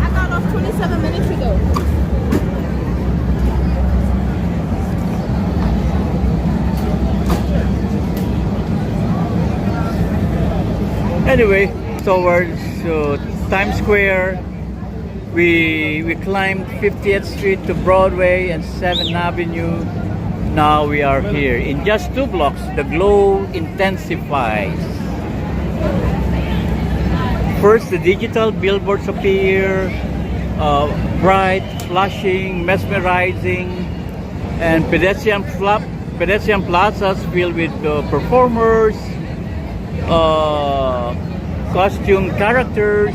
I got off 27 minutes ago. Anyway, towards Times Square, we climbed 50th Street to Broadway and 7th Avenue. Now we are here. In just 2 blocks, the glow intensifies. First, the digital billboards appear, bright, flashing, mesmerizing, and pedestrian plazas filled with performers, costume characters,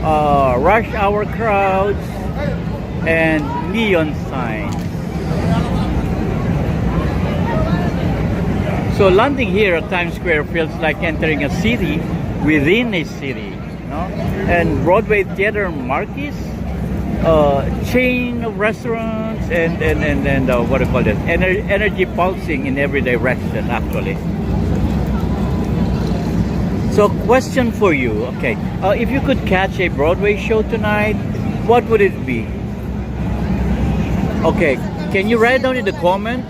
rush hour crowds, and neon signs. So landing here at Times Square feels like entering a city within a city, you know? And Broadway Theater Marquis, chain of restaurants, and what do you call it? Energy pulsing in every direction, actually. So, question for you, okay? If you could catch a Broadway show tonight, what would it be? Okay, can you write down in the comment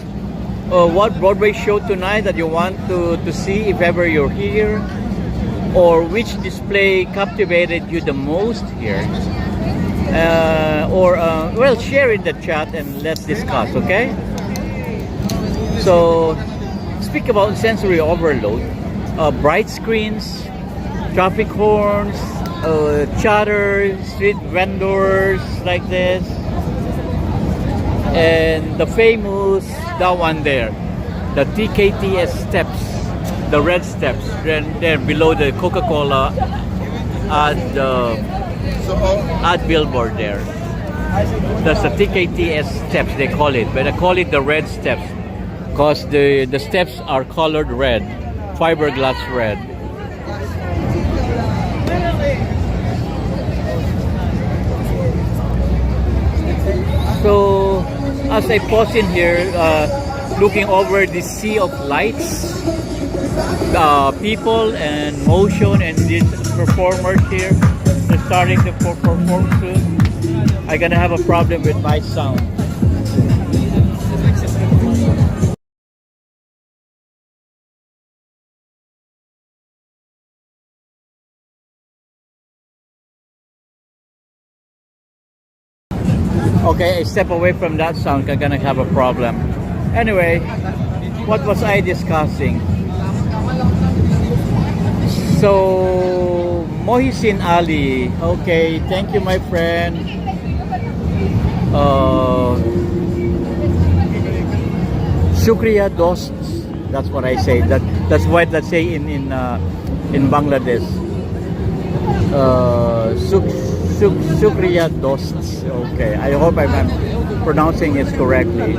what Broadway show tonight that you want to see if ever you're here? Or which display captivated you the most here? Well, share in the chat and let's discuss, okay? So, speak about sensory overload. Bright screens, traffic horns, chatter, street vendors like this, and the famous, that one there, the TKTS steps, the red steps, there below the Coca-Cola ad billboard there. That's the TKTS steps, they call it, but I call it the red steps because the steps are colored red. Fiberglass red. So as I pause in here, looking over the sea of lights, people and motion, and these performers here, they're starting to perform soon. I'm gonna have a problem with my sound. Okay, I step away from that sound, I'm gonna have a problem. Anyway, what was I discussing? So, Mohsin Ali. Okay, thank you, my friend. Shukriya dost. That's what I say. That's what I say in Bangladesh. Shukriya dost. Okay, I hope I'm pronouncing it correctly.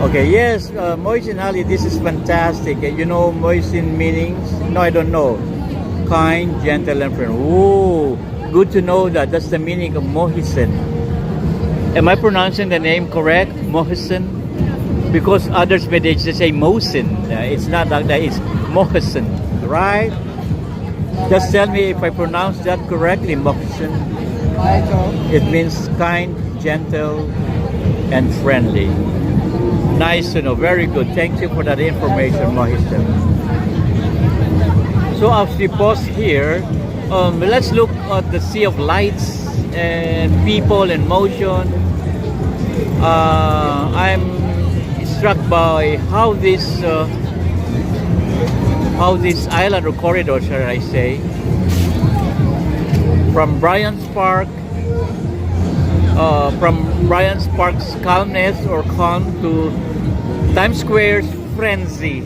Okay, yes, Mohsin Ali, this is fantastic. You know Mohsin meanings? No, I don't know. Kind, gentle, and friendly. Ooh, good to know that. That's the meaning of Mohsin. Am I pronouncing the name correct? Mohsin? Because others may they say Mohsin. It's not like that. It's Mohsin, right? Just tell me if I pronounce that correctly, Mohsin. It means kind, gentle, and friendly. Nice to know. Very good. Thank you for that information, Mohsin. So as we pause here, let's look at the sea of lights and people and motion. I'm struck by how this island or corridor, shall I say, from Bryant's Park's calmness or calm to Times Square's frenzy,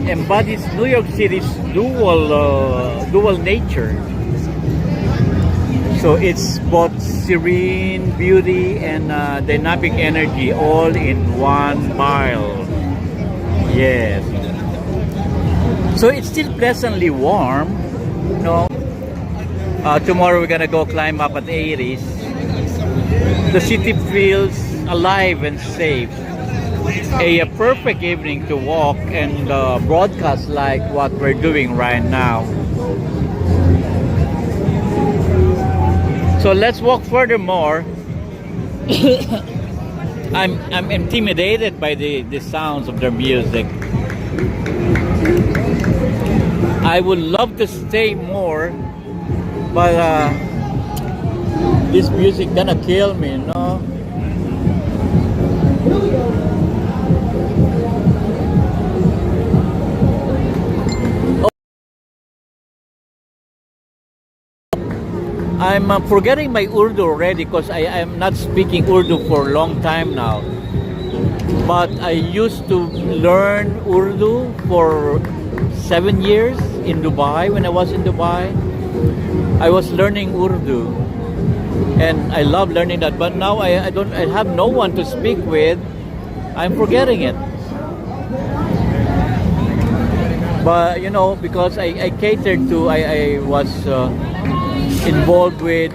embodies New York City's dual nature. So it's both serene beauty and dynamic energy all in 1 mile. Yes. So it's still pleasantly warm. You know, tomorrow we're gonna go climb up at 80s. the city feels alive and safe. A perfect evening to walk and broadcast like what we're doing right now. So let's walk furthermore. I'm intimidated by the sounds of their music. I would love to stay more, but this music gonna kill me, no? I'm forgetting my Urdu already because I am not speaking Urdu for a long time now. But I used to learn Urdu for 7 years in Dubai. When I was in Dubai, I was learning Urdu, and I love learning that. But now I have no one to speak with. I'm forgetting it. But you know, because I catered to, I was involved with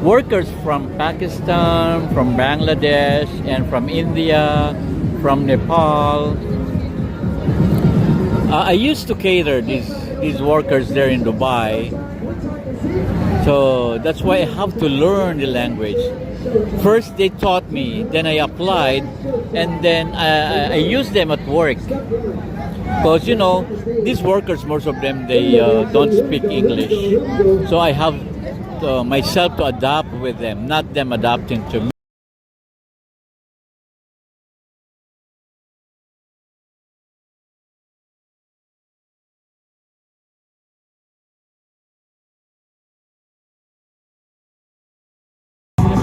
workers from Pakistan, from Bangladesh, and from India, from Nepal. I used to cater these workers there in Dubai. So that's why I have to learn the language. First they taught me, then I applied, and then I used them at work. Because you know, these workers, most of them, they don't speak English. So I have myself to adapt with them, not them adapting to me.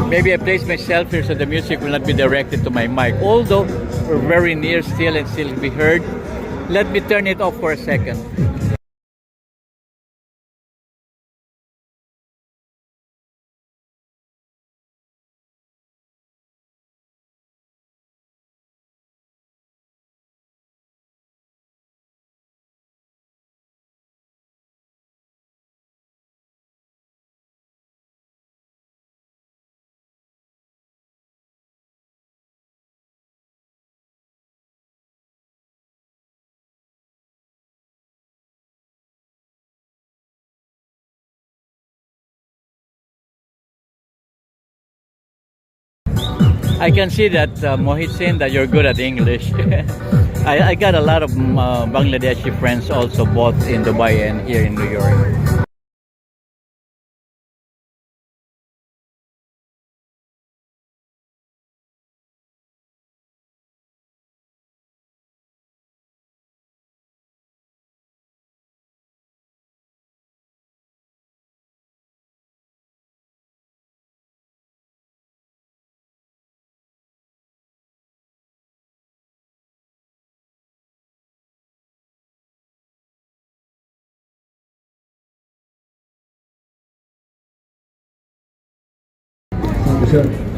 Maybe I place myself here so the music will not be directed to my mic. Although we're very near still and still be heard. Let me turn it off for a second. I can see that, Mohit, that you're good at English. I got a lot of Bangladeshi friends also, both in Dubai and here in New York.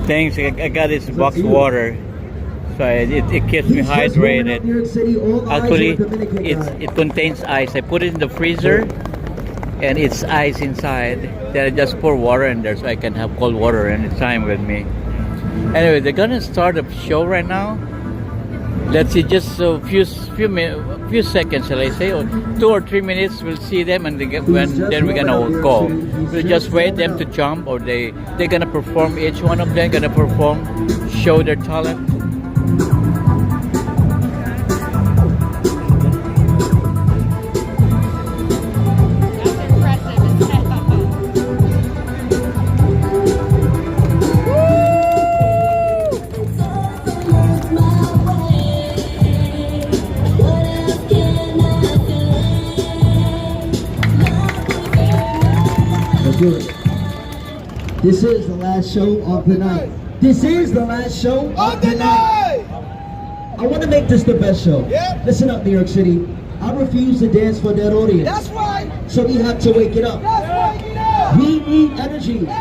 Thanks, I got this box water. So it keeps me hydrated. Actually, it contains ice. I put it in the freezer and it's ice inside. Then I just pour water in there so I can have cold water anytime with me. Anyway, they're gonna start a show right now. Let's see, just a few seconds, shall I say, or 2 or 3 minutes. We'll see them, and then we're gonna go. We'll just wait them to jump, or they're gonna perform. Each one of them gonna perform, show their talent. Good. This is the last show of the night. This is the last show of the night. I want to make this the best show. Yeah. Listen up, New York City. I refuse to dance for that audience. That's right. So we have to wake it up. Let's wake it up. We need energy. So on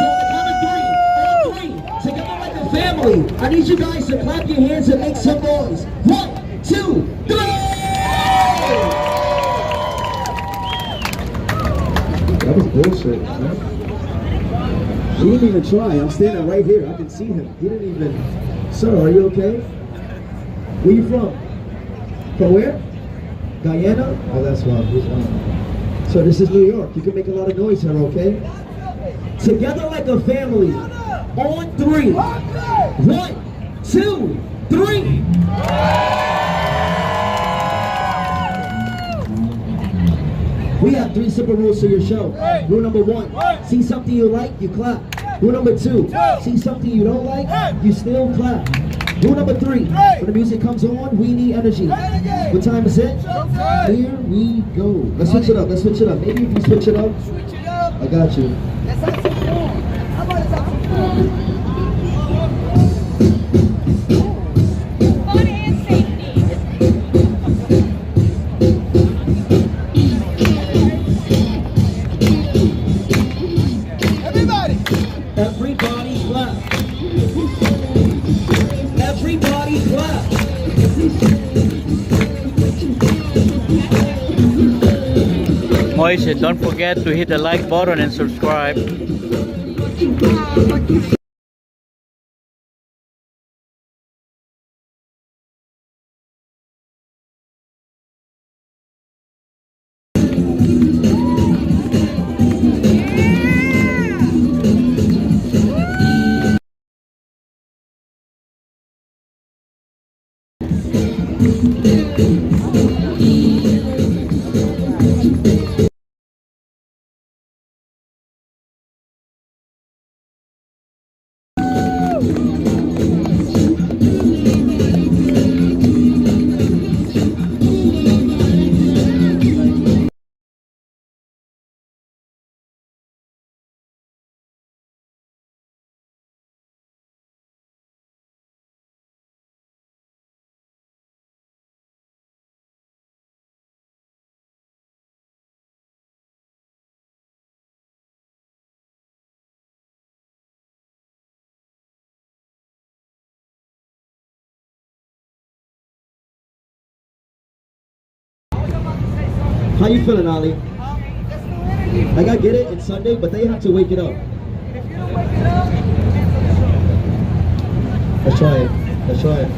the count of 3, all 3, together like a family. I need you guys to clap your hands and make some noise. 1, 2, 3. That was bullshit, man. He didn't even try. I'm standing right here. I can see him. He didn't even. Sir, are you okay? Where you from? From where? Guyana? Oh, that's wrong. So this is New York. You can make a lot of noise here, okay? Together like a family. On three. 1, 2, 3. We have 3 simple rules to your show. Rule number 1, see something you like, you clap. Rule number 2, see something you don't like, you still clap. Rule number 3, when the music comes on, we need energy. What time is it? Here we go. Let's switch it up, let's switch it up. Maybe if you switch it up. I got you. Everybody clap. Everybody clap. Moise, don't forget to hit the like button and subscribe. How you feeling, Ali? Like, I get it, it's Sunday, but they have to wake it up. Let's try it. Let's try it.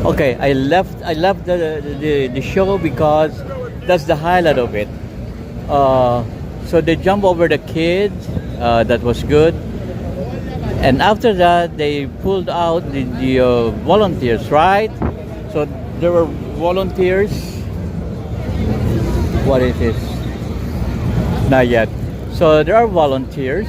Okay, I left the show because that's the highlight of it. So they jump over the kids. That was good. And after that, they pulled out the volunteers, right? So there were volunteers. What is this? Not yet. So there are volunteers.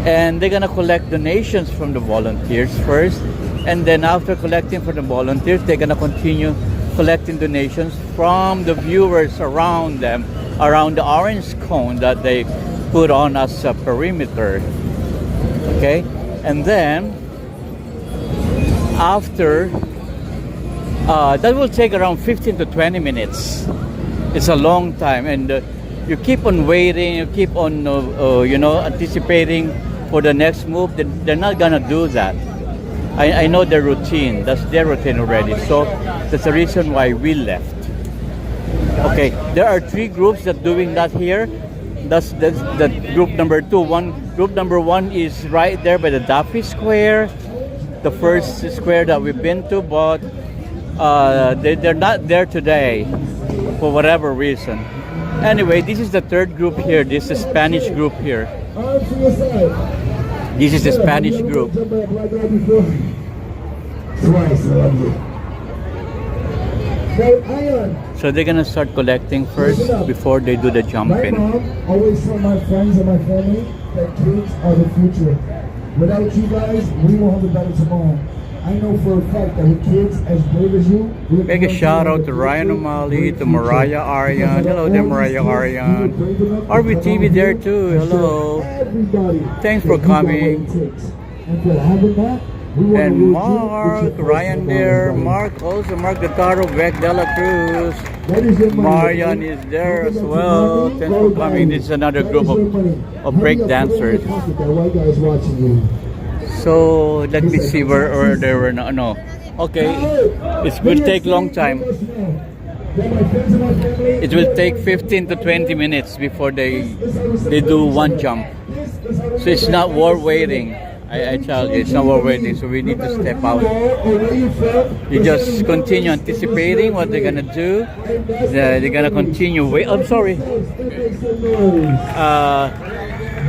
And they're gonna collect donations from the volunteers first. And then after collecting from the volunteers, they're gonna continue collecting donations from the viewers around them, around the orange cone that they put on as a perimeter. Okay? And then after that will take around 15 to 20 minutes. It's a long time, and you keep on waiting, you keep on anticipating for the next move. They're not gonna do that. I know their routine. That's their routine already. So that's the reason why we left. Okay, there are 3 groups that doing that here. That's group number 2. Group number 1 is right there by the Duffy Square, the first square that we've been to, but they're not there today for whatever reason. Anyway, this is the 3rd group here. This is the Spanish group here. This is the Spanish group. So they're gonna start collecting first before they do the jumping. Always tell my friends and my family that kids are the future. Without you guys, we won't have a better tomorrow. I know for a fact that with kids as brave as you, Big shout out to Ryan O'Malley, to Mariah Aryan. Hello there, Mariah Aryan. RBTV there too. Hello. Thanks for coming. And for having that, And Mark, Ryan there, Mark also, Mark Gataro, Beck Dela Cruz, Marian is there as well. Thanks for coming. This is another group of break dancers. So let me see where they were. No. Okay, it will take long time. It will take 15 to 20 minutes before they do one jump. So it's not worth waiting. I tell you, it's not worth waiting, so we need to step out. You just continue anticipating what they're gonna do. They're gonna continue wait. I'm sorry.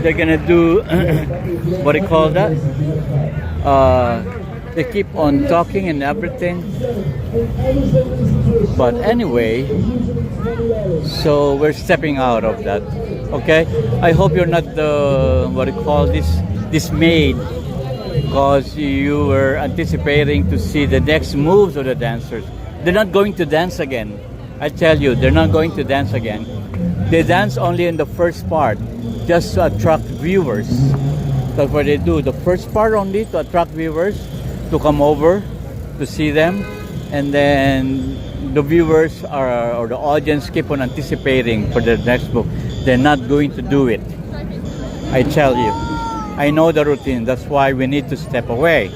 They're gonna do what do you call that? They keep on talking and everything. But anyway, so we're stepping out of that. Okay, I hope you're not what do you call this? Dismayed because you were anticipating to see the next moves of the dancers. They're not going to dance again. I tell you, they're not going to dance again. They dance only in the first part, just to attract viewers. That's what they do. The first part only to attract viewers to come over to see them, and then the viewers or the audience keep on anticipating for the next move. They're not going to do it. I tell you. I know the routine, that's why we need to step away.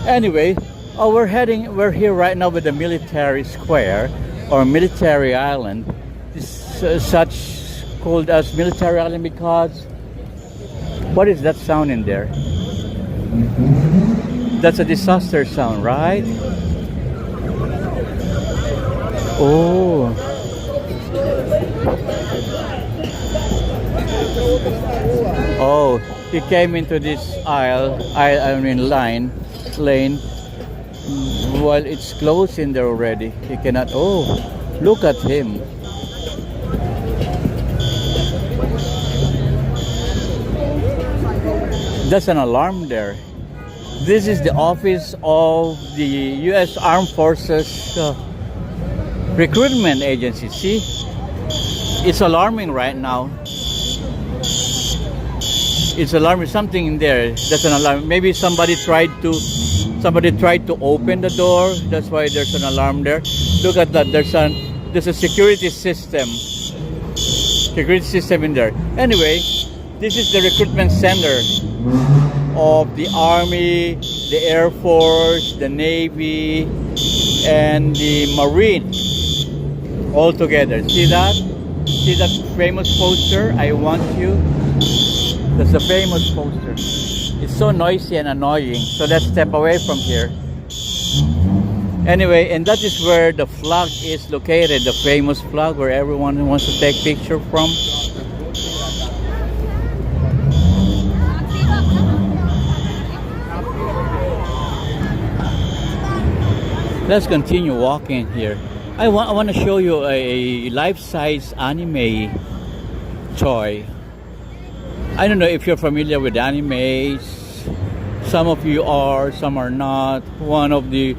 Anyway, we're here right now with the Military Square or Military Island. It's such called as Military Island because what is that sound in there? That's a disaster sound, right? Oh. Oh, he came into this lane. Well, it's closed in there already. He cannot. Oh, look at him. That's an alarm there. This is the office of the U.S. Armed Forces Recruitment Agency. See, it's alarming right now. It's alarming. Something in there. That's an alarm. Maybe somebody tried to open the door. That's why there's an alarm there. Look at that. There's a security system. Security system in there. Anyway, this is the recruitment center of the Army, the Air Force, the Navy, and the Marine all together. See that? See that famous poster? I want you. That's a famous poster. It's so noisy and annoying. So let's step away from here. Anyway, and that is where the flag is located, the famous flag where everyone wants to take picture from. Let's continue walking here. I want to show you a life-size anime toy. I don't know if you're familiar with animes. Some of you are, some are not. One of the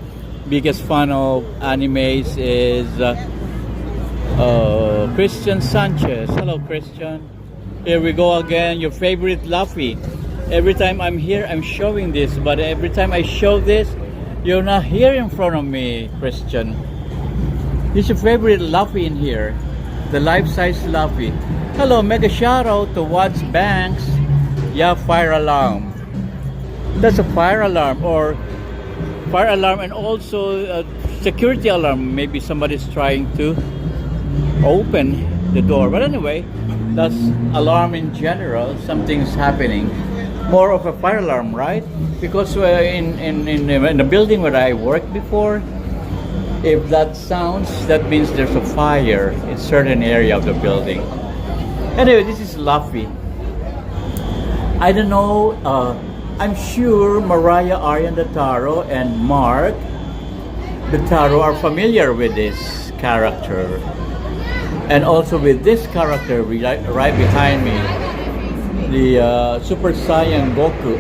biggest fan of animes is Christian Sanchez. Hello, Christian. Here we go again. Your favorite Luffy. Every time I'm here, I'm showing this, but every time I show this, you're not here in front of me, Christian. This is your favorite Luffy in here, the life-size Luffy. Hello, mega shout out to Watts Banks. Yeah, fire alarm. That's a fire alarm, or fire alarm, and also a security alarm. Maybe somebody's trying to open the door. But anyway, that's alarm in general. Something's happening. More of a fire alarm, right? Because in the building where I worked before, if that sounds, that means there's a fire in certain area of the building. Anyway, this is Luffy. I don't know. I'm sure Mariah Arian Taro and Mark Taro are familiar with this character, and also with this character right behind me, the Super Saiyan Goku.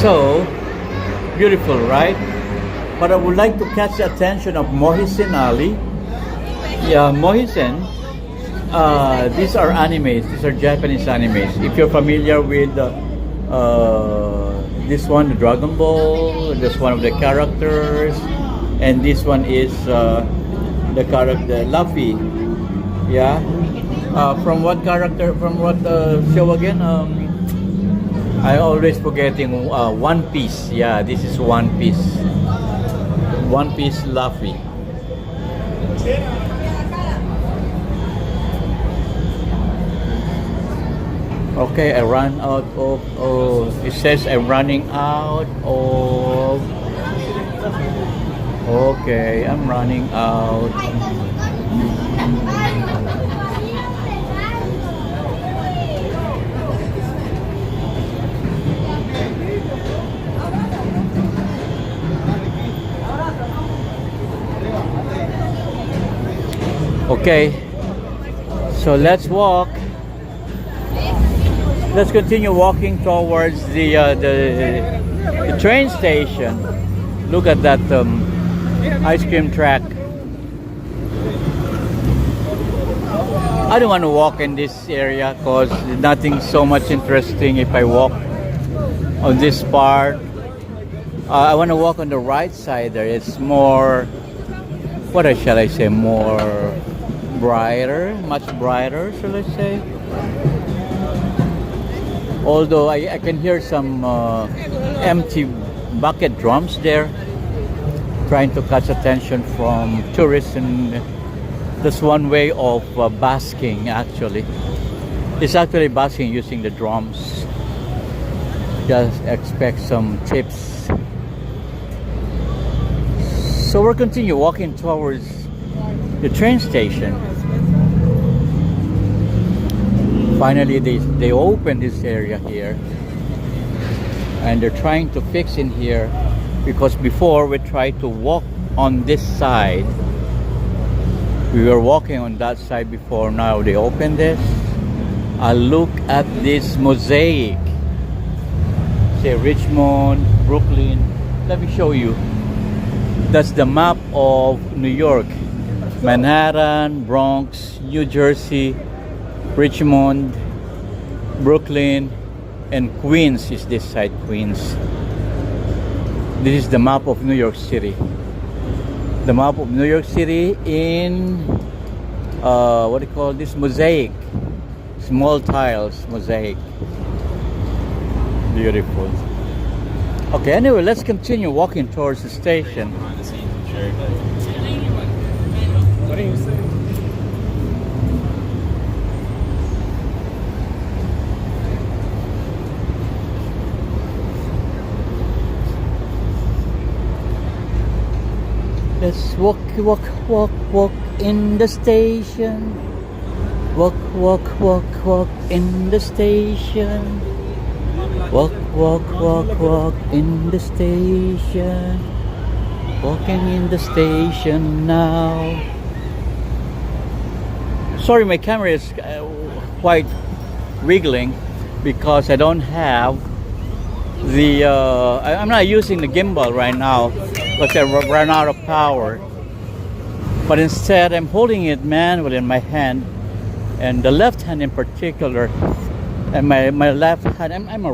So beautiful, right? But I would like to catch the attention of Mohsin Ali. Yeah, Mohsin. These are animes. These are Japanese animes. If you're familiar with this one, the Dragon Ball, this one of the characters, and this one is the character Luffy. Yeah. From what character? From what show again? I always forgetting One Piece. Yeah, this is One Piece. One Piece Luffy. Okay, I ran out of. Oh, it says I'm running out of. Okay, I'm running out. Okay, so let's walk. Let's continue walking towards the train station. Look at that ice cream track. I don't want to walk in this area because nothing so much interesting if I walk on this part. I want to walk on the right side there. It's more, what shall I say, more brighter, much brighter, shall I say? Although I can hear some empty bucket drums there, trying to catch attention from tourists, and that's one way of basking actually. It's actually basking using the drums. Just expect some tips. So we'll continue walking towards the train station. Finally, they opened this area here, and they're trying to fix in here, because before we tried to walk on this side. We were walking on that side before. Now they opened this. Look at this mosaic. Say Richmond, Brooklyn. Let me show you. That's the map of New York. Manhattan, Bronx, New Jersey, Richmond, Brooklyn, and Queens is this side, Queens. This is the map of New York City. The map of New York City in, what do you call this? Mosaic. Small tiles, mosaic. Beautiful. Okay, anyway, let's continue walking towards the station. What do you say? Let's walk, walk, walk, walk in the station. Walk, walk, walk, walk in the station. Walk, walk, walk, walk in the station. Walking in the station now. Sorry, my camera is quite wiggling because I don't have the I'm not using the gimbal right now because I ran out of power, but instead I'm holding it manually in my hand, and the left hand in particular, and my left hand, I'm a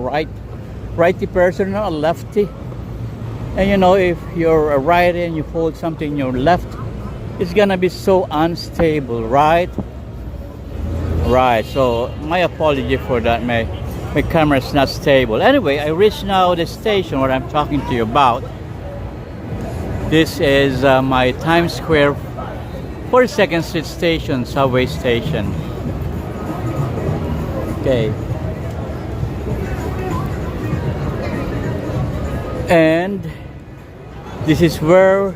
righty person, not a lefty. And you know, if you're a righty and you hold something in your left, it's gonna be so unstable, right? Right, so my apology for that. My camera is not stable. Anyway, I reached now the station where I'm talking to you about. This is my Times Square 42nd Street station, subway station. Okay. And this is where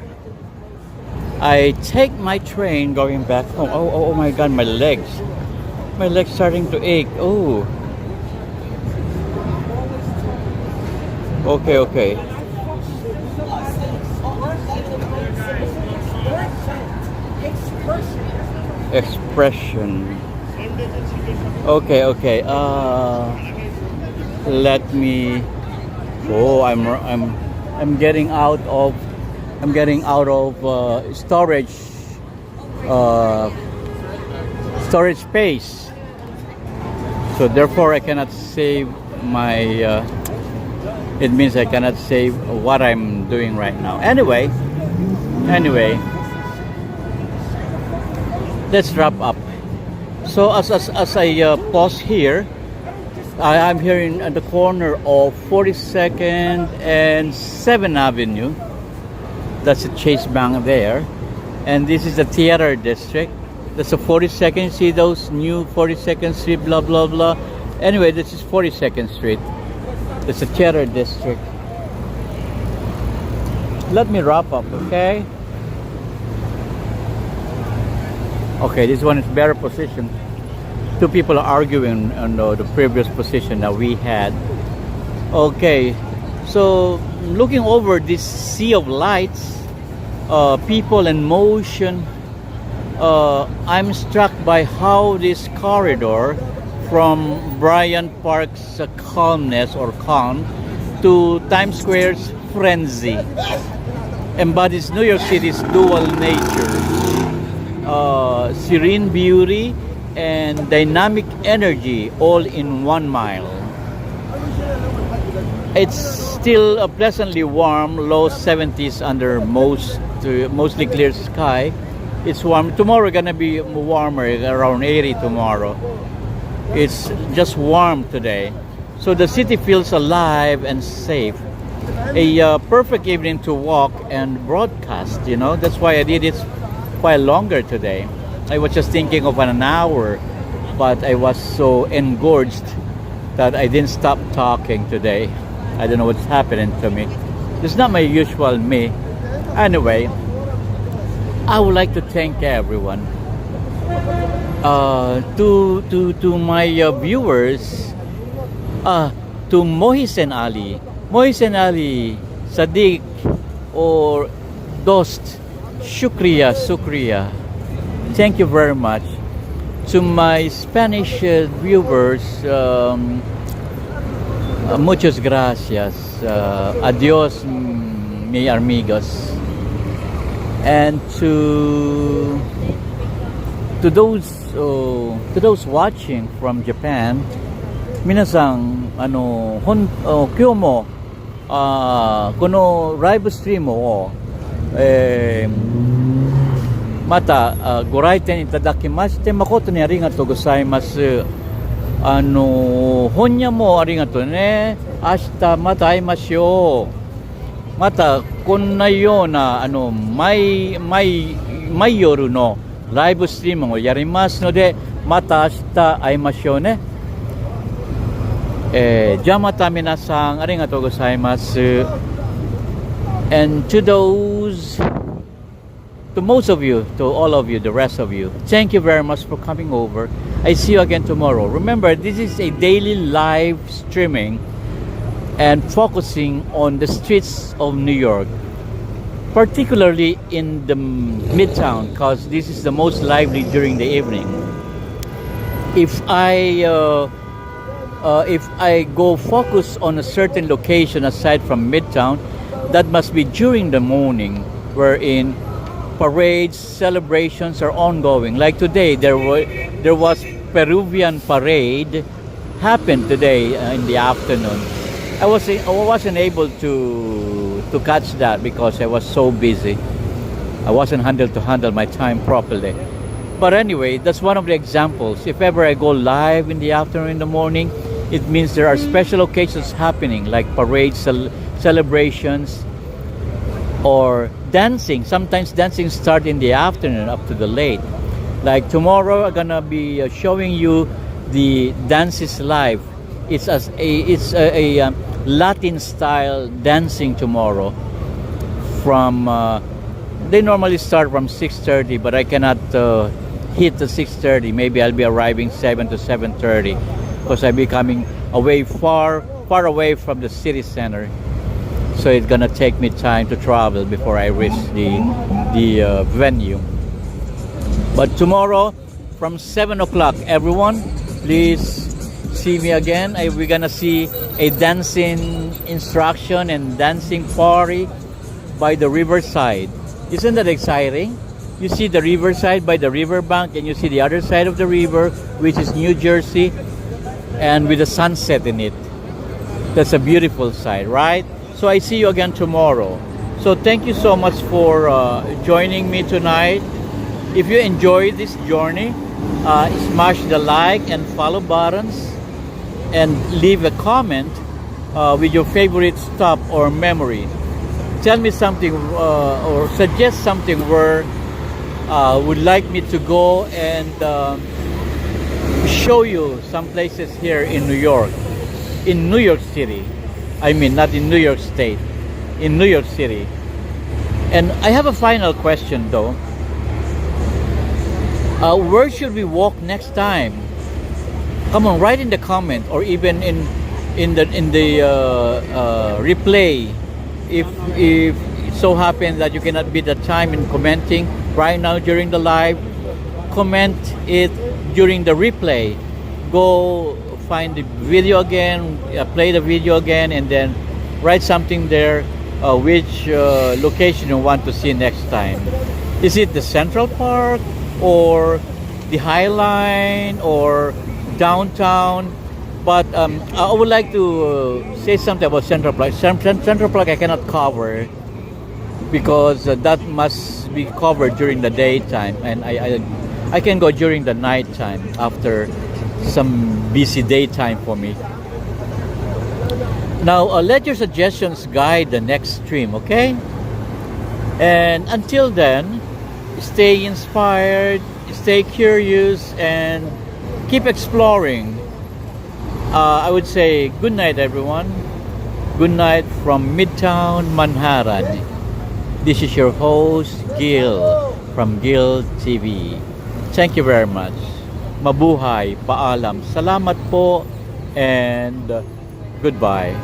I take my train going back home. Oh my God, my legs. My legs starting to ache. Oh. Okay. Expression. Okay. Let me. Oh, I'm getting out of storage space. So therefore I cannot save my it means I cannot save what I'm doing right now. Anyway, let's wrap up. So as I pause here, I'm here at the corner of 42nd and 7th Avenue. That's the Chase Bank there. And this is the theater district. That's the 42nd. See those new 42nd Street, blah, blah, blah. Anyway, this is 42nd Street. It's the theater district. Let me wrap up, okay? Okay, this one is better position. Two people are arguing on the previous position that we had. Okay, so looking over this sea of lights, people in motion, I'm struck by how this corridor from Bryant Park's calmness or calm to Times Square's frenzy embodies New York City's dual nature, serene beauty and dynamic energy all in 1 mile. It's still pleasantly warm, low 70s under mostly clear sky. It's warm. Tomorrow gonna be warmer, around 80 tomorrow. It's just warm today. So the city feels alive and safe. A perfect evening to walk and broadcast, you know. That's why I did it quite longer today. I was just thinking of an hour, but I was so engorged that I didn't stop talking today. I don't know what's happening to me. It's not my usual me. Anyway, I would like to thank everyone. To my viewers, to Mohsen Ali, Sadiq, or Dost, Shukriya. Thank you very much. To my Spanish viewers, muchas gracias. Adios, mi amigos. And to those watching from Japan, minasang kyomo kono live stream o mata goraiten itadakimashite makoto ni arigatou gozaimasu. Honya mo arigatou ne. Ashita mata aimashou. Mata konna yona mai yoru no live streamをやりますので、また明日会いましょうね。じゃあまた皆さんありがとうございます。And to those to most of you, to all of you, the rest of you, thank you very much for coming over. I see you again tomorrow. Remember, this is a daily live streaming and focusing on the streets of New York, particularly in the Midtown, because this is the most lively during the evening. If I go focus on a certain location aside from Midtown, that must be during the morning, wherein parades, celebrations are ongoing. Like today, there was Peruvian parade happened today in the afternoon. I wasn't able to catch that because I was so busy. I wasn't able to handle my time properly. But anyway, that's one of the examples. If ever I go live in the afternoon, in the morning, it means there are special occasions happening, like parades, celebrations, or dancing. Sometimes dancing start in the afternoon up to the late. Like tomorrow, I'm gonna be showing you the dances live. It's a Latin style dancing tomorrow. From they normally start from 6:30, but I cannot hit the 6:30. Maybe I'll be arriving 7 to 7:30 because I'll be coming away far away from the city center. So it's gonna take me time to travel before I reach the venue. But tomorrow from 7 o'clock, everyone, please see me again. We're gonna see a dancing instruction and dancing party by the riverside. Isn't that exciting? You see the riverside by the riverbank, and you see the other side of the river, which is New Jersey, and with the sunset in it. That's a beautiful sight, right? So I see you again tomorrow. So thank you so much for joining me tonight. If you enjoyed this journey, smash the like and follow buttons and leave a comment with your favorite stop or memory. Tell me something or suggest something where would like me to go and show you some places here in New York, in New York City. I mean, not in New York State, in New York City. And I have a final question though. Where should we walk next time? Come on, write in the comment, or even in the replay. If it so happens that you cannot beat the time in commenting right now during the live, comment it during the replay. Go find the video again, play the video again, and then write something there, which location you want to see next time. Is it the Central Park, or the High Line, or downtown? But I would like to say something about Central Park. Central Park I cannot cover because that must be covered during the daytime, and I can go during the nighttime after some busy daytime for me. Now let your suggestions guide the next stream, okay? And until then, stay inspired, stay curious, and keep exploring. I would say good night, everyone. Good night from Midtown Manhattan. This is your host, Gil, from Gil TV. Thank you very much. Mabuhay, paalam, salamat po, and goodbye.